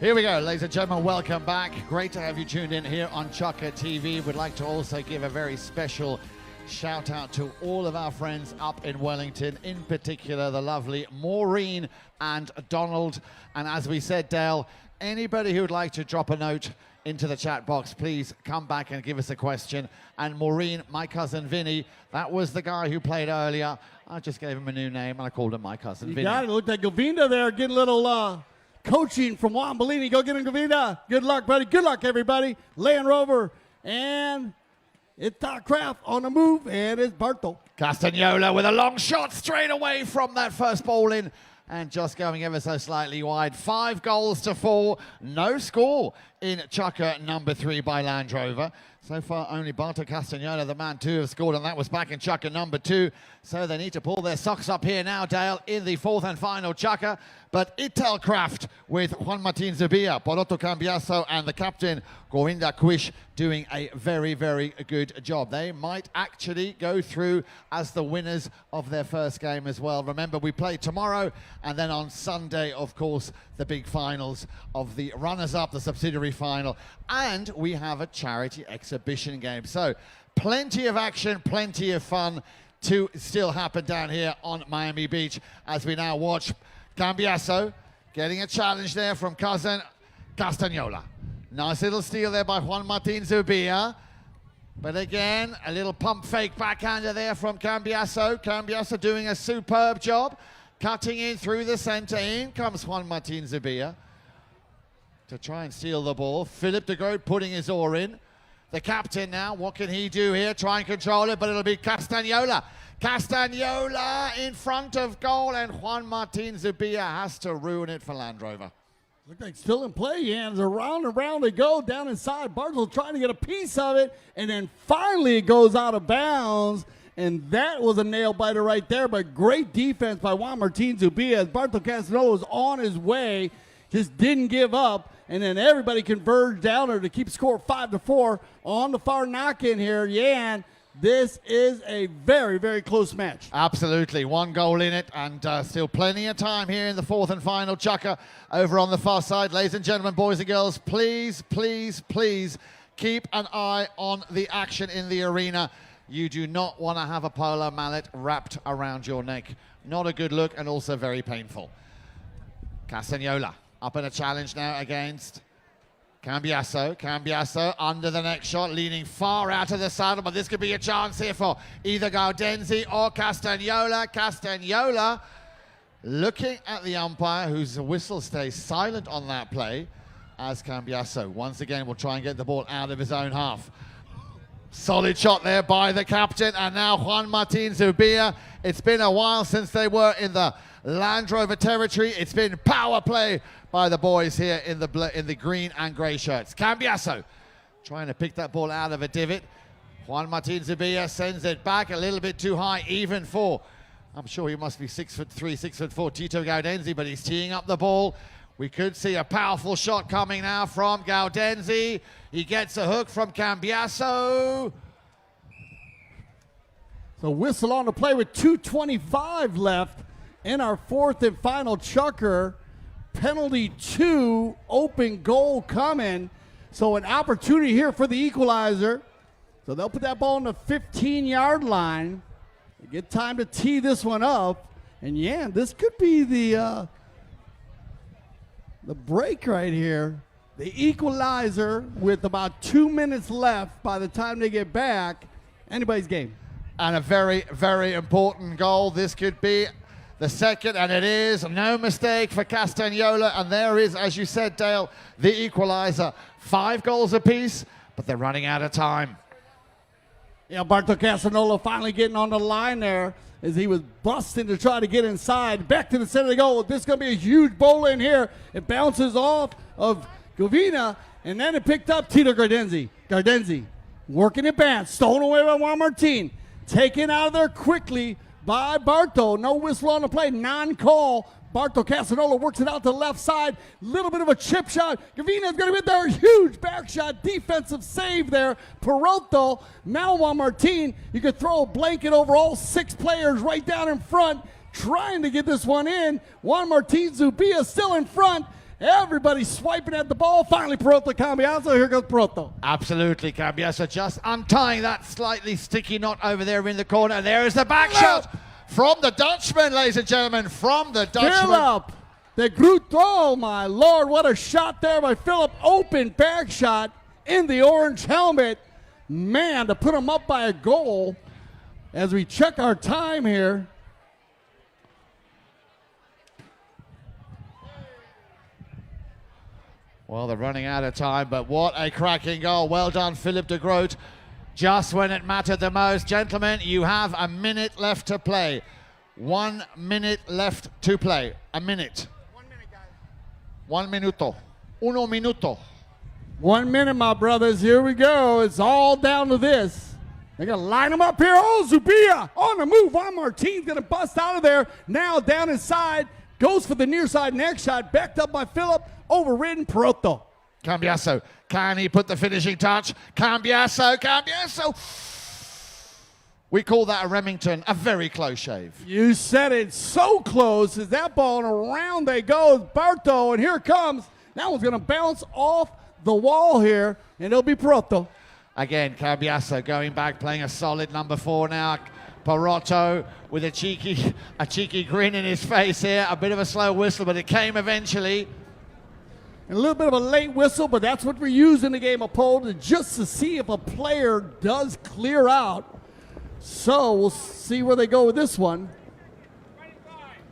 Here we go, ladies and gentlemen, welcome back. Great to have you tuned in here on Chukka TV. We'd like to also give a very special shout out to all of our friends up in Wellington, in particular the lovely Maureen and Donald. And as we said, Dale, anybody who would like to drop a note into the chat box, please come back and give us a question. And Maureen, my cousin Vinny, that was the guy who played earlier. I just gave him a new name and I called him my cousin Vinny. You got it. Looked like Govinda there getting a little coaching from Juan Bellini. Go get him, Govinda. Good luck, buddy. Good luck, everybody. Land Rover and Italkraft on the move, and it's Barto. Castagnola with a long shot straight away from that first ball in, and just going ever so slightly wide. 5 goals to 4, no score in Chukka number 3 by Land Rover. So far, only Barto Castagnola, the man 2, have scored, and that was back in Chukka number 2. So they need to pull their socks up here now, Dale, in the 4th and final Chukka. But Italkraft with Juan Martin Zubia, Poloto Cambiaso, and the captain, Govinda Quish, doing a very, very good job. They might actually go through as the winners of their first game as well. Remember, we play tomorrow, and then on Sunday, of course, the big finals of the runners-up, the subsidiary final, and we have a charity exhibition game. So plenty of action, plenty of fun to still happen down here on Miami Beach as we now watch Cambiaso getting a challenge there from cousin Castagnola. Nice little steal there by Juan Martin Zubia. But again, a little pump fake backhander there from Cambiaso. Cambiaso doing a superb job. Cutting in through the center. In comes Juan Martin Zubia to try and steal the ball. Philip de Groot putting his oar in. The captain now, what can he do here? Try and control it, but it'll be Castagnola. Castagnola in front of goal, and Juan Martin Zubia has to ruin it for Land Rover. Look like still in play, Jans. Around and around they go, down inside. Bartel trying to get a piece of it, and then finally it goes out of bounds, and that was a nail biter right there, but great defense by Juan Martin Zubia as Bartel Castagnola was on his way, just didn't give up, and then everybody converged down there to keep score 5-4 on the far knock-in here. Jan, this is a very, very close match. Absolutely. 1 goal in it, and still plenty of time here in the 4th and final Chukka over on the far side. Ladies and gentlemen, boys and girls, please, please, please keep an eye on the action in the arena. You do not want to have a polo mallet wrapped around your neck. Not a good look, and also very painful. Castagnola up in a challenge now against Cambiaso. Cambiaso under the next shot, leaning far out of the saddle, but this could be a chance here for either Gaudenzi or Castagnola. Castagnola looking at the umpire, whose whistle stays silent on that play, as Cambiaso once again will try and get the ball out of his own half. Solid shot there by the captain, and now Juan Martin Zubia. It's been a while since they were in the Land Rover territory. It's been power play by the boys here in the green and grey shirts. Cambiaso trying to pick that ball out of a divot. Juan Martin Zubia sends it back a little bit too high, even for, I'm sure he must be 6'3", 6'4", Tito Gaudenzi, but he's teeing up the ball. We could see a powerful shot coming now from Gaudenzi. He gets a hook from Cambiaso. So whistle on the play with 2:25 left in our 4th and final Chukka. Penalty 2, open goal coming. So an opportunity here for the equalizer. So they'll put that ball on the 15-yard line. They get time to tee this one up. And yeah, this could be the break right here. The equalizer with about 2 minutes left by the time they get back. Anybody's game. And a very, very important goal. This could be the second, and it is. No mistake for Castagnola. And there is, as you said, Dale, the equalizer. 5 goals apiece, but they're running out of time. Yeah, Barto Castagnola finally getting on the line there as he was busting to try to get inside. Back to the center of the goal. This is going to be a huge bowl in here. It bounces off of Govina, and then it picked up Tito Gaudenzi. Gaudenzi working it back. Stolen away by Juan Martin. Taken out of there quickly by Barto. No whistle on the play. Non-call. Barto Castagnola works it out to the left side. Little bit of a chip shot. Gavina's going to be there. Huge back shot. Defensive save there. Perotto. Now Juan Martin. You could throw a blanket over all 6 players right down in front, trying to get this one in. Juan Martin Zubia still in front. Everybody swiping at the ball. Finally, Proto Cambiaso. Here goes Proto. Absolutely, Cambiaso just untying that slightly sticky knot over there in the corner. There is the back shot from the Dutchman, ladies and gentlemen, from the Dutchman. Philip de Groot. Oh, my Lord. What a shot there by Philip. Open back shot in the orange helmet. Man, to put him up by a goal as we check our time here. Well, they're running out of time, but what a cracking goal. Well done, Philip de Groot. Just when it mattered the most. Gentlemen, you have a minute left to play. 1 minute left to play. A minute. 1 minute, guys. 1 minuto. Uno minuto. 1 minute, my brothers. Here we go. It's all down to this. They're going to line them up here. Oh, Zubia on the move. Juan Martin's going to bust out of there. Now down inside. Goes for the near side next shot. Backed up by Philip. Overridden Proto. Cambiaso. Can he put the finishing touch? Cambiaso. We call that a Remington, a very close shave. You said it. So close as that ball, and around they go. Barto, and here it comes. That one's going to bounce off the wall here, and it'll be Proto. Again, Cambiaso going back, playing a solid number 4 now. Parotto with a cheeky grin in his face here. A bit of a slow whistle, but it came eventually. And a little bit of a late whistle, but that's what we use in the game of polo, just to see if a player does clear out. So we'll see where they go with this one.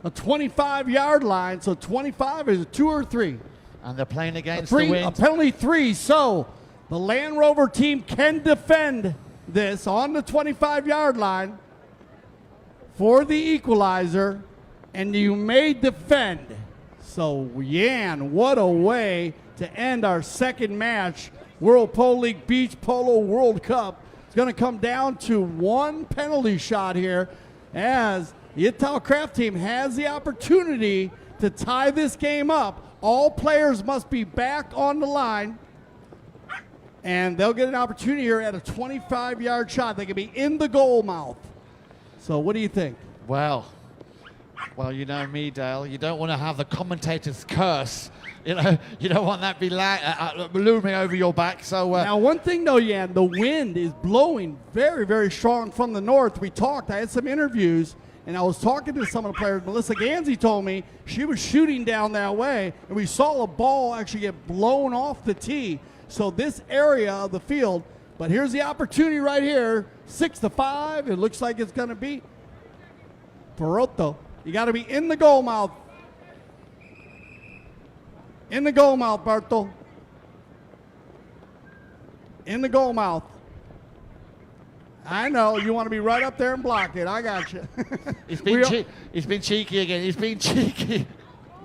A 25-yard line, so 25 is a 2 or 3. And they're playing against the wind. A penalty 3, so the Land Rover team can defend this on the 25-yard line for the equalizer, and you may defend. So, Yan, what a way to end our second match. World Polo League Beach Polo World Cup. It's going to come down to one penalty shot here as the Italkraft team has the opportunity to tie this game up. All players must be back on the line, and they'll get an opportunity here at a 25-yard shot. They can be in the goal mouth. So what do you think? Well, you know me, Dale. You don't want to have the commentator's curse. You know, you don't want that be looming over your back. So now, one thing though, Yan, the wind is blowing very, very strong from the north. We talked. I had some interviews, and I was talking to some of the players. Melissa Gansey told me she was shooting down that way, and we saw a ball actually get blown off the tee. So this area of the field. But here's the opportunity right here. 6-5. It looks like it's going to be Parotto. You got to be in the goal mouth. In the goal mouth, Barto. In the goal mouth. I know. You want to be right up there and block it. I got you. He's been cheeky again. He's been cheeky.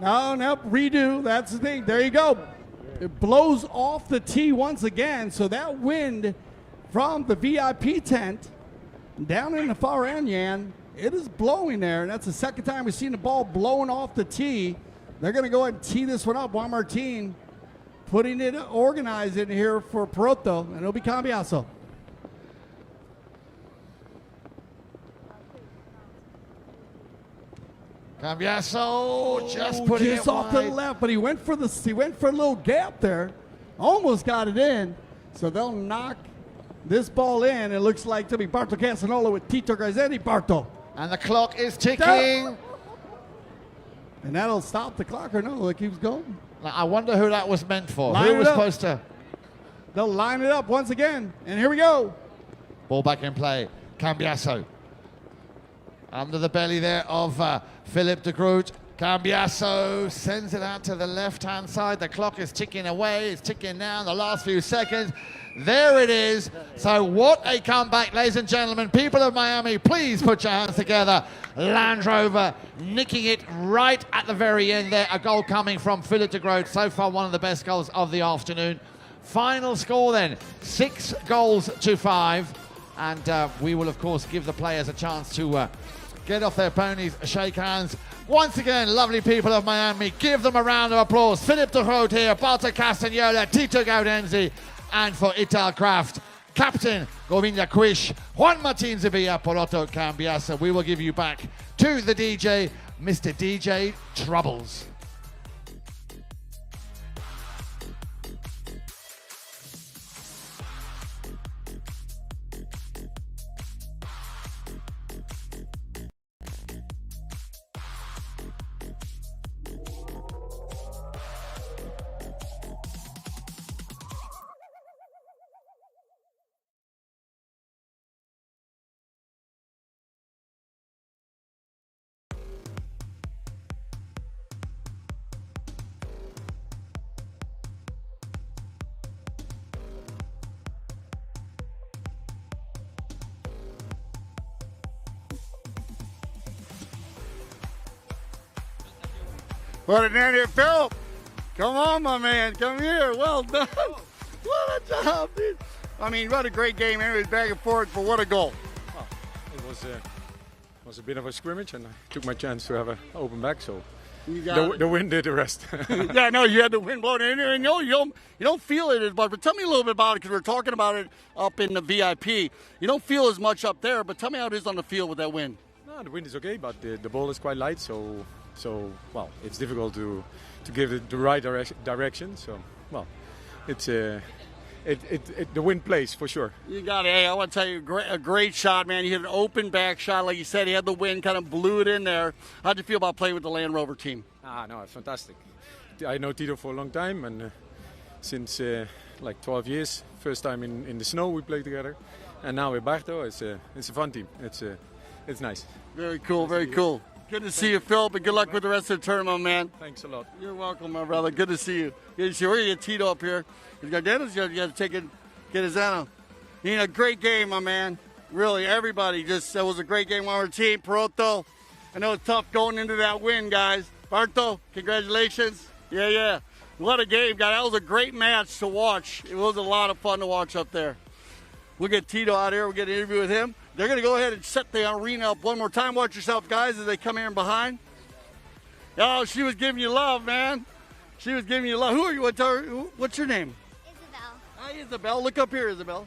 No, redo. That's the thing. There you go. It blows off the tee once again. So that wind from the VIP tent down in the far end, Yan, it is blowing there, and that's the second time we've seen the ball blowing off the tee. They're going to go ahead and tee this one up. Juan Martin putting it organized in here for Proto, and it'll be Cambiaso. Cambiaso just putting it off to the wide. left, but he went for a little gap there, almost got it in. So they'll knock this ball in. It looks like to be Barto Casanolo with Tito Gaudenzi. Barto. And the clock is ticking. And that'll stop the clock, or no? It keeps going. I wonder who that was meant for. Line Who was it up. supposed to? They'll line it up once again. And here we go. Ball back in play. Cambiaso. Under the belly there of Philip de Groot. Cambiaso sends it out to the left-hand side. The clock is ticking away. It's ticking down the last few seconds. There it is. So what a comeback, ladies and gentlemen. People of Miami, please put your hands together. Land Rover nicking it right at the very end there. A goal coming from Philip de Groot. So far, one of the best goals of the afternoon. Final score then, 6-5. And we will, of course, give the players a chance to get off their ponies, shake hands. Once again, lovely people of Miami, give them a round of applause. Philip de Groot here, Balta Castagnola, Tito Gaudenzi, and for Italkraft, Captain Govinda Quish, Juan Martin Zubia, Parotto Cambiaso. We will give you back to the DJ, Mr. DJ Troubles. What a man here, Phil. Come on, my man. Come here. Well done. What a job, dude. I mean, what a great game. Anyways, back and forth, but what a goal. Well, it was a bit of a scrimmage, and I took my chance to have an open back, so the wind did the rest. Yeah, no, you had the wind blowing in here, and you don't feel it as much. But tell me a little bit about it, because we're talking about it up in the VIP. You don't feel as much up there, but tell me how it is on the field with that wind. No, the wind is okay, but the ball is quite light, so well, it's difficult to give it the right direction. So, well, it's the wind plays for sure. You got it. Hey, I want to tell you, a great shot, man. You hit an open back shot, like you said. He had the wind, kind of blew it in there. How'd you feel about playing with the Land Rover team? No, it's fantastic. I know Tito for a long time, and since like 12 years. First time in the snow we played together, and now with Barto, it's a fun team. It's nice. Very cool, very cool. Good to see you, Phil, but good luck with the rest of the tournament, man. Thanks a lot. You're welcome, my brother. Good to see you. Good to see you. We're going to get Tito up here. Gaudenzi, you got to take it, get his out. You know, a great game, my man. Really, everybody that was a great game on our team. Perotto, I know it's tough going into that win, guys. Barto, congratulations. Yeah. What a game, guys. That was a great match to watch. It was a lot of fun to watch up there. We'll get Tito out here. We'll get an interview with him. They're going to go ahead and set the arena up one more time. Watch yourself, guys, as they come here and behind. Oh, she was giving you love, man. She was giving you love. Who are you? What's your name? Isabel. Hi, Isabel. Look up here, Isabel.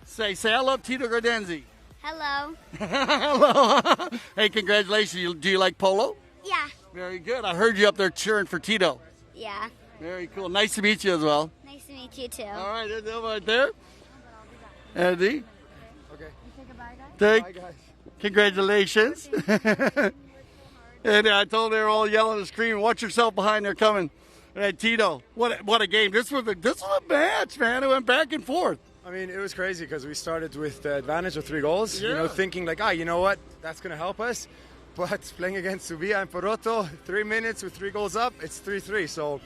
Say, I love Tito Gaudenzi. Hello. Hello. Hey, congratulations. Do you like polo? Yeah. Very good. I heard you up there cheering for Tito. Yeah. Very cool. Nice to meet you as well. Nice to meet you too. All right, there's them right there. Eddie. Okay. Bye, guys. Congratulations. And I told them they were all yelling and screaming. Watch yourself behind, they're coming. And Tito, what a game. This was a match, man. It went back and forth. I mean, it was crazy because we started with the advantage of 3 goals, yeah. Thinking like, you know what, that's going to help us. But playing against Subia and Perotto, 3 minutes with 3 goals up, it's 3-3. So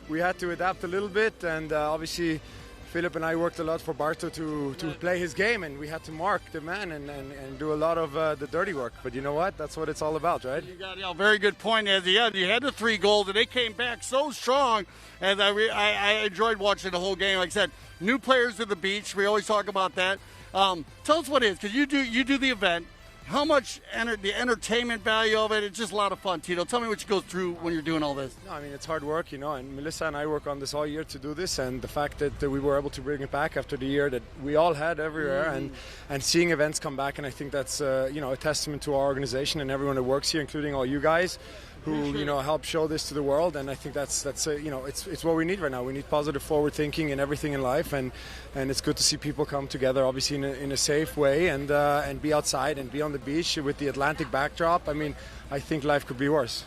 we had to adapt a little bit, and obviously Philip and I worked a lot for Barto to play his game, and we had to mark the man and do a lot of the dirty work. But you know what? That's what it's all about, right? You got a very good point, Ezzy. Yeah, you had the 3 goals, and they came back so strong. And I enjoyed watching the whole game. Like I said, new players to the beach. We always talk about that. Tell us what it is, because you do the event. How much the entertainment value of it? It's just a lot of fun, Tito. Tell me what you go through when you're doing all this. No, I mean, it's hard work, and Melissa and I work on this all year to do this, and the fact that we were able to bring it back after the year that we all had everywhere, and seeing events come back, and I think that's a testament to our organization and everyone that works here, including all you guys who help show this to the world. And I think that's it's what we need right now. We need positive forward thinking in everything in life, and it's good to see people come together, obviously in a safe way, and be outside and be on the beach with the Atlantic backdrop. I mean, I think life could be worse.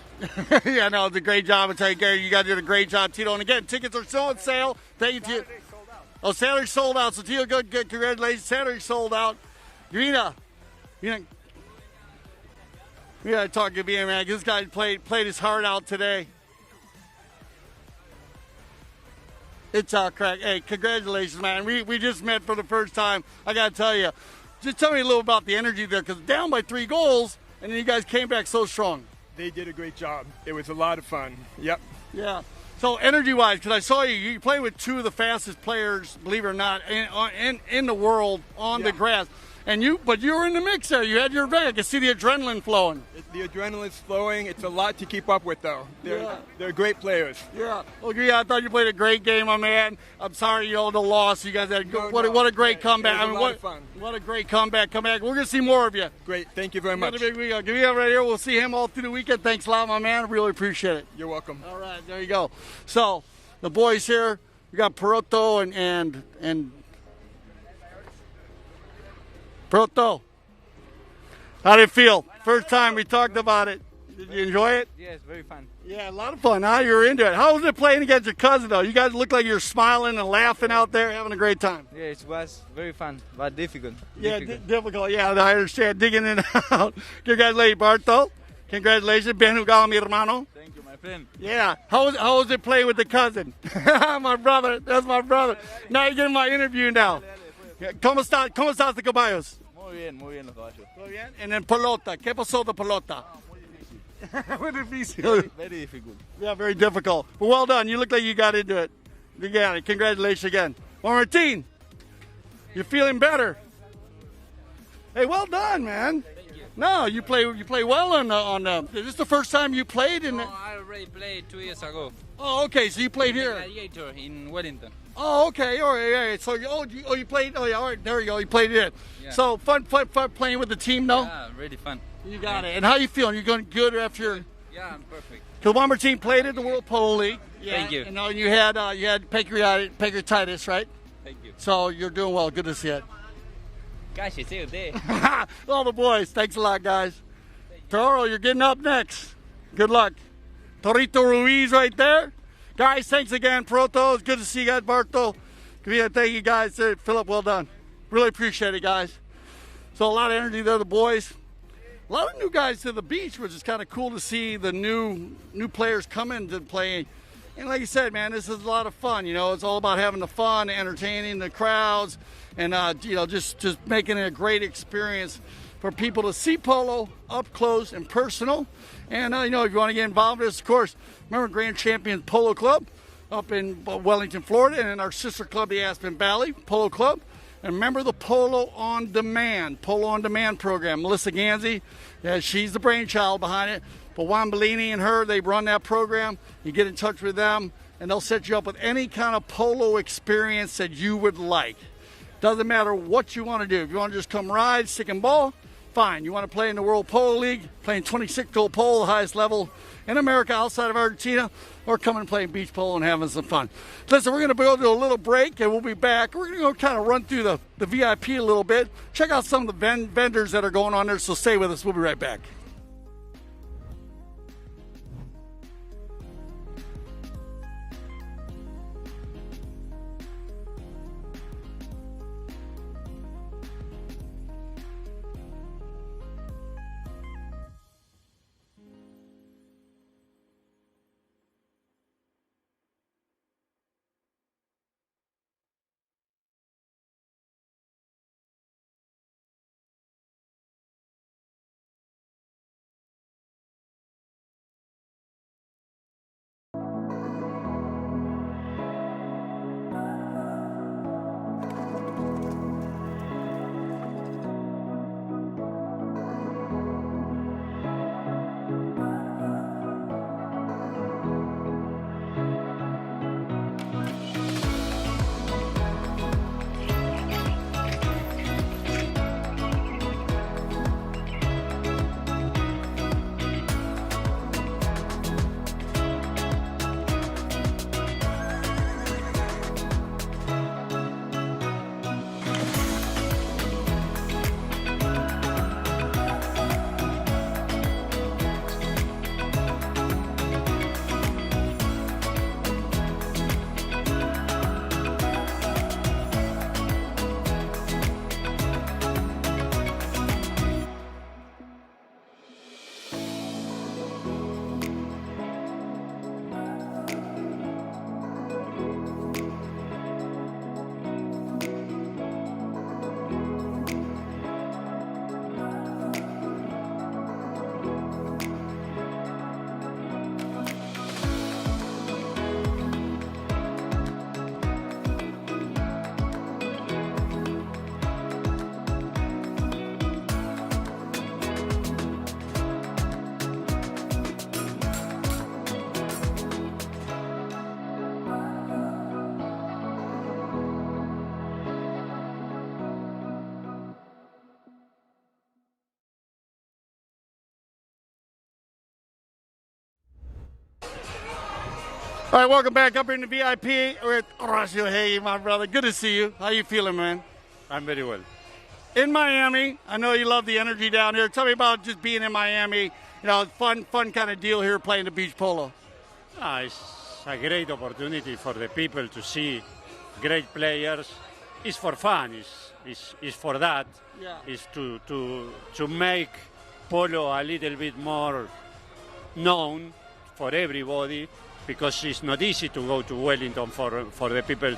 Yeah, no, it's a great job. I tell you, Gary, you guys did a great job, Tito. And again, tickets are still on sale. Thank you, Tito. Oh, Saturday sold out. So Tito, good, congratulations. Saturday sold out. Grina, we got to talk to you, man. This guy played his heart out today. Italkraft. Hey, congratulations, man. We just met for the first time. I got to tell you, just tell me a little about the energy there, because down by 3 goals, and then you guys came back so strong. They did a great job. It was a lot of fun. Yep. Yeah. So energy-wise, because I saw you play with 2 of the fastest players, believe it or not, in the world on the grass. But you were in the mix there. You had your event. I can see the adrenaline flowing. The adrenaline's flowing. It's a lot to keep up with, though. They're great players. Yeah. Well, I thought you played a great game, my man. I'm sorry the loss. You guys had what a great comeback. It was a lot of fun. What a great comeback. We're going to see more of you. Great. Thank you very much. Got a big weekend. Give me up right here. We'll see him all through the weekend. Thanks a lot, my man. I really appreciate it. You're welcome. All right. There you go. So the boys here, we got Perotto and Perotto. How did it feel? First time we talked about it. Did you enjoy it? Yes, very fun. Yeah, a lot of fun. Huh? You were into it. How was it playing against your cousin, though? You guys look like you're smiling and laughing out there, having a great time. Yeah, it was very fun, but difficult. Yeah, difficult. Yeah, I understand. Digging in and out. Congratulations, Barto. Congratulations. Ben jugado, mi hermano. Thank you, my friend. Yeah. How was it playing with the cousin? My brother. That's my brother. Now you're getting my interview now. ¿Cómo estás de caballos? Muy bien los caballos. Muy bien. And then pelota. ¿Qué pasó de pelota? Very difficult. Yeah, very difficult. But well done. You look like you got into it. You got it. Congratulations again. Well, Martin, you're feeling better. Hey, well done, man. No, you play well on is this the first time you played in I already played 2 years ago. Oh, okay, so you played here. Gladiator in Wellington. Oh, okay. All right. So you played. Oh, yeah. All right. There you go. You played it. Yeah. So fun playing with the team, though. Yeah, really fun. You got it. And how you feeling? You going good after your? Yeah, I'm perfect. Because one more team played at the World Polo League. Yeah. Thank you. And you had pancreatitis, right? Thank you. So you're doing well. Good to see it. Gosh, it's there. All the boys. Thanks a lot, guys. Toro, you're getting up next. Good luck. Torito Ruiz right there. Guys, thanks again. Proto, it's good to see you guys. Barto, thank you guys. Philip, well done. Really appreciate it, guys. So a lot of energy there, the boys. A lot of new guys to the beach, which is kind of cool to see the new players come in to play. And like you said, man, this is a lot of fun. You know, it's all about having the fun, entertaining the crowds, and just making it a great experience for people to see polo up close and personal. And if you want to get involved in this, of course, remember Grand Champions Polo Club up in Wellington, Florida, and in our sister club, the Aspen Valley Polo Club. And remember the Polo on Demand program. Melissa Gansey, she's the brainchild behind it. But Juan Bellini and her, they run that program. You get in touch with them, and they'll set you up with any kind of polo experience that you would like. Doesn't matter what you want to do. If you want to just come ride, stick and ball, fine. You want to play in the World Polo League, playing 26-hole polo, the highest level in America outside of Argentina, or come and play beach polo and having some fun. Listen, we're going to go to a little break, and we'll be back. We're going to go kind of run through the VIP a little bit, check out some of the vendors that are going on there, so stay with us. We'll be right back. All right, welcome back up here in the VIP with Horacio. Hey, my brother. Good to see you. How you feeling, man? I'm very well. In Miami, I know you love the energy down here. Tell me about just being in Miami. Fun kind of deal here playing the beach polo. It's a great opportunity for the people to see great players. It's for fun. It's for that. Yeah. It's to make polo a little bit more known for everybody, because it's not easy to go to Wellington for the people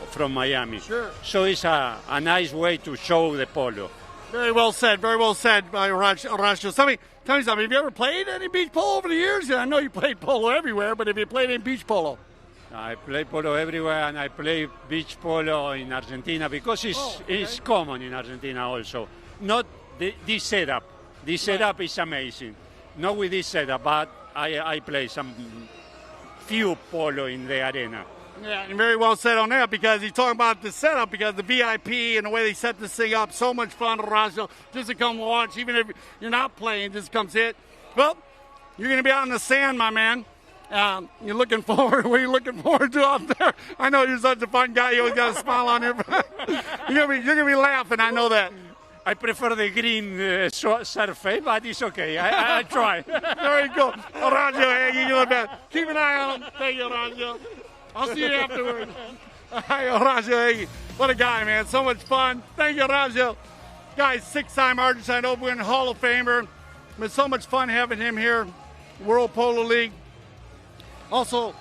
from Miami. Sure. So it's a nice way to show the polo. Very well said by Horacio. Tell me something. Have you ever played any beach polo over the years? I know you played polo everywhere, but have you played any beach polo? I play polo everywhere, and I play beach polo in Argentina because it's common in Argentina also. Not this setup. This setup is amazing. Not with this setup, but I play some few polo in the arena. Yeah, and very well said on that, because he's talking about the setup, because the VIP and the way they set this thing up, so much fun, Horacio, just to come watch, even if you're not playing, just come hit. Well, you're going to be out in the sand, my man. You're looking forward. What are you looking forward to out there? I know you're such a fun guy. You always got a smile on your face. You're gonna be laughing. I know that. I prefer the green surface, but it's okay. I try. Very cool. Horacio, you look bad. Keep an eye on him. Thank you, Horacio. I'll see you afterwards. Hi, Horacio. What a guy, man. So much fun. Thank you, Horacio. Guys, 6-time Argentine Open Hall of Famer. It's so much fun having him here. World Polo League. Also,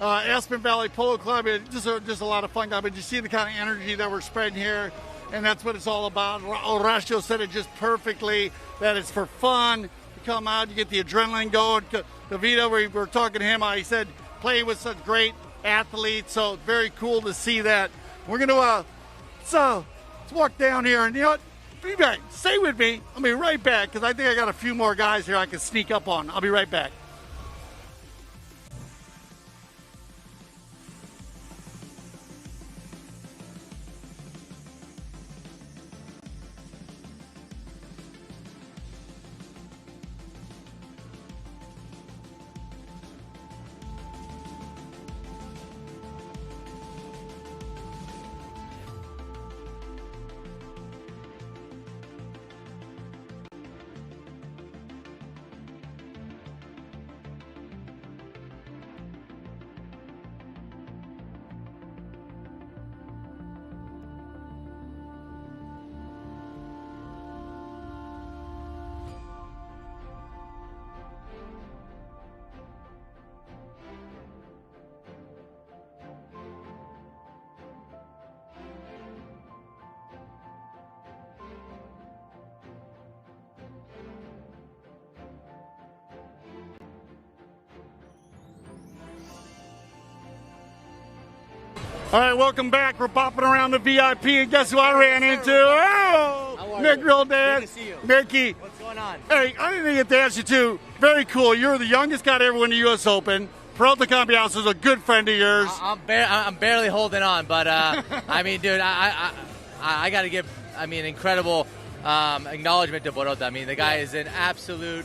Aspen Valley Polo Club, just a lot of fun, guy. But you see the kind of energy that we're spreading here, and that's what it's all about. Horacio said it just perfectly, that it's for fun. You come out, you get the adrenaline going. Davida, we were talking to him, he said, playing with such great athletes, so very cool to see that. We're going to let's walk down here, and you know what? Be back. Stay with me. I'll be right back, because I think I got a few more guys here I can sneak up on. I'll be right back. All right, welcome back. We're popping around the VIP, and guess who I ran into? Oh, Nick Roldan. Good to see you. Nicky. What's going on? Hey, I didn't get to ask you too. Very cool. You're the youngest guy to ever win the U.S. Open. Peralta Cambiasso is a good friend of yours. I'm barely holding on, but I mean, dude, I got to give, incredible acknowledgement to Peralta. I mean, the guy is an absolute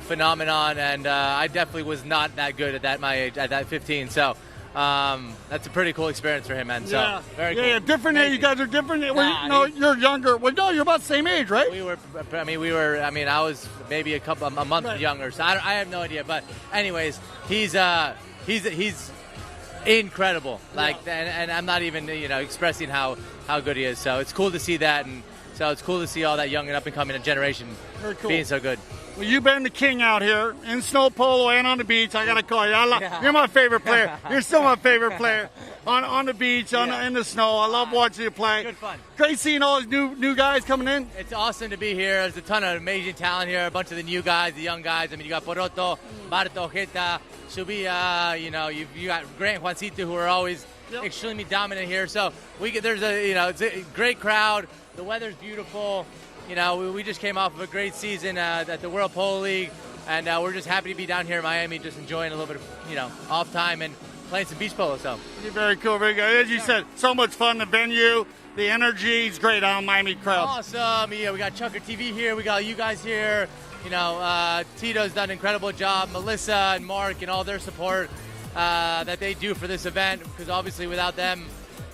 phenomenon, and I definitely was not that good at that my age, at that 15. So. That's a pretty cool experience for him, man. So, yeah, very cool. Yeah, different. You guys are different. Nah, no, you're younger. Well, no, you're about the same age, right? I was maybe a month younger, so I have no idea. But anyways, he's incredible. And I'm not even expressing how good he is. So it's cool to see that, and so it's cool to see all that young and up and coming generation being so good. Well, you've been the king out here in snow polo and on the beach. I got to call you. You're my favorite player. You're still my favorite player on the beach, in the snow. I love watching you play. Good fun. Great seeing all these new guys coming in. It's awesome to be here. There's a ton of amazing talent here. A bunch of the new guys, the young guys. I mean, you got Poroto, Barto, Jeta, Subia. You got Grant, Juancito, who are always extremely dominant here. So there's it's a great crowd. The weather's beautiful. We just came off of a great season at the World Polo League, and we're just happy to be down here in Miami, just enjoying a little bit of, off time and playing some beach polo. So very cool, very good. As you said, so much fun. The venue, the energy is great on Miami crowd. Awesome. Yeah, we got Chucker TV here. We got you guys here. Tito's done an incredible job. Melissa and Mark and all their support that they do for this event, because obviously without them,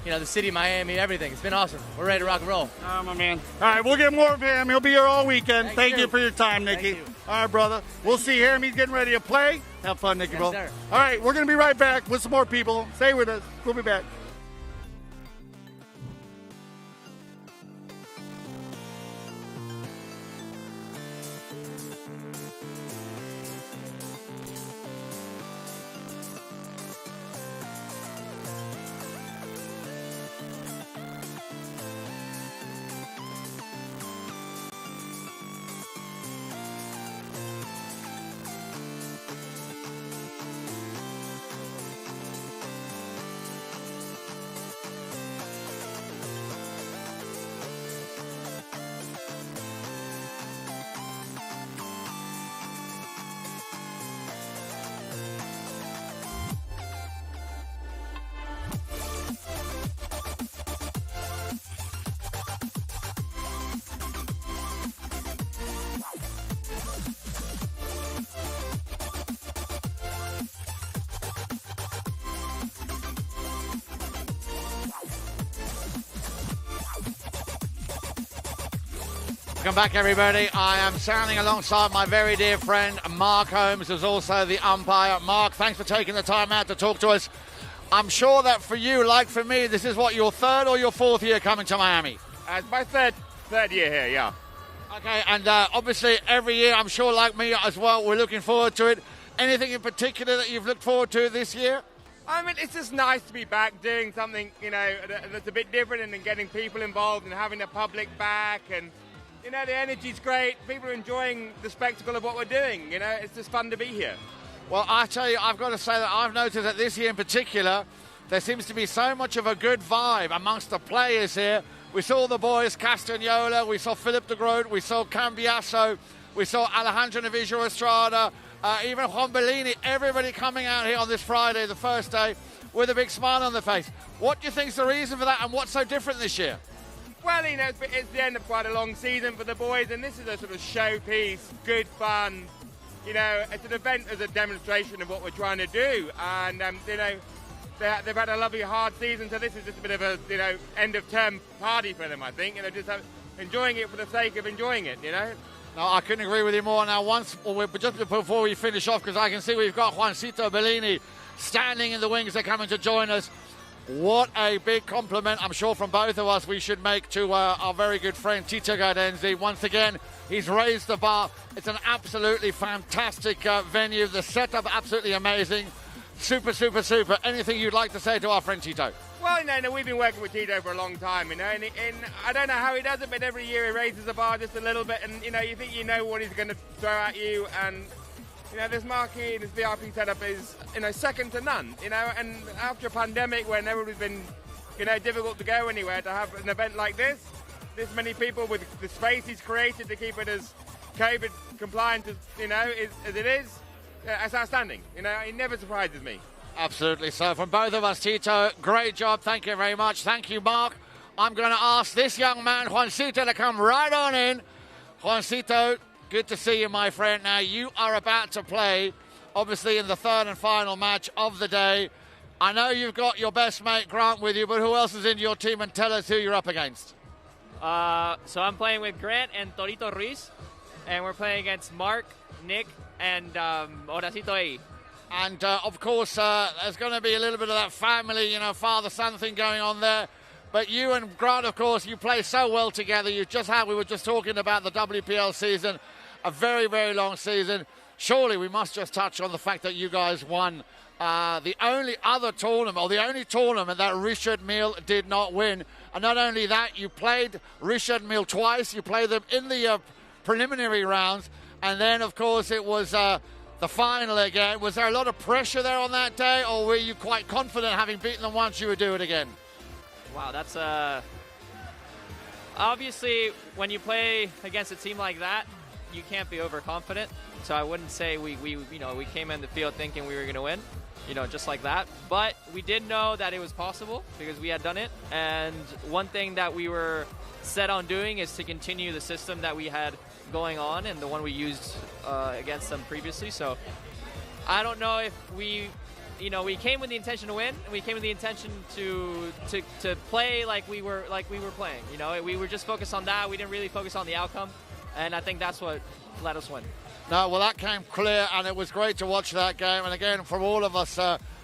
the city of Miami, everything. It's been awesome. We're ready to rock and roll. Oh, my man. All right, we'll get more of him. He'll be here all weekend. Thank you for your time, Nicky. All right, brother. We'll see him. He's getting ready to play. Have fun, Nicky, bro. Sir. All right, we're going to be right back with some more people. Stay with us. We'll be back. Welcome back, everybody. I am standing alongside my very dear friend Mark Holmes, who's also the umpire. Mark, thanks for taking the time out to talk to us. I'm sure that for you, like for me, this is what, your third or your fourth year coming to Miami? It's my third year here, yeah. Okay, and obviously every year, I'm sure like me as well, we're looking forward to it. Anything in particular that you've looked forward to this year? I mean, it's just nice to be back doing something, you know, that's a bit different, and then getting people involved and having the public back, and, you know, the energy's great. People are enjoying the spectacle of what we're doing, you know. It's just fun to be here. Well, I tell you, I've got to say that I've noticed that this year in particular, there seems to be so much of a good vibe amongst the players here. We saw the boys, Castagnola, we saw Philip de Groot, we saw Cambiasso, we saw Alejandro Navijo Estrada, even Juan Bellini, everybody coming out here on this Friday, the first day, with a big smile on their face. What do you think is the reason for that, and what's so different this year? Well, you know, it's the end of quite a long season for the boys, and this is a sort of showpiece, good fun. You know, it's an event as a demonstration of what we're trying to do, and, you know, they've had a lovely hard season, so this is just a bit of a, you know, end-of-term party for them, I think, and they're just enjoying it for the sake of enjoying it, you know? No, I couldn't agree with you more. Now, just before we finish off, because I can see we've got Juancito Bellini standing in the wings. They're coming to join us. What a big compliment, I'm sure, from both of us we should make to our very good friend Tito Gaudenzi. Once again, he's raised the bar. It's an absolutely fantastic venue. The setup, absolutely amazing. Super, super, super. Anything you'd like to say to our friend Tito? Well, you know, we've been working with Tito for a long time, you know, and I don't know how he does it, but every year he raises the bar just a little bit, and, you know, you think you know what he's going to throw at you, and, you know, this marquee, this VIP setup is, you know, second to none, you know, and after a pandemic when everybody's been, you know, difficult to go anywhere, to have an event like this many people with the space he's created to keep it as COVID compliant as, you know, as it is, it's outstanding. You know, it never surprises me. Absolutely. So from both of us, Tito, great job. Thank you very much. Thank you, Mark. I'm going to ask this young man, Juancito, to come right on in. Juancito, good to see you, my friend. Now, you are about to play, obviously, in the third and final match of the day. I know you've got your best mate, Grant, with you, but who else is in your team? And tell us who you're up against. So I'm playing with Grant and Torito Ruiz, and we're playing against Mark, Nick, and Horacito A. And, of course, there's going to be a little bit of that family, you know, father-son thing going on there. But you and Grant, of course, you play so well together. We were just talking about the WPL season, a very, very long season. Surely we must just touch on the fact that you guys won the only other tournament, or the only tournament that Richard Mille did not win. And not only that, you played Richard Mille twice. You played them in the preliminary rounds. And then, of course, it was the final again. Was there a lot of pressure there on that day, or were you quite confident, having beaten them once, you would do it again? Wow, that's obviously when you play against a team like that, you can't be overconfident. So I wouldn't say we came in the field thinking we were going to win, you know, just like that. But we did know that it was possible because we had done it. And one thing that we were set on doing is to continue the system that we had going on and the one we used against them previously. So I don't know if we came with the intention to win, and we came with the intention to play like we were playing. You know, we were just focused on that. We didn't really focus on the outcome, and I think that's what let us win. No, well, that came clear, and it was great to watch that game. And again, from all of us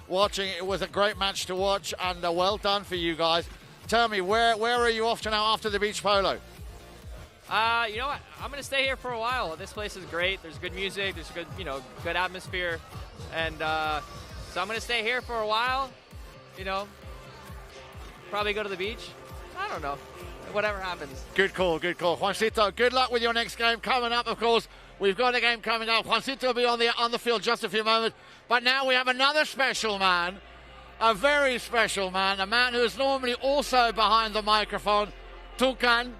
watching, it was a great match to watch, and well done for you guys. Tell me, where are you off to now after the beach polo? You know what? I'm going to stay here for a while. This place is great. There's good music. There's good atmosphere. And so I'm going to stay here for a while. You know, probably go to the beach. I don't know. Whatever happens. Good call, good call. Juancito, good luck with your next game coming up, of course. We've got a game coming up. Juancito will be on the field just a few moments. But now we have another special man, a very special man, a man who is normally also behind the microphone, Tukan.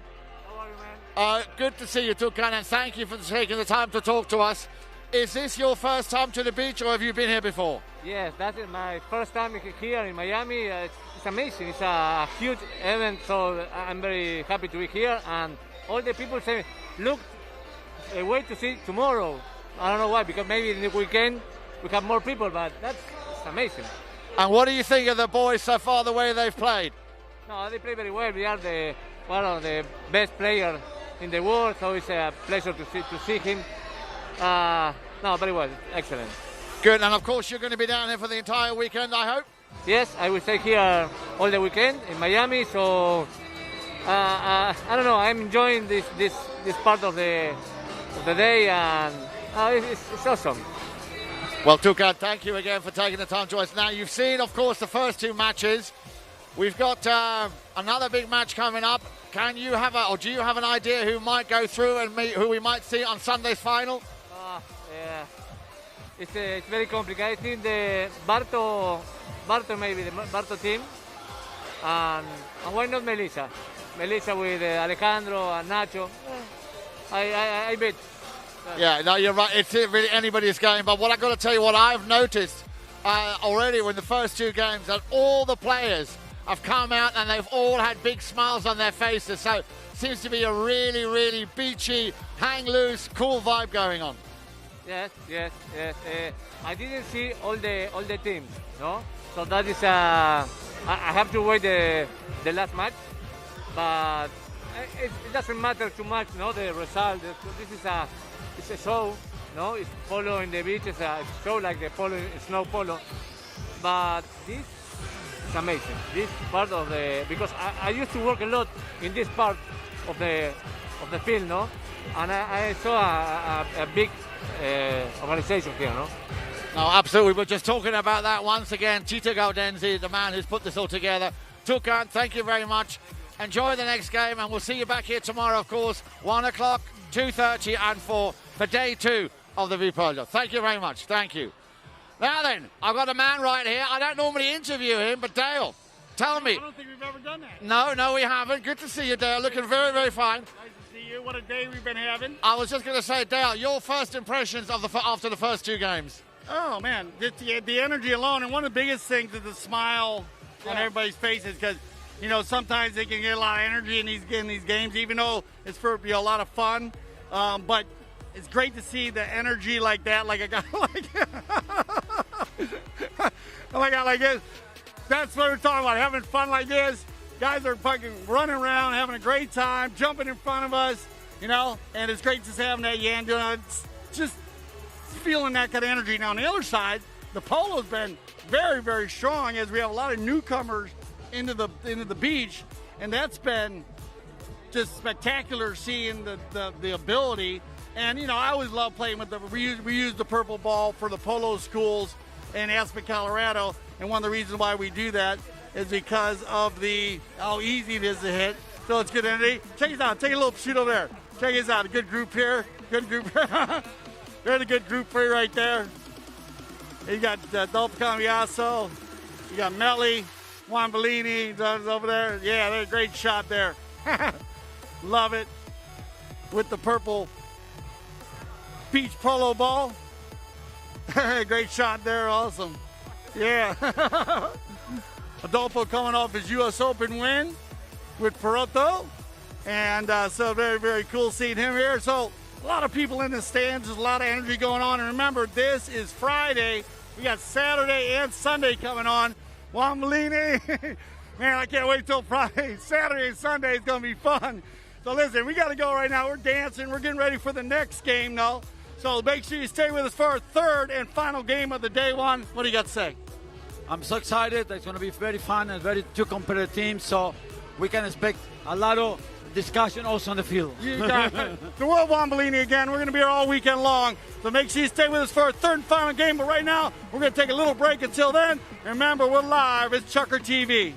Good to see you, Tukan, and thank you for taking the time to talk to us. Is this your first time to the beach, or have you been here before? Yes, that's my first time here in Miami. It's amazing. It's a huge event, so I'm very happy to be here. And all the people say, look, wait to see tomorrow. I don't know why, because maybe in the weekend we have more people, but it's amazing. And what do you think of the boys so far, the way they've played? No, they play very well. We are one of the best players in the world, so it's a pleasure to see him. No, very well, excellent. Good, and of course you're going to be down here for the entire weekend, I hope? Yes, I will stay here all the weekend in Miami, so I don't know, I'm enjoying this part of the day, and it's awesome. Well, Tukan, thank you again for taking the time to us. Now, you've seen, of course, the first two matches. We've got another big match coming up. Do you have an idea who might go through and who we might see on Sunday's final? Yeah, it's very complicated. I think the Barto maybe, the Barto team, and why not Melissa? Melissa with Alejandro and Nacho. I bet. Yeah, no, you're right. It's really anybody's game. But what I've got to tell you, what I've noticed already in the first two games, that all the players have come out and they've all had big smiles on their faces. So it seems to be a really, really beachy, hang loose, cool vibe going on. Yes. I didn't see all the teams, no. So that is I have to wait the last match, but it doesn't matter too much, no. The result. This is it's a show, no. It's polo in the beach. It's a show like the polo, snow polo. But this is amazing. This part of because I used to work a lot in this part of the field, no. And I saw a big organization here, no? No, absolutely. We're just talking about that once again. Tito Gaudenzi, the man who's put this all together. Tukan, thank you very much. Enjoy the next game, and we'll see you back here tomorrow, of course, 1 o'clock, 2:30 and 4 for day 2 of the WPL. Thank you very much. Thank you. Now then, I've got a man right here. I don't normally interview him, but Dale, tell me. I don't think we've ever done that. No, we haven't. Good to see you, Dale. Looking very, very fine. Nice to see you. What a day we've been having. I was just going to say, Dale, your first impressions of after the first two games. Oh, man, the energy alone, and one of the biggest things is the smile on everybody's faces, because, you know, sometimes they can get a lot of energy in these games, even though it's for a lot of fun. But it's great to see the energy like that, like a guy like this. That's what we're talking about, having fun like this. Guys are fucking running around, having a great time, jumping in front of us, you know, and it's great just having that Yan doing it. It's just feeling that kind of energy. Now, on the other side, the polo's been very, very strong, as we have a lot of newcomers into the beach, and that's been just spectacular seeing the ability. And, you know, I always love playing with we use the purple ball for the polo schools in Aspen, Colorado, and one of the reasons why we do that is because of how easy it is to hit. So it's good energy. Check us out. Take a little shoot over there. Check us out. A good group here. Good group. They're a good group for you right there. You got Adolfo Cambiaso. You got Melly, Juan Bellini over there. Yeah, they're a great shot there. Love it. With the purple beach polo ball. Great shot there. Awesome. Yeah. Adolfo coming off his U.S. Open win with Perotto. And so very, very cool seeing him here. So a lot of people in the stands. There's a lot of energy going on. And remember, this is Friday. We got Saturday and Sunday coming on. Juan Bellini. Man, I can't wait till Friday. Saturday and Sunday is going to be fun. So listen, we got to go right now. We're dancing. We're getting ready for the next game now. So make sure you stay with us for our third and final game of the day one. What do you got to say? I'm so excited. It's going to be very fun and two competitive teams. So we can expect a lot of discussion also on the field. You got it. The World Juan Bellini again. We're going to be here all weekend long. So make sure you stay with us for our third and final game. But right now, we're going to take a little break until then. Remember, we're live. It's Chucker TV.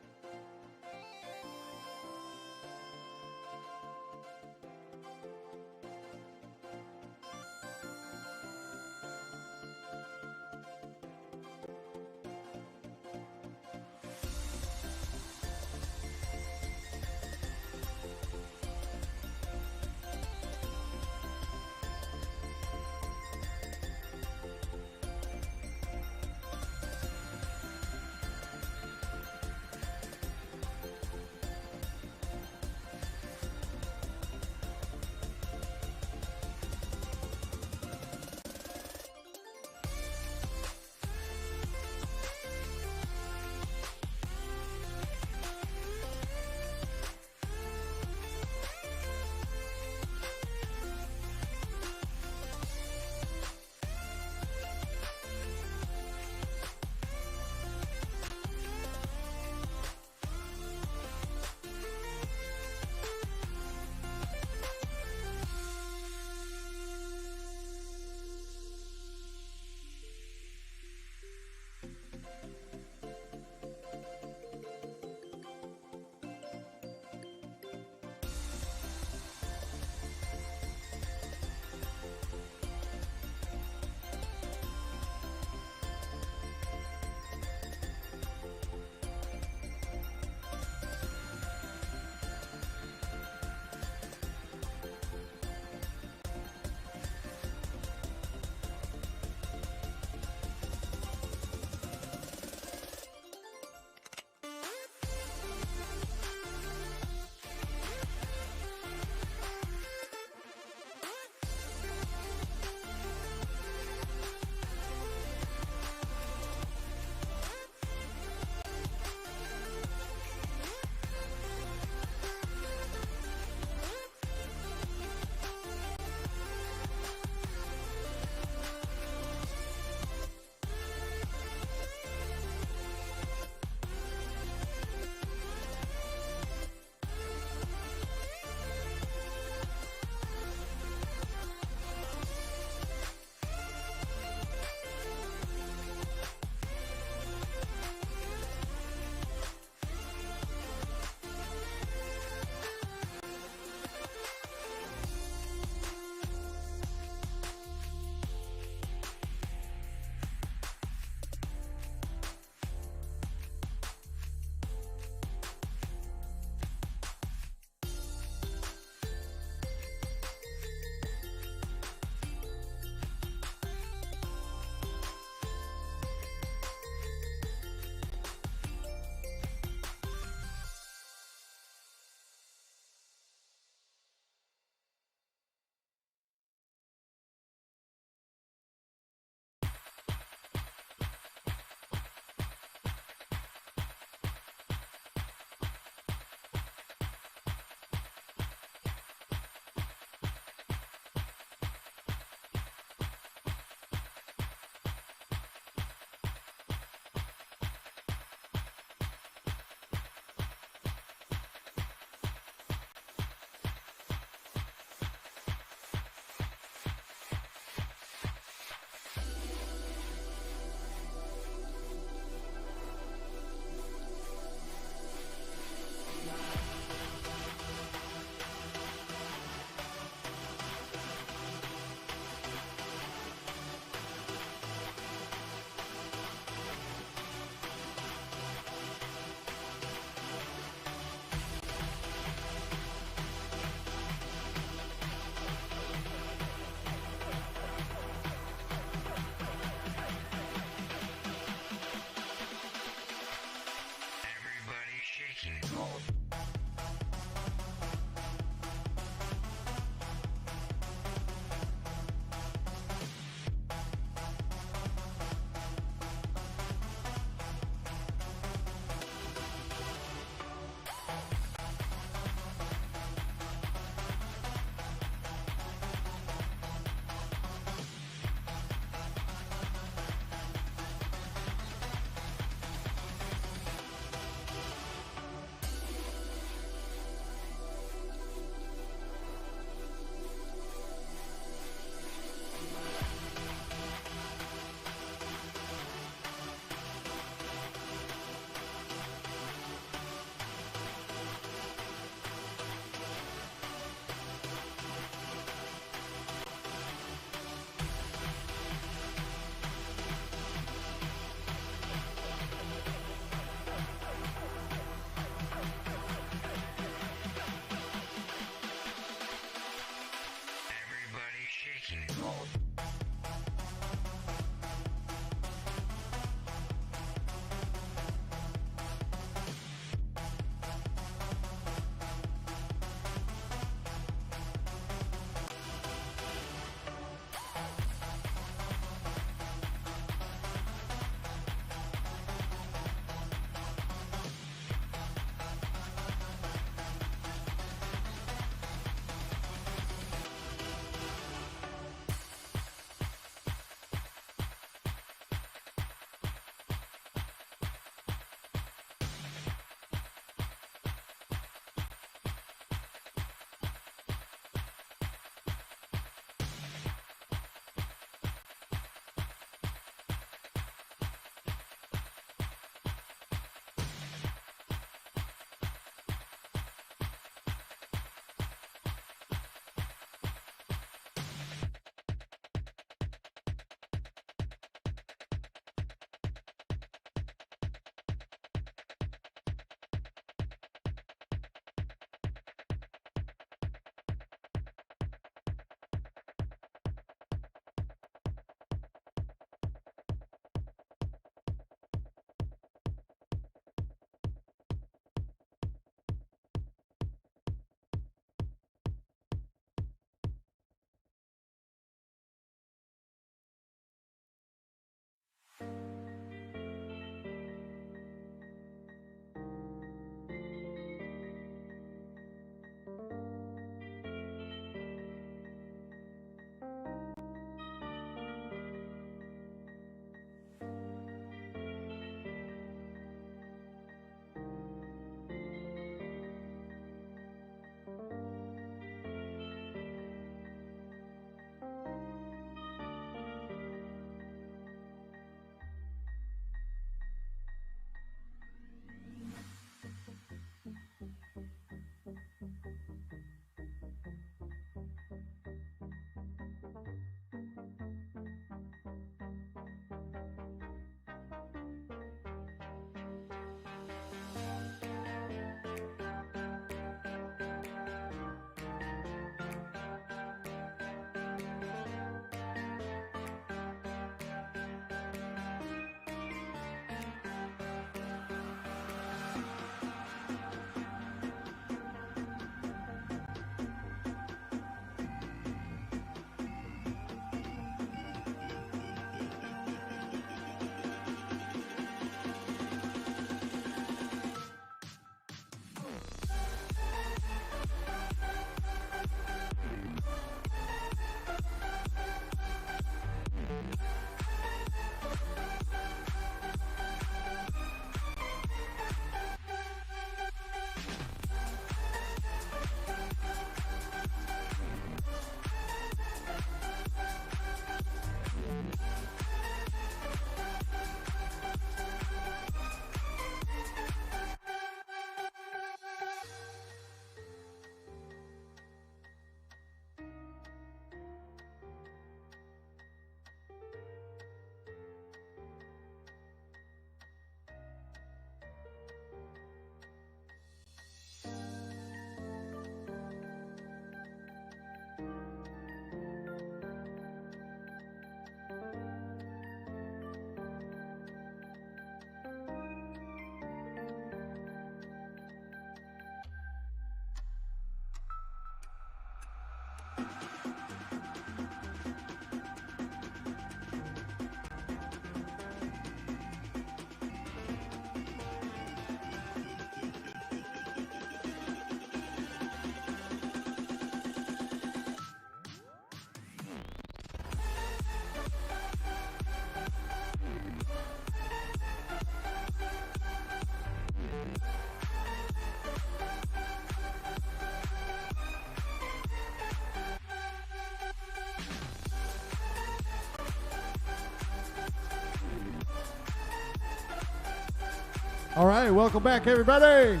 All right, welcome back, everybody.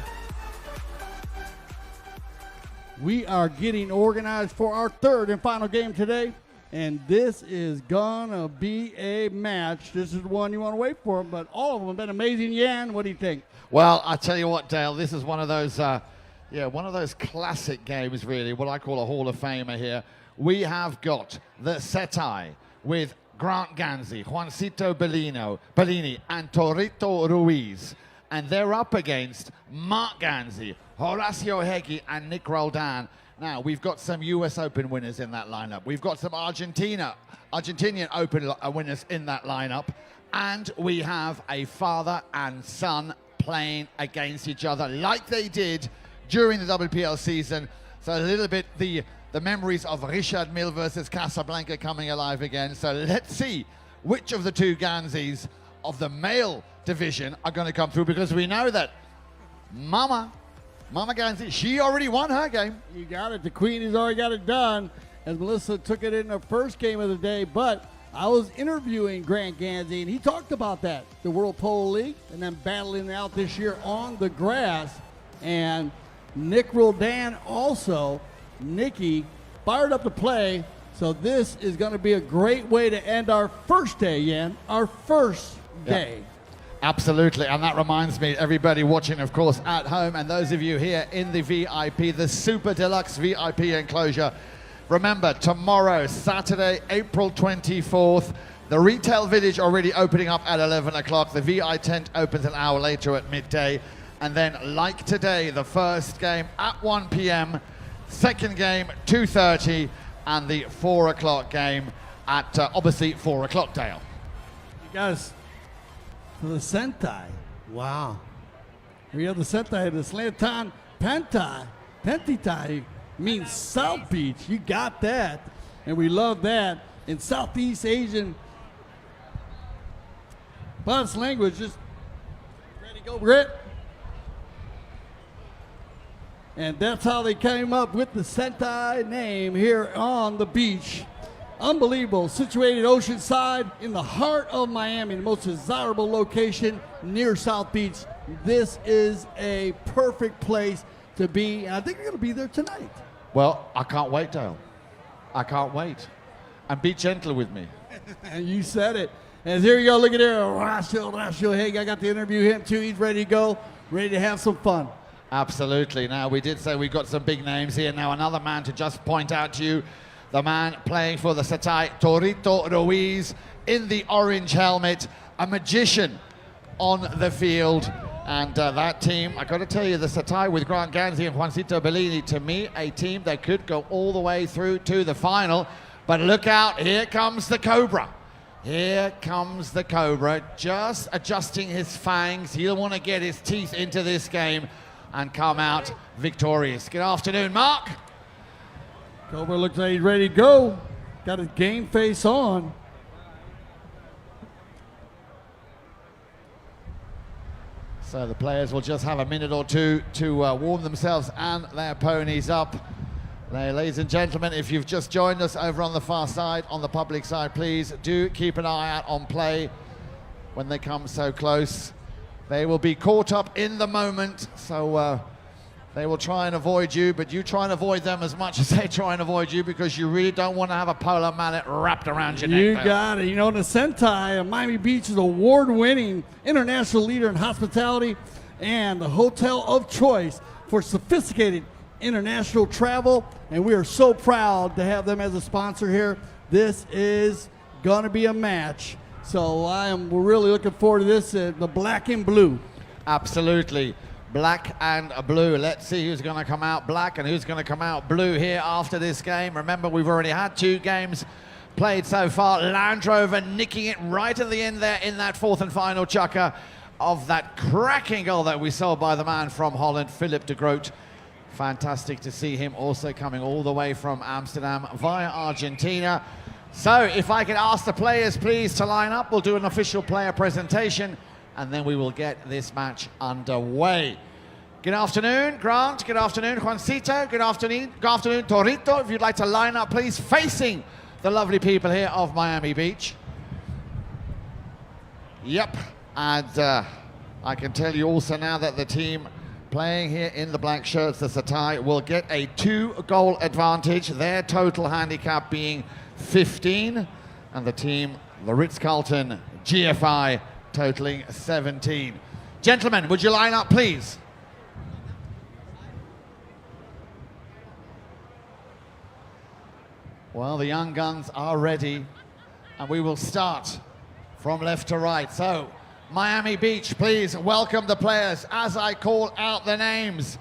We are getting organized for our third and final game today, and this is gonna be a match. This is the one you want to wait for, but all of them have been amazing. Yan, what do you think? Well, I tell you what, Dale, this is one of those, one of those classic games, really, what I call a Hall of Famer here. We have got the Setai with Grant Gansey, Juancito Bellini, and Torito Ruiz. And they're up against Mark Gansey, Horacio Hegyi, and Nick Roldan. Now, we've got some US Open winners in that lineup. We've got some Argentinian Open winners in that lineup. And we have a father and son playing against each other like they did during the WPL season. So a little bit the memories of Richard Mille versus Casablanca coming alive again. So let's see which of the two Ganseys of the male division are going to come through, because we know that Mama Gansey, she already won her game. You got it. The Queen has already got it done, as Melissa took it in the first game of the day. But I was interviewing Grant Gansey, and he talked about that, the World Polo League, and then battling out this year on the grass. And Nick Roldan also, Nicky, fired up to play. So this is going to be a great way to end our first day, Yan, our first day. Yeah. Absolutely, and that reminds me, everybody watching, of course, at home, and those of you here in the VIP, the Super Deluxe VIP enclosure. Remember, tomorrow, Saturday, April 24th, the Retail Village already opening up at 11 o'clock. The VI tent opens an hour later at midday. And then, like today, the first game at 1 p.m., second game 2:30, and the 4 o'clock game at, obviously, 4 o'clock, Dale. You guys, for the Setai, wow. We have the Setai, the Slantan Pentitai means South Beach. You got that. And we love that. In Southeast Asian bus language, just ready to go, Britt. And that's how they came up with the Setai name here on the beach. Unbelievable, situated oceanside in the heart of Miami, the most desirable location near South Beach. This is a perfect place to be, and I think we're going to be there tonight. Well, I can't wait, Dale. I can't wait. And be gentle with me. And you said it. And here you go, look at there, Horacio Hegyi. I got to interview him too. He's ready to go, ready to have some fun. Absolutely. Now, we did say we got some big names here. Now, another man to just point out to you, the man playing for the Setai, Torito Ruiz, in the orange helmet, a magician on the field. And that team, I got to tell you, the Setai with Grant Gansey and Juancito Bellini, to me, a team that could go all the way through to the final. But look out, here comes the Cobra. Here comes the Cobra, just adjusting his fangs. He'll want to get his teeth into this game and come out victorious. Good afternoon, Mark. Cobra looks like he's ready to go. Got his game face on. So the players will just have a minute or two to warm themselves and their ponies up. Now, ladies and gentlemen, if you've just joined us over on the far side, on the public side, please do keep an eye out on play when they come so close. They will be caught up in the moment, so they will try and avoid you, but you try and avoid them as much as they try and avoid you, because you really don't want to have a polo mallet wrapped around your neck. You got it. You know, the Setai, Miami Beach is award-winning international leader in hospitality and the hotel of choice for sophisticated international travel, and we are so proud to have them as a sponsor here. This is going to be a match. So we're really looking forward to this, the black and blue. Absolutely. Black and blue. Let's see who's going to come out black and who's going to come out blue here after this game. Remember, we've already had 2 games played so far. Land Rover nicking it right at the end there in that 4th and final chukker of that cracking goal that we saw by the man from Holland, Philip de Groot. Fantastic to see him also coming all the way from Amsterdam via Argentina. So if I could ask the players please to line up, we'll do an official player presentation and then we will get this match underway. Good afternoon, Grant. Good afternoon, Juancito. Good afternoon, Torito. If you'd like to line up, please, facing the lovely people here of Miami Beach. Yep, and I can tell you also now that the team playing here in the black shirts, the Setai, will get a 2-goal advantage, their total handicap being 15, and the team, the Ritz-Carlton GFI, totaling 17. Gentlemen, would you line up, please? Well, the young guns are ready, and we will start from left to right. So, Miami Beach, please welcome the players as I call out the names.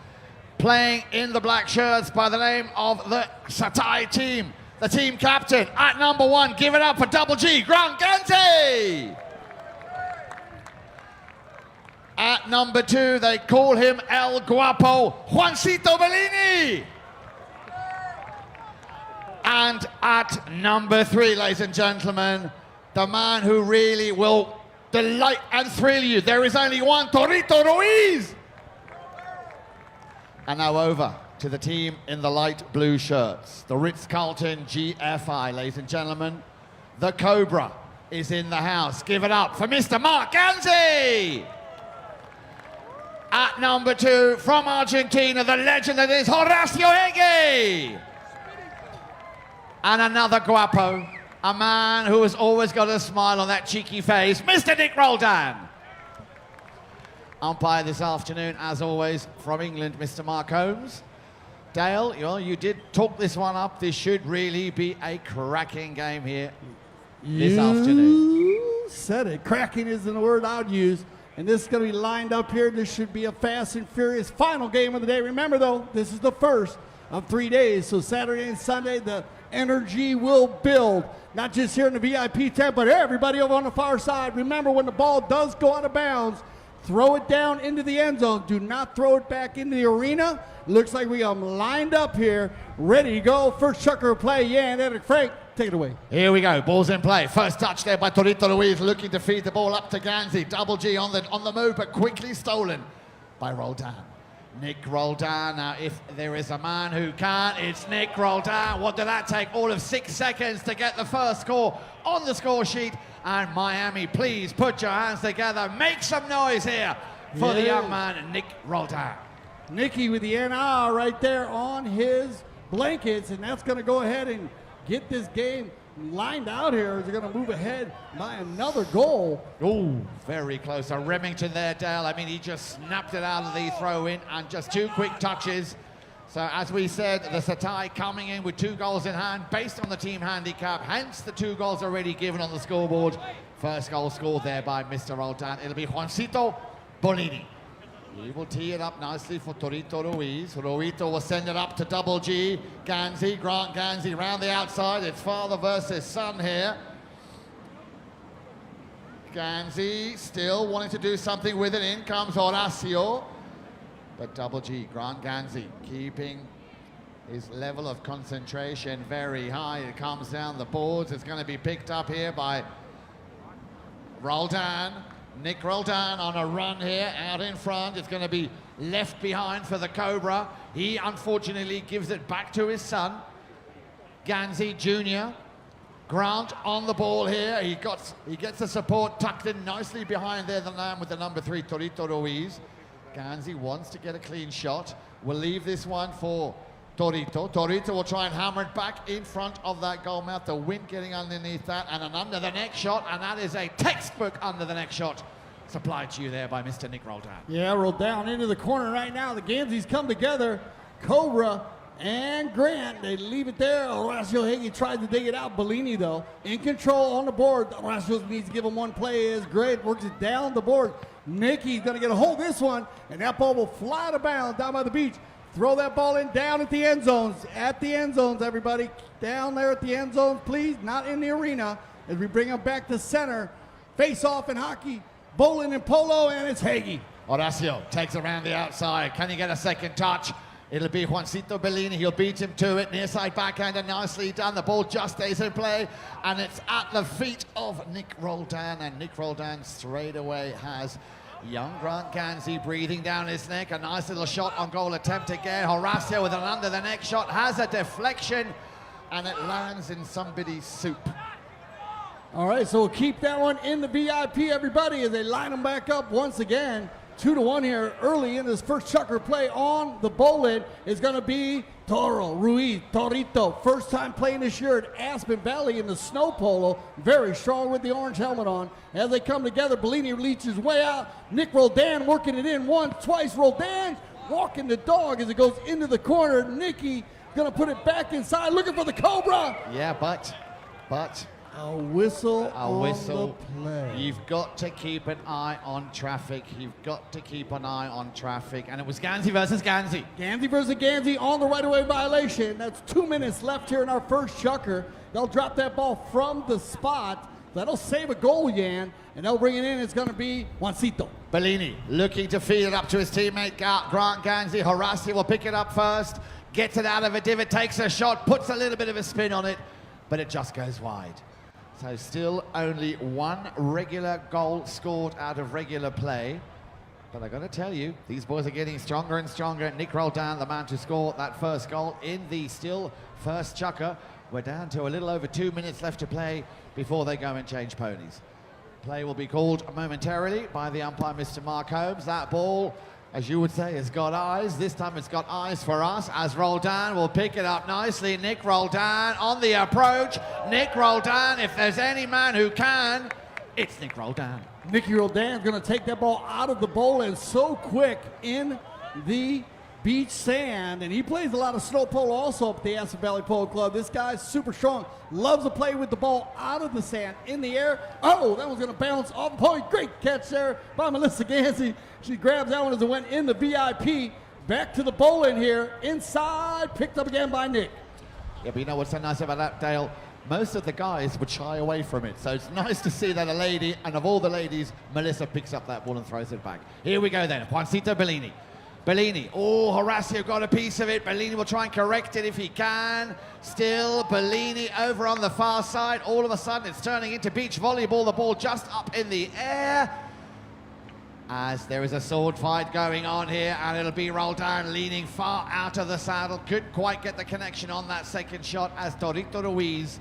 Playing in the black shirts by the name of the Setai team. The team captain at number 1, give it up for Double G, Grant Gansey. At number 2, they call him El Guapo, Juancito Bellini. And at number 3, ladies and gentlemen, the man who really will delight and thrill you. There is only one, Torito Ruiz. And now over to the team in the light blue shirts, the Ritz-Carlton GFI, ladies and gentlemen. The Cobra is in the house. Give it up for Mr. Mark Gansey. At number 2, from Argentina, the legend that is Horacio Hege. And another guapo, a man who has always got a smile on that cheeky face, Mr. Nick Roldan. Umpire this afternoon, as always, from England, Mr. Mark Holmes. Dale, you did talk this one up. This should really be a cracking game here this afternoon. You said it. Cracking isn't the word I'd use. And this is going to be lined up here. This should be a fast and furious final game of the day. Remember, though, this is the first of 3 days. So Saturday and Sunday, the energy will build. Not just here in the VIP tent, but everybody over on the far side. Remember, when the ball does go out of bounds, throw it down into the end zone. Do not throw it back into the arena. Looks like we are lined up here, ready to go. First chucker play, and Eric Frank, take it away. Here we go, ball's in play. First touch there by Torito Ruiz, looking to feed the ball up to Gansey. Double G on the move, but quickly stolen by Roldan. Nick Roldan. Now, if there is a man who can, it's Nick Roldan. What did that take? All of 6 seconds to get the first score on the score sheet. And Miami, please put your hands together. Make some noise here for the young man, Nick Roldan. Nicky with the NR right there on his blankets, and that's going to go ahead and get this game lined out here. They're going to move ahead by another goal. Oh, very close. A Remington there, Dale. I mean, he just snapped it out of the throw-in, and just 2 quick touches. So, as we said, the Setai coming in with 2 goals in hand based on the team handicap, hence the 2 goals already given on the scoreboard. First goal scored there by Mr. Roldan. It'll be Juancito Bellini. He will tee it up nicely for Torito Ruiz. Ruito will send it up to Double G. Gansey, Grant Gansey round the outside. It's father versus son here. Gansey still wanting to do something with it. In comes Horacio. But Double G, Grant Gansey, keeping his level of concentration very high. It comes down the boards. It's going to be picked up here by Roldan. Nick Roldan on a run here, out in front. It's going to be left behind for the Cobra. He unfortunately gives it back to his son, Gansey Jr. Grant on the ball here. He gets the support tucked in nicely behind there, the man with the number 3, Torito Ruiz. Gansey wants to get a clean shot. We'll leave this one for Torito. Torito will try and hammer it back in front of that goal mouth. The wind getting underneath that, and an under the neck shot, and that is a textbook under the neck shot supplied to you there by Mr. Nick Roldan. Yeah, rolled down into the corner right now. The Ganseys come together. Cobra and Grant, they leave it there. Horacio Hege tried to dig it out. Bellini, though, in control on the board. Horacio needs to give him one play. Is great, works it down the board. Nicky's going to get a hold of this one, and that ball will fly out of bounds down by the beach. Throw that ball in down at the end zones. At the end zones, everybody. Down there at the end zones, please. Not in the arena. As we bring them back to center. Face off in hockey. Bowling and Polo, and it's Hege. Horacio takes around the outside. Can he get a second touch? It'll be Juancito Bellini. He'll beat him to it. Near side backhander, nicely done. The ball just stays in play, and it's at the feet of Nick Roldan. And Nick Roldan straight away has young Grant Gansey breathing down his neck. A nice little shot on goal attempt again. Horacio with an under the neck shot has a deflection, and it lands in somebody's soup. All right, so we'll keep that one in the VIP, everybody, as they line them back up once again. 2-1 here early in this first chucker play on the bowling is going to be Toro, Ruiz, Torito. First time playing this year at Aspen Valley in the snow polo. Very strong with the orange helmet on. As they come together, Bellini leaches way out. Nick Roldan working it in once, twice. Roldan walking the dog as it goes into the corner. Nicky going to put it back inside, looking for the Cobra. Yeah, but a whistle on the play. You've got to keep an eye on traffic. You've got to keep an eye on traffic. And it was Gansey versus Gansey. Gansey versus Gansey on the right-of-way violation. That's 2 minutes left here in our first chucker. They'll drop that ball from the spot. That'll save a goal, Jan, and they'll bring it in. It's going to be Juancito. Bellini looking to feed it up to his teammate Grant Gansey. Horacio will pick it up first, gets it out of a divot, takes a shot, puts a little bit of a spin on it, but it just goes wide. So still only one regular goal scored out of regular play. But I got to tell you, these boys are getting stronger and stronger. Nick Roldan, the man to score that first goal in the still first chucker. We're down to a little over 2 minutes left to play before they go and change ponies. Play will be called momentarily by the umpire, Mr. Mark Holmes. That ball, as you would say, has got eyes. This time it's got eyes for us, as Roldan will pick it up nicely. Nick Roldan on the approach. Nick Roldan, if there's any man who can, it's Nick Roldan. Nicky Roldan's going to take that ball out of the bowl and so quick in the beach sand. And he plays a lot of snow polo also up at the Aspen Valley Polo Club. This guy's super strong. Loves to play with the ball out of the sand, in the air. Oh, that was going to bounce off the point. Great catch there by Melissa Gansey. She grabs that one as it went in the VIP. Back to the bowling here. Inside, picked up again by Nick. Yeah, but you know what's so nice about that, Dale? Most of the guys would shy away from it. So it's nice to see that a lady, and of all the ladies, Melissa picks up that ball and throws it back. Here we go then. Juancito Bellini. Bellini, oh, Horacio got a piece of it. Bellini will try and correct it if he can. Still, Bellini over on the far side. All of a sudden, it's turning into beach volleyball. The ball just up in the air. As there is a sword fight going on here, and it'll be Roldan leaning far out of the saddle. Couldn't quite get the connection on that second shot as Torito Ruiz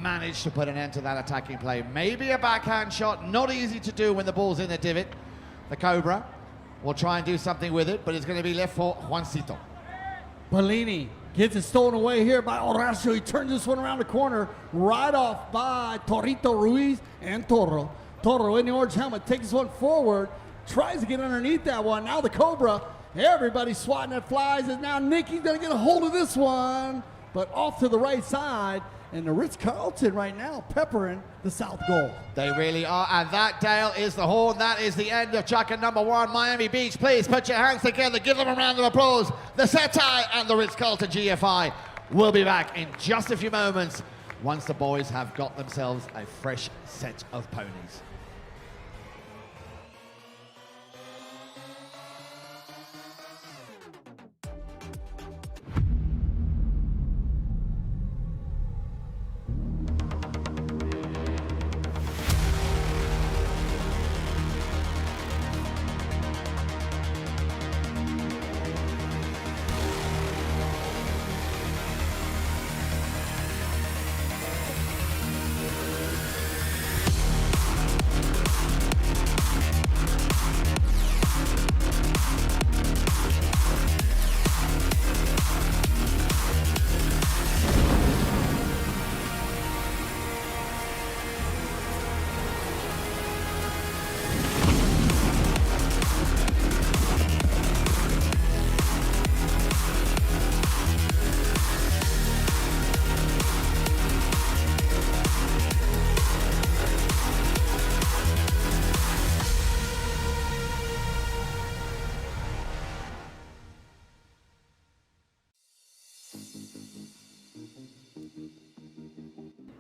managed to put an end to that attacking play. Maybe a backhand shot, not easy to do when the ball's in the divot. The Cobra will try and do something with it, but it's going to be left for Juancito. Bellini gets it stolen away here by Horacio. He turns this one around the corner, right off by Torito Ruiz and Toro. Toro in the orange helmet takes this one forward, tries to get underneath that one. Now the Cobra, everybody swatting at flies, and now Nicky's going to get a hold of this one, but off to the right side. And the Ritz-Carlton right now peppering the south goal. They really are, and that, Dale, is the horn. That is the end of chucker number one, Miami Beach. Please put your hands together. Give them a round of applause. The Setai and the Ritz-Carlton GFI will be back in just a few moments once the boys have got themselves a fresh set of ponies.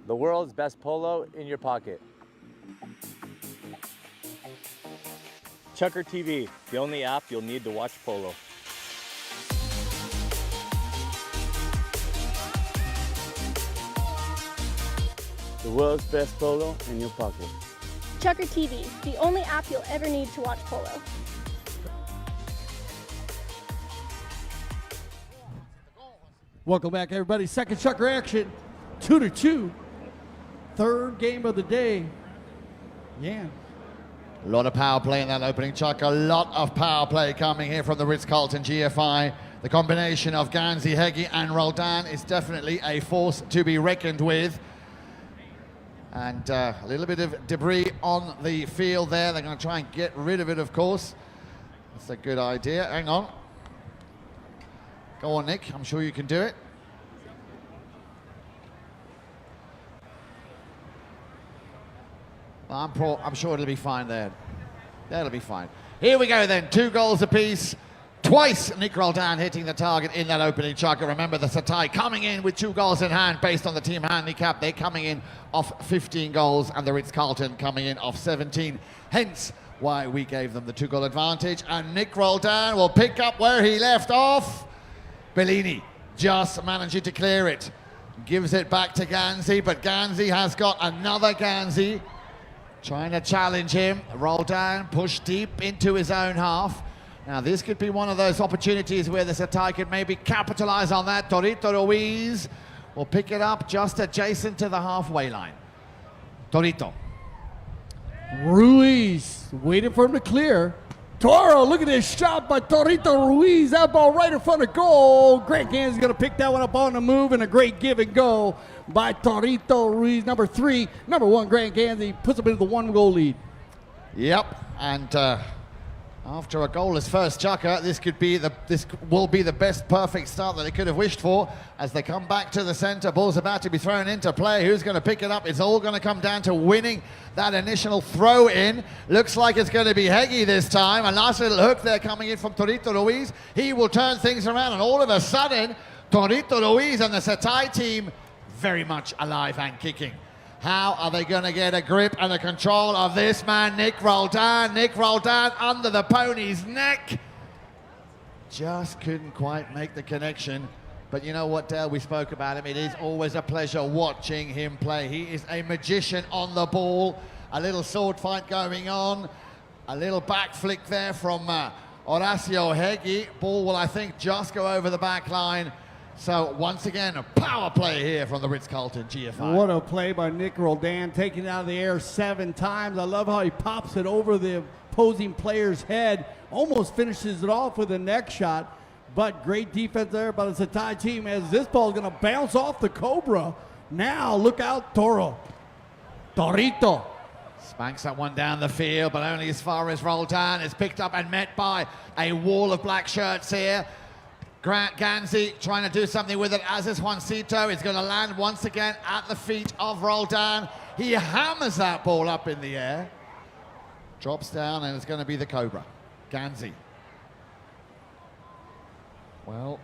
The world's best polo in your pocket. Chucker TV, the only app you'll need to watch polo. The world's best polo in your pocket. Chucker TV, the only app you'll ever need to watch polo. Welcome back, everybody. Second chucker action, 2-2. third game of the day. Yeah. A lot of power play in that opening chuck. A lot of power play coming here from the Ritz-Carlton GFI. The combination of Gansey, Heggie and Roldan is definitely a force to be reckoned with. And a little bit of debris on the field there. They're going to try and get rid of it, of course. That's a good idea. Hang on. Go on, Nick. I'm sure you can do it. I'm sure it'll be fine there. That'll be fine. Here we go then. 2 goals apiece. Twice Nick Roldan hitting the target in that opening chucker. Remember the Setai coming in with 2 goals in hand based on the team handicap. They're coming in off 15 goals and the Ritz-Carlton coming in off 17. Hence why we gave them the 2-goal advantage. And Nick Roldan will pick up where he left off. Bellini just managing to clear it. Gives it back to Gansey, but Gansey has got another Gansey. Trying to challenge him. Roldan pushed deep into his own half. Now this could be one of those opportunities where the Setai could maybe capitalize on that. Tito Ruiz will pick it up just adjacent to the halfway line. Tito. Ruiz waiting for him to clear. Toro, look at this shot by Tito Ruiz. That ball right in front of goal. Grant Gansey's going to pick that one up on the move, and a great give and go by Tito Ruiz. Number 3, number 1, Grant Gansey puts him into the 1-goal lead. Yep, and after a goalless first chucker, this will be the best perfect start that they could have wished for as they come back to the center. Ball's about to be thrown into play. Who's going to pick it up? It's all going to come down to winning that initial throw in. Looks like it's going to be Heggie this time. A nice little hook there coming in from Tito Ruiz. He will turn things around, and all of a sudden, Tito Ruiz and the Setai team very much alive and kicking. How are they going to get a grip and a control of this man, Nick Roldan? Nick Roldan under the pony's neck. Just couldn't quite make the connection. But you know what, Dale, we spoke about him. It is always a pleasure watching him play. He is a magician on the ball. A little sword fight going on. A little back flick there from Horacio Heggie. Ball will, I think, just go over the back line. So once again, a power play here from the Ritz-Carlton GFI. What a play by Nick Roldan, taking it out of the air 7 times. I love how he pops it over the opposing player's head, almost finishes it off with a neck shot. But great defense there by the Setai team as this ball is going to bounce off the Cobra. Now look out, Tito. Spanks that one down the field, but only as far as Roldan is picked up and met by a wall of black shirts here. Grant Gansey trying to do something with it, as is Juancito. Is going to land once again at the feet of Roldan. He hammers that ball up in the air. Drops down, and it's going to be the Cobra. Gansey. Well,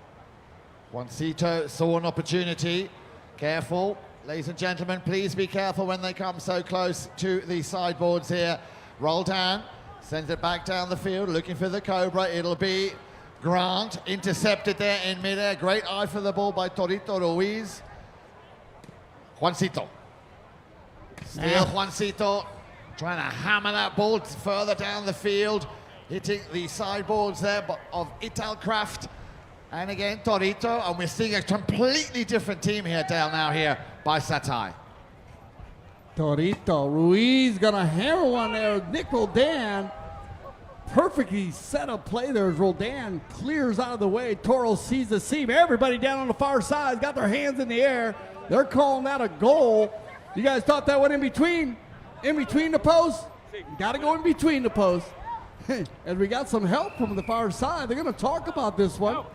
Juancito saw an opportunity. Careful. Ladies and gentlemen, please be careful when they come so close to the sideboards here. Roldan sends it back down the field, looking for the Cobra. It'll be Grant, intercepted there in midair. Great eye for the ball by Tito Ruiz. Juancito. Still Juancito trying to hammer that ball further down the field, hitting the sideboards there of Italkraft. And again, Tito, and we're seeing a completely different team here, Dale, now here by Setai. Tito Ruiz gonna hammer one there. Nick Roldan. Perfectly set up play there as Roldan clears out of the way. Toro sees the seam. Everybody down on the far side got their hands in the air. They're calling that a goal. You guys thought that went in between the posts? Got to go in between the posts. And we got some help from the far side. They're going to talk about this one,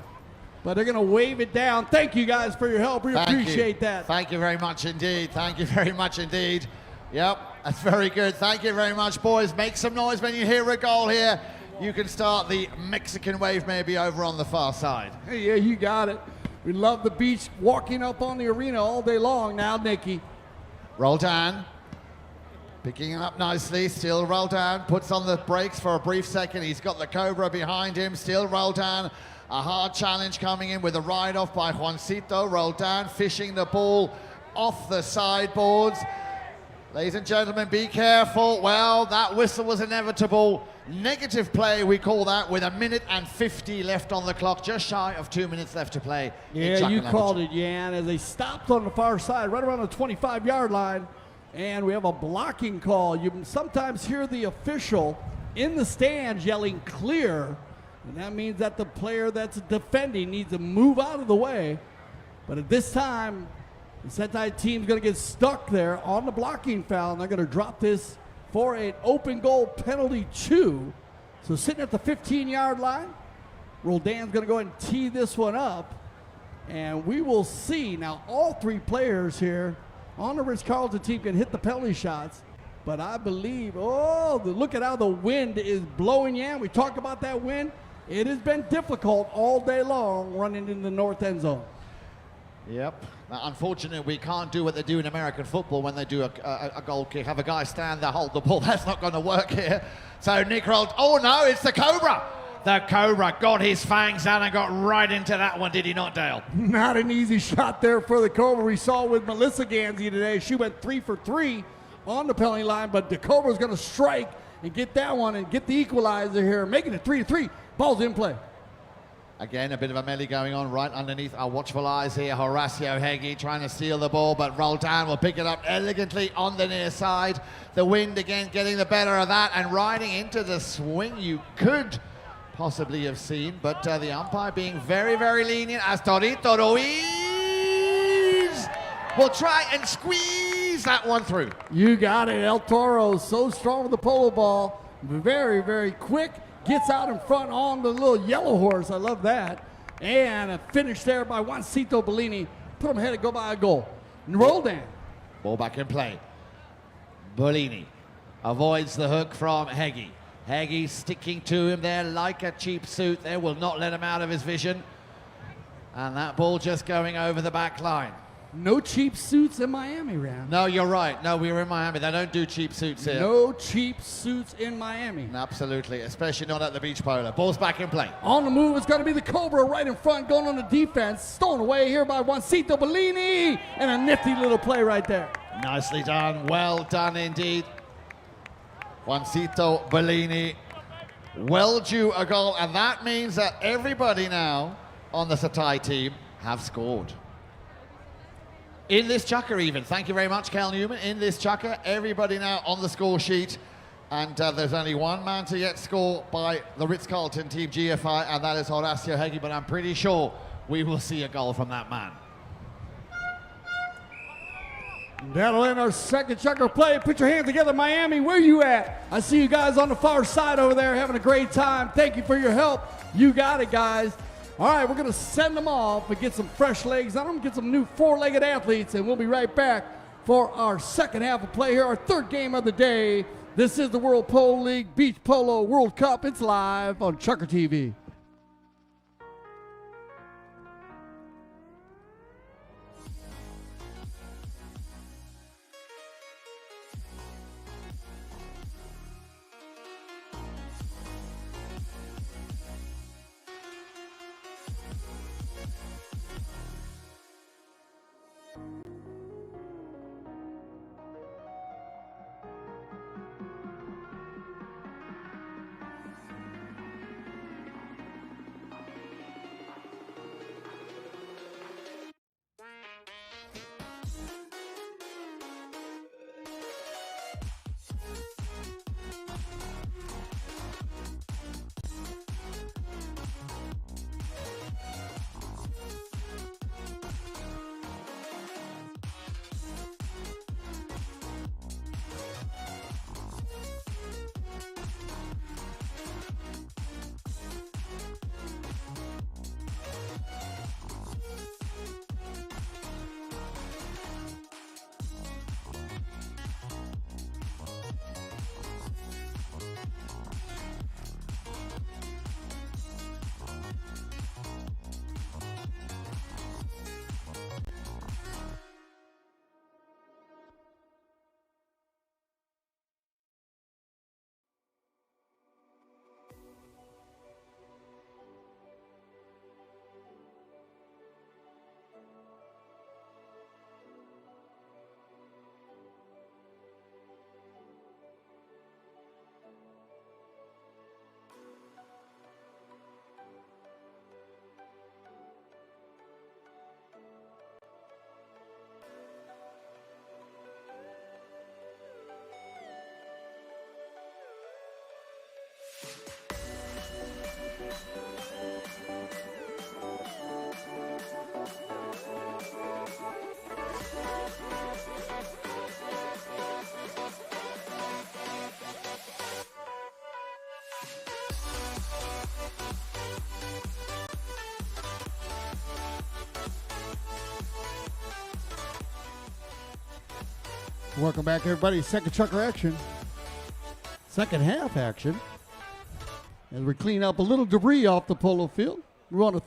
but they're going to wave it down. Thank you guys for your help. We appreciate that. Thank you very much indeed. Thank you very much indeed. Yep, that's very good. Thank you very much, boys. Make some noise when you hear a goal here. You can start the Mexican wave maybe over on the far side. Hey, yeah, you got it. We love the beach, walking up on the arena all day long now, Nicky. Roldan picking up nicely. Still Roldan puts on the brakes for a brief second. He's got the Cobra behind him. Still Roldan. A hard challenge coming in with a ride-off by Juancito. Roldan fishing the ball off the sideboards. Ladies and gentlemen, be careful. Well, that whistle was inevitable. Negative play, we call that, with 1:50 left on the clock. Just shy of 2 minutes left to play. Yeah, you called it, Jan, as they stopped on the far side, right around the 25-yard line. And we have a blocking call. You sometimes hear the official in the stands yelling clear, and that means that the player that's defending needs to move out of the way. But at this time, the Setai team's going to get stuck there on the blocking foul, and they're going to drop this for an open goal penalty 2. So sitting at the 15-yard line, Roldan's going to go ahead and tee this one up, and we will see. Now, all 3 players here on the Ritz-Carlton team can hit the penalty shots, but I believe, look at how the wind is blowing in. We talked about that wind. It has been difficult all day long running in the north end zone. Yep. Now, unfortunately, we can't do what they do in American football when they do a goal kick. Have a guy stand there, hold the ball. That's not going to work here. So Nick rolled. Oh, no, it's the Cobra. The Cobra got his fangs out and got right into that one, did he not, Dale? Not an easy shot there for the Cobra. We saw with Melissa Gansey today. She went 3 for 3 on the penalty line, but the Cobra's going to strike and get that one and get the equalizer here, making it 3-3. Ball's in play. Again, a bit of a melee going on right underneath our watchful eyes here. Horacio Heggie trying to steal the ball, but Roldan will pick it up elegantly on the near side. The wind again getting the better of that and riding into the swing you could possibly have seen, but the umpire being very, very lenient as Torito Ruiz will try and squeeze that one through. You got it. El Toro so strong with the polo ball. Very, very quick. Gets out in front on the little yellow horse. I love that. And a finish there by Juancito Bellini. Put him ahead and go by a goal. And Roldan. Ball back in play. Bellini avoids the hook from Heggie. Heggie sticking to him there like a cheap suit there. Will not let him out of his vision. And that ball just going over the back line. No cheap suits in Miami, Ram. No, you're right. No, we were in Miami. They don't do cheap suits here. No cheap suits in Miami. Absolutely, especially not at the beach polo. Ball's back in play. On the move, it's going to be the Cobra right in front, going on the defense. Stolen away here by Juancito Bellini. And a nifty little play right there. Nicely done. Well done indeed. Juancito Bellini. Well due a goal. And that means that everybody now on the Setai team have scored. In this chukker even. Thank you very much, Cal Newman. In this chukker, everybody now on the score sheet. And there's only one man to yet score by the Ritz-Carlton team, GFI, and that is Horacio Heggie, but I'm pretty sure we will see a goal from that man. That'll end our second chukker play. Put your hands together, Miami. Where you at? I see you guys on the far side over there having a great time. Thank you for your help. You got it, guys. All right, we're going to send them off and get some fresh legs on them, get some new four-legged athletes, and we'll be right back for our second half of play here, our third game of the day. This is the World Polo League Beach Polo World Cup. It's live on Chukker TV. Welcome back, everybody. Second chucker action. Second half action. As we clean up a little debris off the polo field. We want to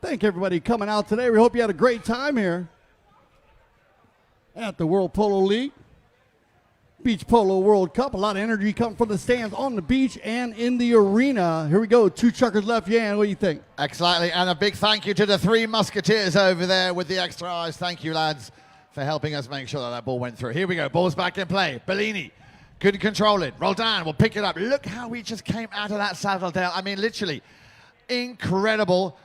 thank everybody coming out today. We hope you had a great time here at the World Polo League. Beach Polo World Cup. A lot of energy coming from the stands on the beach and in the arena. Here we go. 2 chuckers left. Jan, what do you think? Excellently. And a big thank you to the 3 Musketeers over there with the extra eyes. Thank you, lads, for helping us make sure that ball went through. Here we go. Ball's back in play. Bellini couldn't control it. Roldan will pick it up. Look how he just came out of that saddle, Dale. I mean, literally incredible.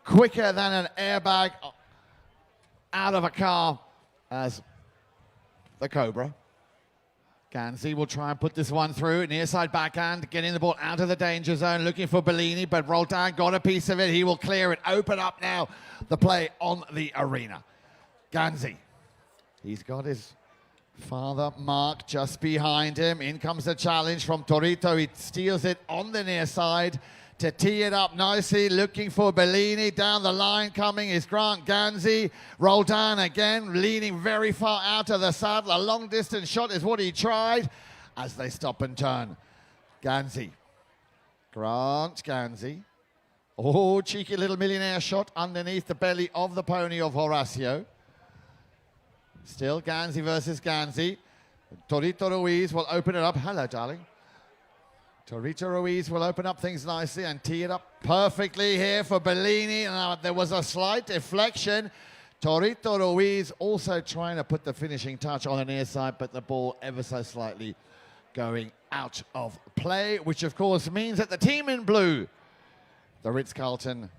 Quicker than an airbag out of a car as the Cobra. Gansey will try and put this one through. Near side backhand, getting the ball out of the danger zone, looking for Bellini, but Roldan got a piece of it. He will clear it. Open up now the play on the arena. Gansey. He's got his father, Mark, just behind him. In comes the challenge from Torito. He steals it on the near side to tee it up nicely, looking for Bellini. Down the line coming is Grant Gansey. Roldan again, leaning very far out of the saddle. A long distance shot is what he tried as they stop and turn. Gansey. Grant Gansey. Oh, cheeky little millionaire shot underneath the belly of the pony of Horacio. Still Gansey versus Gansey. Torito Ruiz will open it up. Hello, darling. Torito Ruiz will open up things nicely and tee it up perfectly here for Bellini. There was a slight deflection. Torito Ruiz also trying to put the finishing touch on the near side, but the ball ever so slightly going out of play, which of course means that the team in blue, the Ritz-Carlton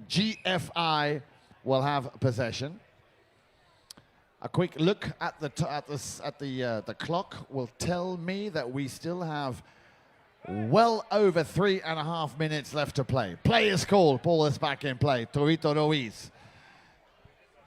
GFI, will have possession. A quick look at the clock will tell me that we still have well over 3.5 minutes left to play. Play is called. Ball is back in play. Torito Ruiz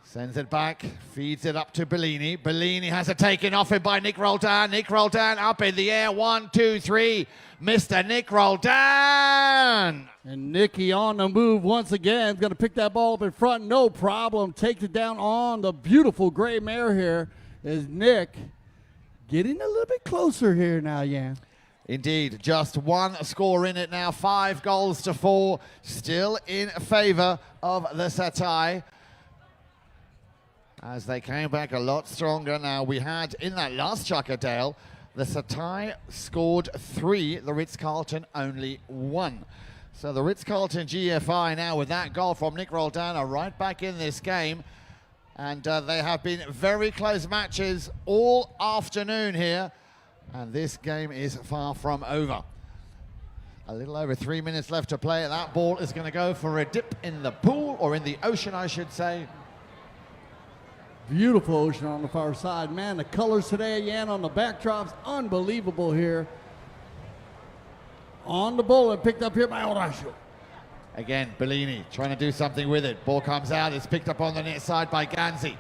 sends it back, feeds it up to Bellini. Bellini has it taken off him by Nick Roldan. Nick Roldan up in the air. 1, 2, 3. Mr. Nick Roldan. And Nicky on the move once again. Going to pick that ball up in front. No problem. Takes it down on the beautiful gray mare here. Is Nick getting a little bit closer here now, Jan? Indeed, just one score in it now, 5 goals to 4, still in favor of the Setai. As they came back a lot stronger. Now, we had in that last chucker, Dale, the Setai scored 3, the Ritz-Carlton only 1. So the Ritz-Carlton GFI now with that goal from Nick Roldan are right back in this game. And they have been very close matches all afternoon here. And this game is far from over. A little over 3 minutes left to play. That ball is going to go for a dip in the pool, or in the ocean, I should say. Beautiful ocean on the far side. Man, the colors today, Jan, on the backdrops, unbelievable here. On the ball and picked up here by Horacio. Again, Bellini trying to do something with it. Ball comes out. It's picked up on the near side by Gansey.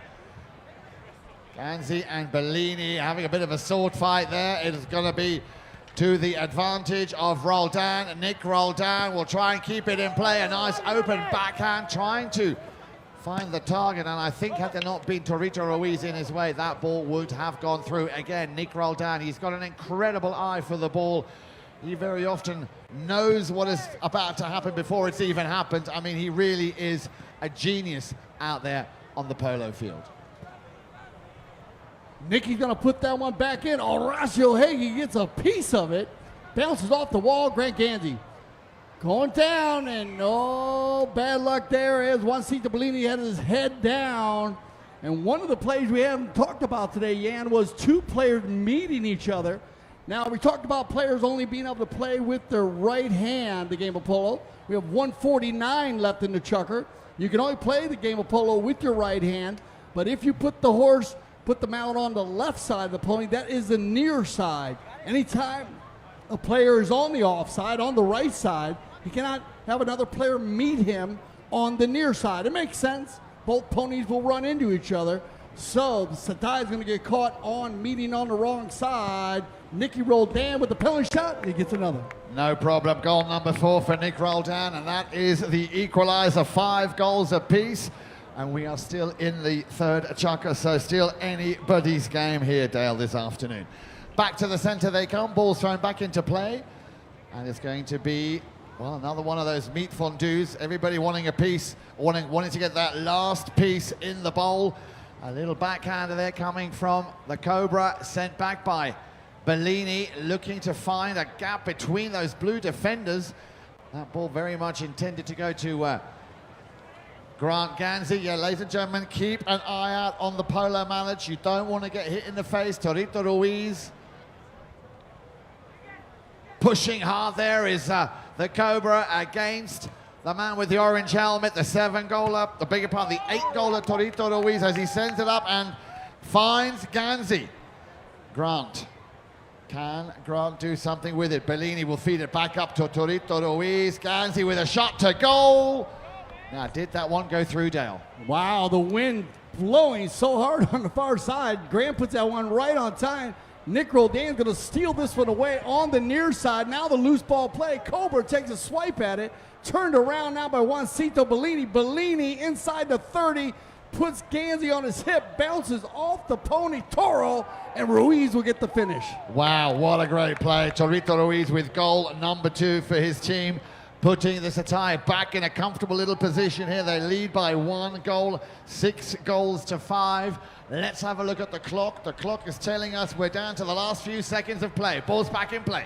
Gansey and Bellini having a bit of a sword fight there. It is going to be to the advantage of Roldan. Nick Roldan will try and keep it in play. A nice open backhand trying to find the target. And I think had there not been Torito Ruiz in his way, that ball would have gone through. Again, Nick Roldan, he's got an incredible eye for the ball. He very often knows what is about to happen before it's even happened. I mean, he really is a genius out there on the polo field. Nicky's going to put that one back in. Horacio Hagee gets a piece of it. Bounces off the wall. Grant Gansey going down. And oh, bad luck there as Juancito Bellini had his head down. And one of the plays we haven't talked about today, Jan, was 2 players meeting each other. Now, we talked about players only being able to play with their right hand, the game of polo. We have 149 left in the chucker. You can only play the game of polo with your right hand. But if you put the mount on the left side of the pony, that is the near side. Anytime a player is on the offside, on the right side, he cannot have another player meet him on the near side. It makes sense. Both ponies will run into each other. So the Setai is going to get caught on meeting on the wrong side. Nicky Roldan with the penalty shot, and he gets another. No problem. Goal number 4 for Nick Roldan, and that is the equalizer. 5 goals apiece. And we are still in the third chukka, so still anybody's game here, Dale, this afternoon. Back to the center they come, ball's thrown back into play. And it's going to be, well, another one of those meat fondues. Everybody wanting a piece, wanting to get that last piece in the bowl. A little backhander there coming from the Cobra, sent back by Bellini, looking to find a gap between those blue defenders. That ball very much intended to go to Grant Gansey. Yeah, ladies and gentlemen, keep an eye out on the Polo mallets. You don't want to get hit in the face. Torito Ruiz. Pushing hard there is the Cobra against the man with the orange helmet, the 7-goaler, the bigger part, the 8-goaler Torito Ruiz, as he sends it up and finds Gansey. Grant. Can Grant do something with it? Bellini will feed it back up to Torito Ruiz. Gansey with a shot to goal. Now, did that one go through, Dale? Wow, the wind blowing so hard on the far side. Grant puts that one right on time. Nick Roldan's going to steal this one away on the near side. Now the loose ball play. Cobra takes a swipe at it. Turned around now by Juancito Bellini. Bellini inside the 30. Puts Gansey on his hip. Bounces off the pony Toro. And Ruiz will get the finish. Wow, what a great play. Torito Ruiz with goal number 2 for his team. Putting the Setai back in a comfortable little position here. They lead by 1 goal, 6 goals to 5. Let's have a look at the clock. The clock is telling us we're down to the last few seconds of play. Ball's back in play.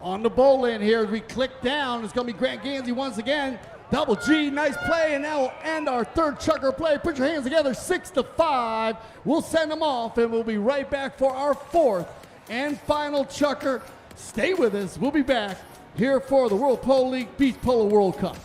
On the bowl in here, as we click down, it's going to be Grant Gansey once again. Double G, nice play, and now we'll end our third chukker play. Put your hands together, 6-5. We'll send them off, and we'll be right back for our 4th and final chukker. Stay with us. We'll be back here for the World Polo League Beach Polo World Cup.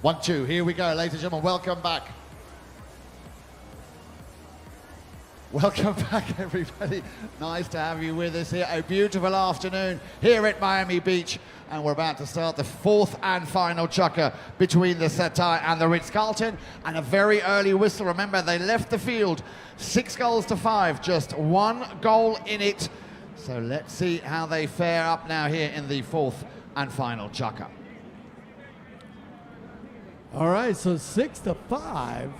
One, two, here we go, ladies and gentlemen, welcome back. Welcome back, everybody. Nice to have you with us here. A beautiful afternoon here at Miami Beach. And we're about to start the 4th and final chukker between the Setai and the Ritz-Carlton. And a very early whistle. Remember, they left the field 6 goals to 5, just 1 goal in it. So let's see how they fare up now here in the 4th and final chukker. All right, so 6-5.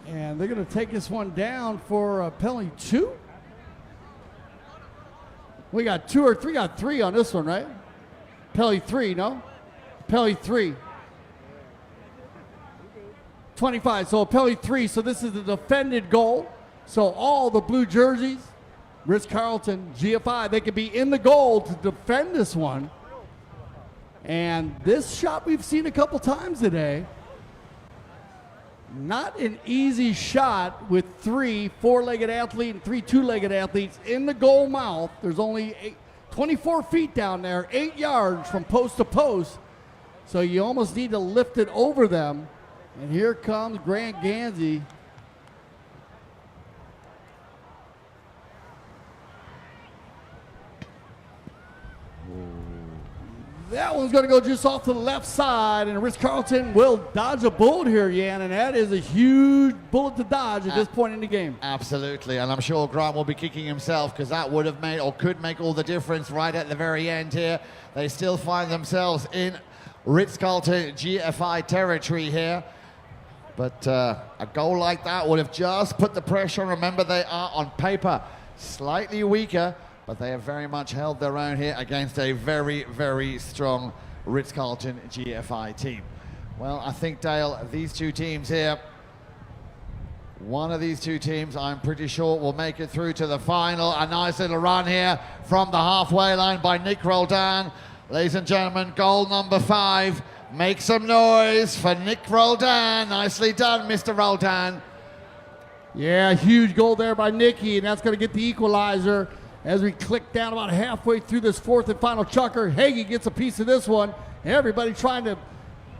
And they're going to take this one down for penalty 2. We got 2 or 3, got 3 on this one, right? Penalty 3, no? Penalty 3. 25, so penalty 3. So this is the defended goal. So all the blue jerseys, Ritz-Carlton, GFI, they could be in the goal to defend this one. And this shot we've seen a couple times today. Not an easy shot with 3 4-legged athletes and 3 2-legged athletes in the goal mouth. There's only 24 feet down there, 8 yards from post to post. So you almost need to lift it over them. And here comes Grant Gansey. That one's going to go just off to the left side, and Ritz-Carlton will dodge a bullet here, Jan, and that is a huge bullet to dodge at this point in the game. Absolutely, and I'm sure Grant will be kicking himself because that would have made or could make all the difference right at the very end here. They still find themselves in Ritz-Carlton GFI territory here. But a goal like that would have just put the pressure on. Remember, they are on paper slightly weaker, but they have very much held their own here against a very, very strong Ritz-Carlton GFI team. Well, I think, Dale, these two teams here, one of these two teams, I'm pretty sure, will make it through to the final. A nice little run here from the halfway line by Nick Roldan. Ladies and gentlemen, goal number 5. Make some noise for Nick Roldan. Nicely done, Mr. Roldan. Yeah, huge goal there by Nicky, and that's going to get the equalizer. As we click down about halfway through this fourth and final chucker, Hagee gets a piece of this one. Everybody trying to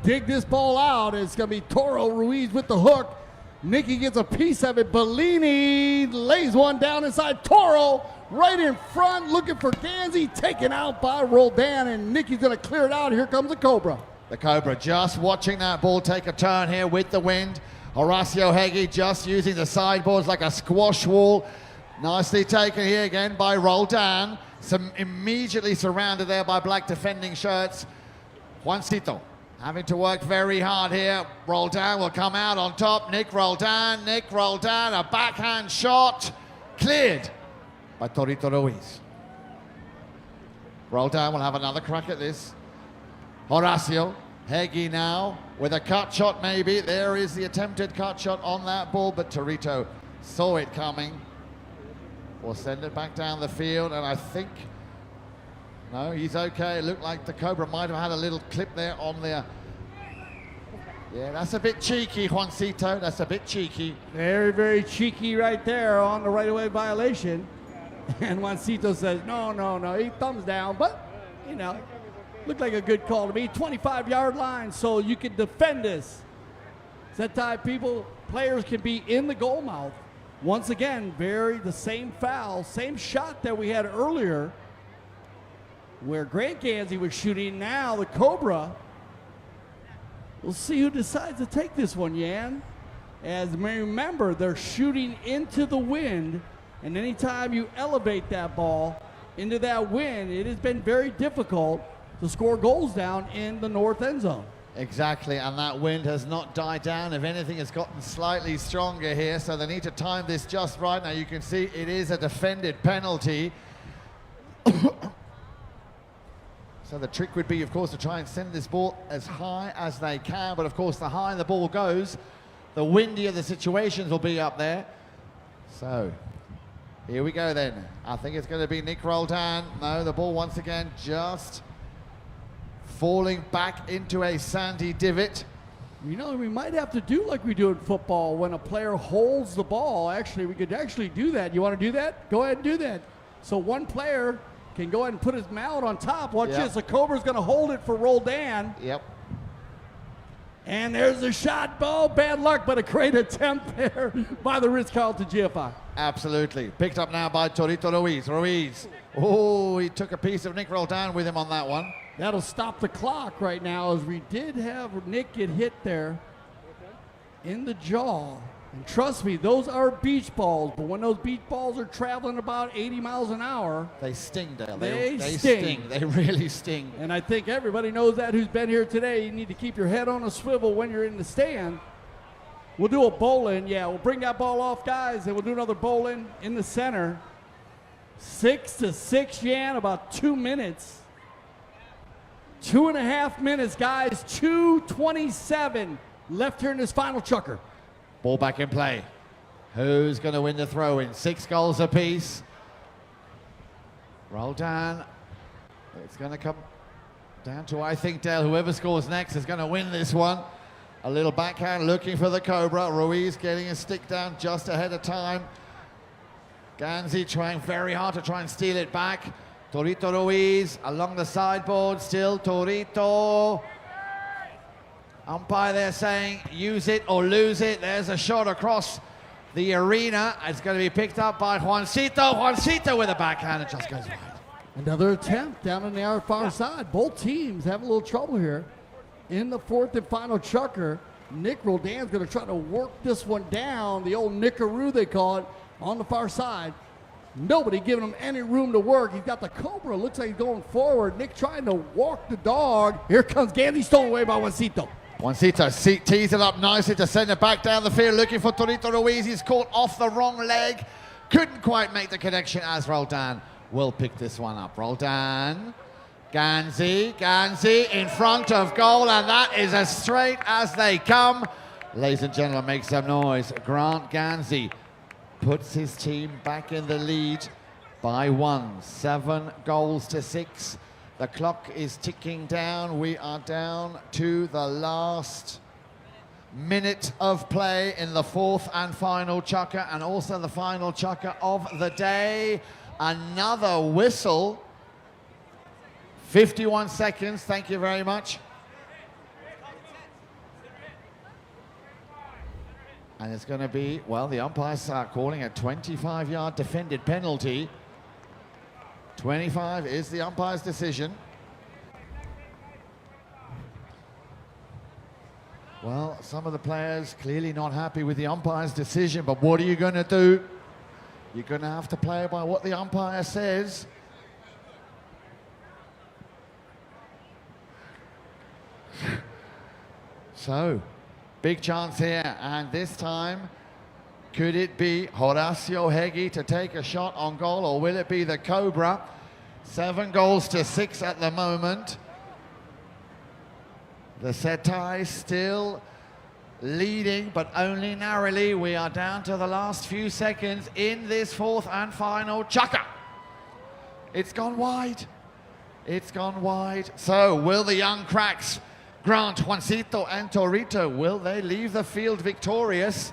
dig this ball out. It's going to be Toro Ruiz with the hook. Nicky gets a piece of it. Bellini lays one down inside Toro. Right in front, looking for Gansey, taken out by Roldan, and Nicky's going to clear it out. Here comes the Cobra. The Cobra just watching that ball take a turn here with the wind. Horacio Hagee just using the sideboards like a squash wall. Nicely taken here again by Roldan. Immediately surrounded there by black defending shirts. Juancito having to work very hard here. Roldan will come out on top. Nick Roldan, a backhand shot. Cleared by Torito Ruiz. Roldan will have another crack at this. Horacio Hagee now with a cut shot maybe. There is the attempted cut shot on that ball, but Torito saw it coming. Will send it back down the field, and I think, no, he's okay. It looked like the Cobra might have had a little clip there on there. Yeah, that's a bit cheeky, Juancito. That's a bit cheeky. Very, very cheeky right there on the right-of-way violation. And Juancito says, no. He thumbs down, but, you know, looked like a good call to me. 25-yard line, so you can defend this. Setai people, players can be in the goal mouth. Once again, the same foul, same shot that we had earlier where Grant Gansey was shooting. Now the Cobra. We'll see who decides to take this one, Jan. As remember, they're shooting into the wind, and anytime you elevate that ball into that wind, it has been very difficult to score goals down in the north end zone. Exactly, and that wind has not died down. If anything, it's gotten slightly stronger here, so they need to time this just right. Now you can see it is a defended penalty. So the trick would be, of course, to try and send this ball as high as they can, but of course the higher the ball goes, the windier the situations will be up there. So here we go then. I think it's going to be Nick Roldan. No, the ball once again just falling back into a sandy divot. You know, we might have to do like we do in football when a player holds the ball. Actually, we could actually do that. You want to do that? Go ahead and do that. So one player can go ahead and put his mallet on top. Watch this. The Cobra's going to hold it for Roldan. Yep. And there's the shot. Oh, bad luck, but a great attempt there by the Ritz-Carlton GFI. Absolutely. Picked up now by Torito Ruiz. Oh, he took a piece of Nick Roldan with him on that one. That'll stop the clock right now, as we did have Nick get hit there in the jaw. And trust me, those are beach balls, but when those beach balls are traveling about 80 miles an hour, they sting, Dale. They sting. They really sting. And I think everybody knows that who's been here today. You need to keep your head on a swivel when you're in the stand. We'll do a bowl-in. Yeah, we'll bring that ball off, guys, and we'll do another bowl-in in the center. 6-6, Jan, about 2 minutes. 2.5 minutes, guys. 2:27 left here in this final chukker. Ball back in play. Who's going to win the throw-in? 6 goals apiece. Roldan. It's going to come down to, I think, Dale, whoever scores next is going to win this one. A little backhand looking for the Cobra. Ruiz getting a stick down just ahead of time. Gansey trying very hard to try and steal it back. Torito Ruiz along the sideboard still. Torito. Umpire there saying use it or lose it. There's a shot across the arena. It's going to be picked up by Juancito. Juancito with a backhand. It just goes wide. Another attempt down on the far side. Both teams have a little trouble here. In the fourth and final chucker, Nick Roldan's going to try to work this one down. The old nickaroo, they call it, on the far side. Nobody giving him any room to work. He's got the Cobra. Looks like he's going forward. Nick trying to walk the dog. Here comes Gansey, stolen away by Juancito. Juancito tees it up nicely to send it back down the field, looking for Tito Ruiz. He's caught off the wrong leg. Couldn't quite make the connection as Roldan will pick this one up. Roldan, Gansey in front of goal, and that is as straight as they come. Ladies and gentlemen, make some noise. Grant Gansey puts his team back in the lead by 1, 7 goals to 6. The clock is ticking down. We are down to the last minute of play in the fourth and final chukker, and also the final chukker of the day. Another whistle. 51 seconds, thank you very much. And it's going to be, well, the umpires are calling a 25-yard defended penalty. 25 is the umpire's decision. Well, some of the players clearly not happy with the umpire's decision, but what are you going to do? You're going to have to play by what the umpire says. So, big chance here, and this time, could it be Horacio Hegi to take a shot on goal, or will it be the Cobra? 7 goals to 6 at the moment. The Setai still leading, but only narrowly. We are down to the last few seconds in this fourth and final chukker. It's gone wide. It's gone wide. So, will the young cracks, Grant, Juancito, and Torito, will they leave the field victorious?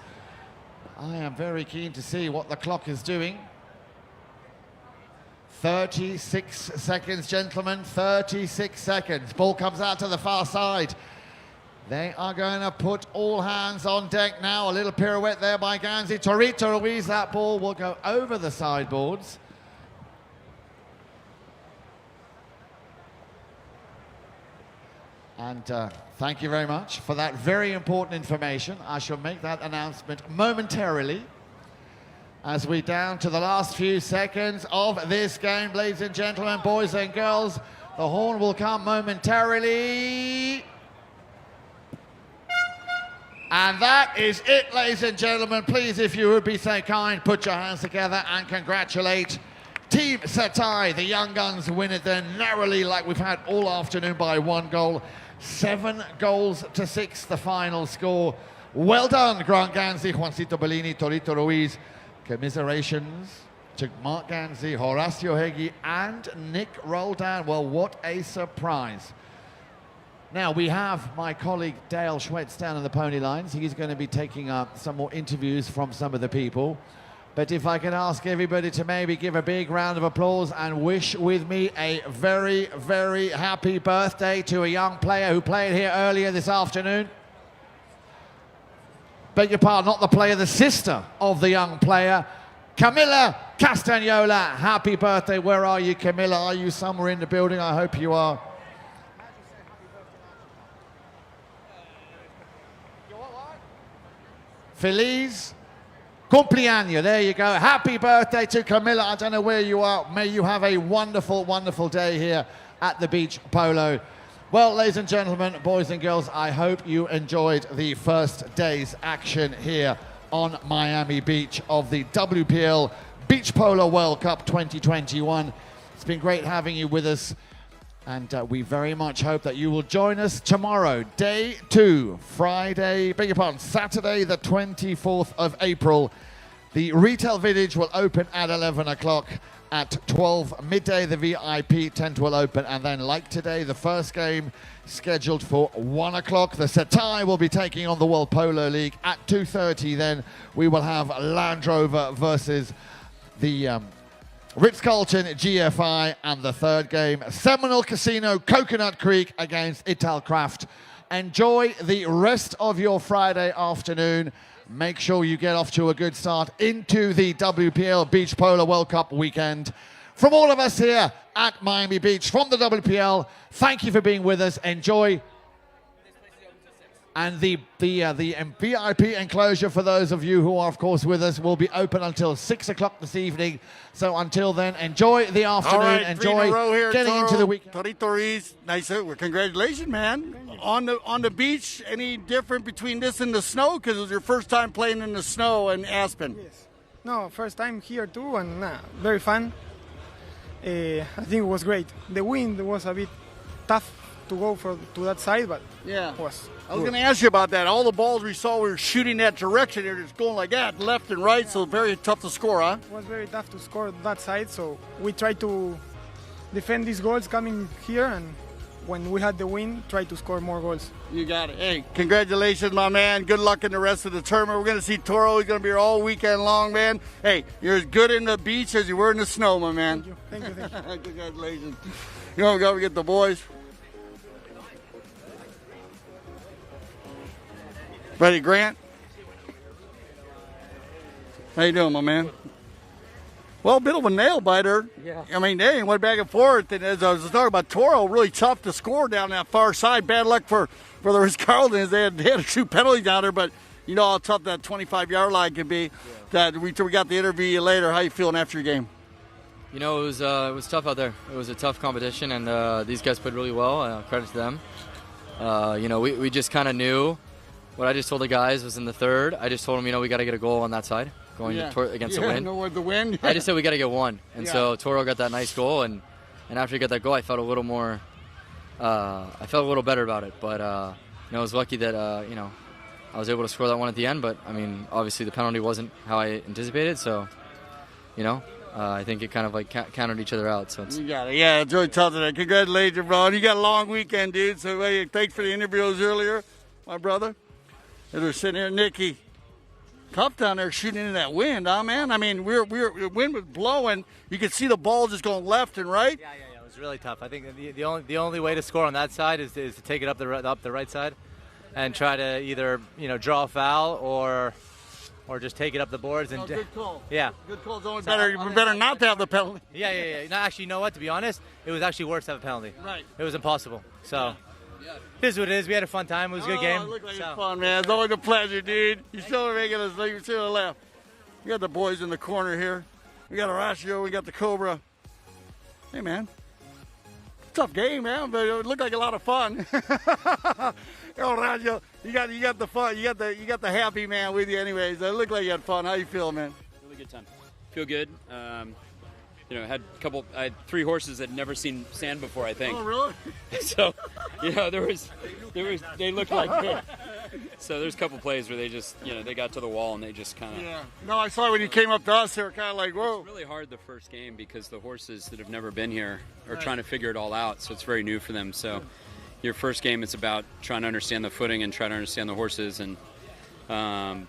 I am very keen to see what the clock is doing. 36 seconds, gentlemen, 36 seconds. Ball comes out to the far side. They are going to put all hands on deck now. A little pirouette there by Gansey. Tito Ruiz, that ball will go over the sideboards. And thank you very much for that very important information. I shall make that announcement momentarily as we down to the last few seconds of this game. Ladies and gentlemen, boys and girls, the horn will come momentarily. And that is it, ladies and gentlemen. Please, if you would be so kind, put your hands together and congratulate Team Setai. The Young Guns win it then narrowly, like we've had all afternoon, by 1 goal. 7 goals to 6, the final score. Well done, Grant Gansey, Juancito Bellini, Tito Ruiz. Commiserations to Mark Gansey, Horacio Hegi, and Nick Roldan. Well, what a surprise. Now, we have my colleague Dale Schwetz down on the pony lines. He's going to be taking up some more interviews from some of the people. But if I can ask everybody to maybe give a big round of applause and wish with me a very, very happy birthday to a young player who played here earlier this afternoon. Beg your pardon, not the player, the sister of the young player, Camilla Castagnola. Happy birthday. Where are you, Camilla? Are you somewhere in the building? I hope you are. Feliz cumpleaños. There you go. Happy birthday to Camilla. I don't know where you are. May you have a wonderful, wonderful day here at the beach polo. Well, ladies and gentlemen, boys and girls, I hope you enjoyed the first day's action here on Miami Beach of the WPL Beach Polo World Cup 2021. It's been great having you with us, and we very much hope that you will join us tomorrow, day 2, Friday, beg your pardon, Saturday the 24th of April. The retail village will open at 11 o'clock. At 12 midday, the VIP tent will open, and then, like today, the first game scheduled for 1 o'clock. The Setai will be taking on the World Polo League. At 2:30, then we will have Land Rover versus the Ritz-Carlton GFI, and the third game, Seminole Casino Coconut Creek against Italkraft Enjoy the rest of your Friday afternoon. Make sure you get off to a good start into the WPL Beach Polo World Cup weekend. From all of us here at Miami Beach, from the WPL, thank you for being with us. Enjoy. And the VIP enclosure for those of you who are, of course, with us will be open until 6 o'clock this evening. So until then, enjoy the afternoon. All right, enjoy 3 in a row here, getting Toro. into the weekend. Torito Ruiz, nice. Well, congratulations, man. On the beach, any different between this and the snow? Because it was your first time playing in the snow in Aspen. Yes. No, first time here too, and very fun. I think it was great. The wind was a bit tough to go to that side, but yeah, it was. I was going to ask you about that. All the balls we saw, we were shooting that direction. They're just going like that, left and right, so very tough to score, huh? It was very tough to score that side, so we tried to defend these goals coming here, and when we had the wind, try to score more goals. You got it. Hey, congratulations, my man. Good luck in the rest of the tournament. We're going to see Toro. He's going to be here all weekend long, man. Hey, you're as good in the beach as you were in the snow, my man. Thank you. Congratulations. You know, go get the boys. Ready, Grant? How you doing, my man? Well, a bit of a nail biter. Yeah. I mean, they went back and forth. And as I was talking about Toro, really tough to score down that far side. Bad luck for the Ritz-Carltons. They had to shoot penalties down there, but you know how tough that 25-yard line can be. Yeah. That we got the interview later. How you feeling after your game? You know, it was tough out there. It was a tough competition, and these guys played really well. Credit to them. You know, we just kind of knew. What I just told the guys was in the third, I just told them, you know, we got to get a goal on that side against the wind. With the wind. I just said we got to get one. And so Toro got that nice goal, and after he got that goal, I felt a little more, I felt a little better about it. But, you know, I was lucky that, you know, I was able to score that one at the end. But, I mean, obviously the penalty wasn't how I anticipated. So, you know, I think it kind of like countered each other out. So you got it. Yeah, it's really tough today. Congratulations, bro. You got a long weekend, dude. So hey, thanks for the interviews earlier, my brother. They're sitting here, Nicky. Tough down there shooting into that wind, huh, man? I mean, the wind was blowing. You could see the ball just going left and right. Yeah. It was really tough. I think the only way to score on that side is to take it up the right side, and try to either draw a foul or just take it up the boards. And good call. Yeah. Good call. It's only better not to have the penalty. Yeah. No, actually, you know what? To be honest, it was actually worse to have a penalty. Right. It was impossible. So. It is what it is. We had a fun time. It was a good game. It looked like it was fun, man. It's always a pleasure, dude. You're still making us look. You're still left. We got the boys in the corner here. We got Horacio. We got the Cobra. Hey, man. Tough game, man, but it looked like a lot of fun. Horacio, you got the fun. You got the happy man with you, anyways. It looked like you had fun. How you feel, man? Really good time. Feel good. You know, I had 3 horses that had never seen sand before, I think. Oh, really? So, you know, they looked like it. So there's a couple plays where they just, you know, they got to the wall and they just kind of. Yeah. No, I saw when you came up to us, they were kind of like, whoa. It's really hard the first game because the horses that have never been here are trying to figure it all out. So it's very new for them. So your first game, it's about trying to understand the footing and trying to understand the horses. And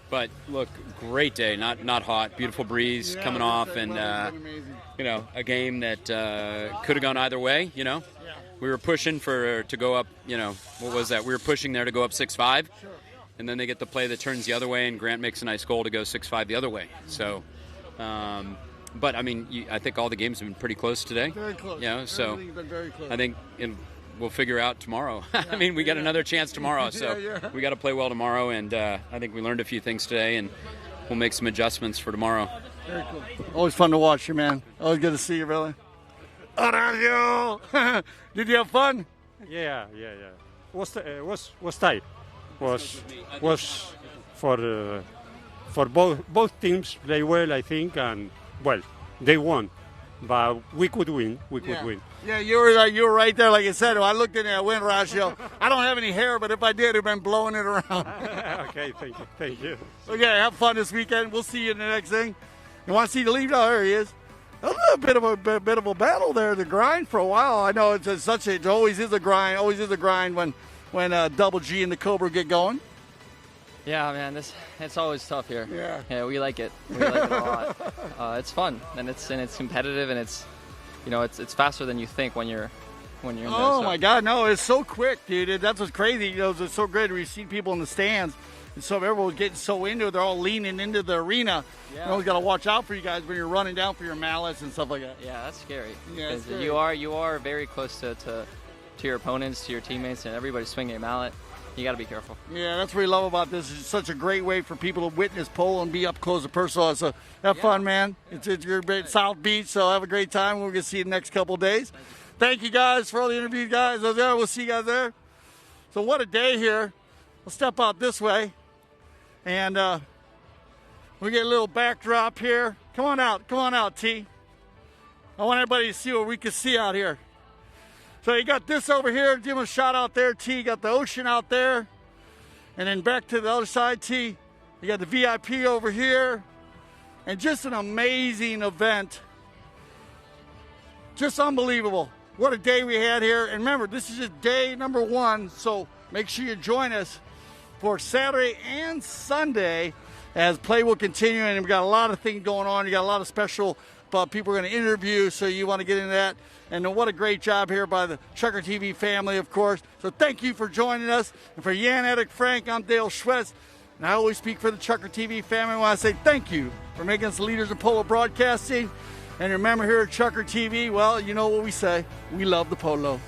but look, great day. Not hot. Beautiful breeze coming off, and you know, a game that could have gone either way. You know, we were pushing to go up. You know, what was that? We were pushing there to go up 6-5, and then they get the play that turns the other way, and Grant makes a nice goal to go 6-5 the other way. So, but I mean, I think all the games have been pretty close today. Very close. You know, so been very close. I think we'll figure out tomorrow. I mean, we got another chance tomorrow, so we got to play well tomorrow, and I think we learned a few things today, and we'll make some adjustments for tomorrow. Very cool. Always fun to watch you, man. Always good to see you, brother. Horacio! Did you have fun? Yeah. Was tight. Was for both teams play well, I think, and well, they won, but we could win. We could win. Yeah, you were right there. Like I said, I looked in that wind, Horacio. I don't have any hair, but if I did, it'd been blowing it around. Okay, thank you. Okay, have fun this weekend. We'll see you in the next thing. You want to see the lead? Oh, there he is. A little bit of a battle there, the grind for a while. I know it always is a grind. Always is a grind when Double G and the Cobra get going. Yeah, man, it's always tough here. Yeah, we like it. We like it a lot. It's fun, and it's competitive, and it's, you know, it's faster than you think when you're when you're in there. Oh so. my God, no, it's so quick, dude. That's what's crazy. You know, it's so great. We see people in the stands, and so everyone's getting so into it. They're all leaning into the arena. Yeah. You always got to watch out for you guys when you're running down for your mallets and stuff like that. Yeah, that's scary. Yeah, it's Because scary. you are very close to your opponents, to your teammates, and everybody's swinging a mallet. You got to be careful. Yeah, that's what we love about this. It's such a great way for people to witness polo and be up close and personal. So have fun, man. It's your great South Beach, so have a great time. We're going to see you the next couple of days. Thank you guys for all the interviews, guys. We'll see you guys there. So what a day here. We'll step out this way, and we get a little backdrop here. Come on out, T. I want everybody to see what we can see out here. So you got this over here. Give him a shot out there, T. You got the ocean out there. And then back to the other side, T. You got the VIP over here. And just an amazing event. Just unbelievable. What a day we had here. And remember, this is just day number 1. So make sure you join us for Saturday and Sunday as play will continue. And we've got a lot of things going on. You got a lot of special people we're going to interview, so you want to get into that. And what a great job here by the Chucker TV family, of course. So thank you for joining us. And for Jan, Eric, Frank, I'm Dale Schwetz. And I always speak for the Chucker TV family. I want to say thank you for making us leaders in polo broadcasting. And remember, here at Chucker TV, well, you know what we say. We love the polo.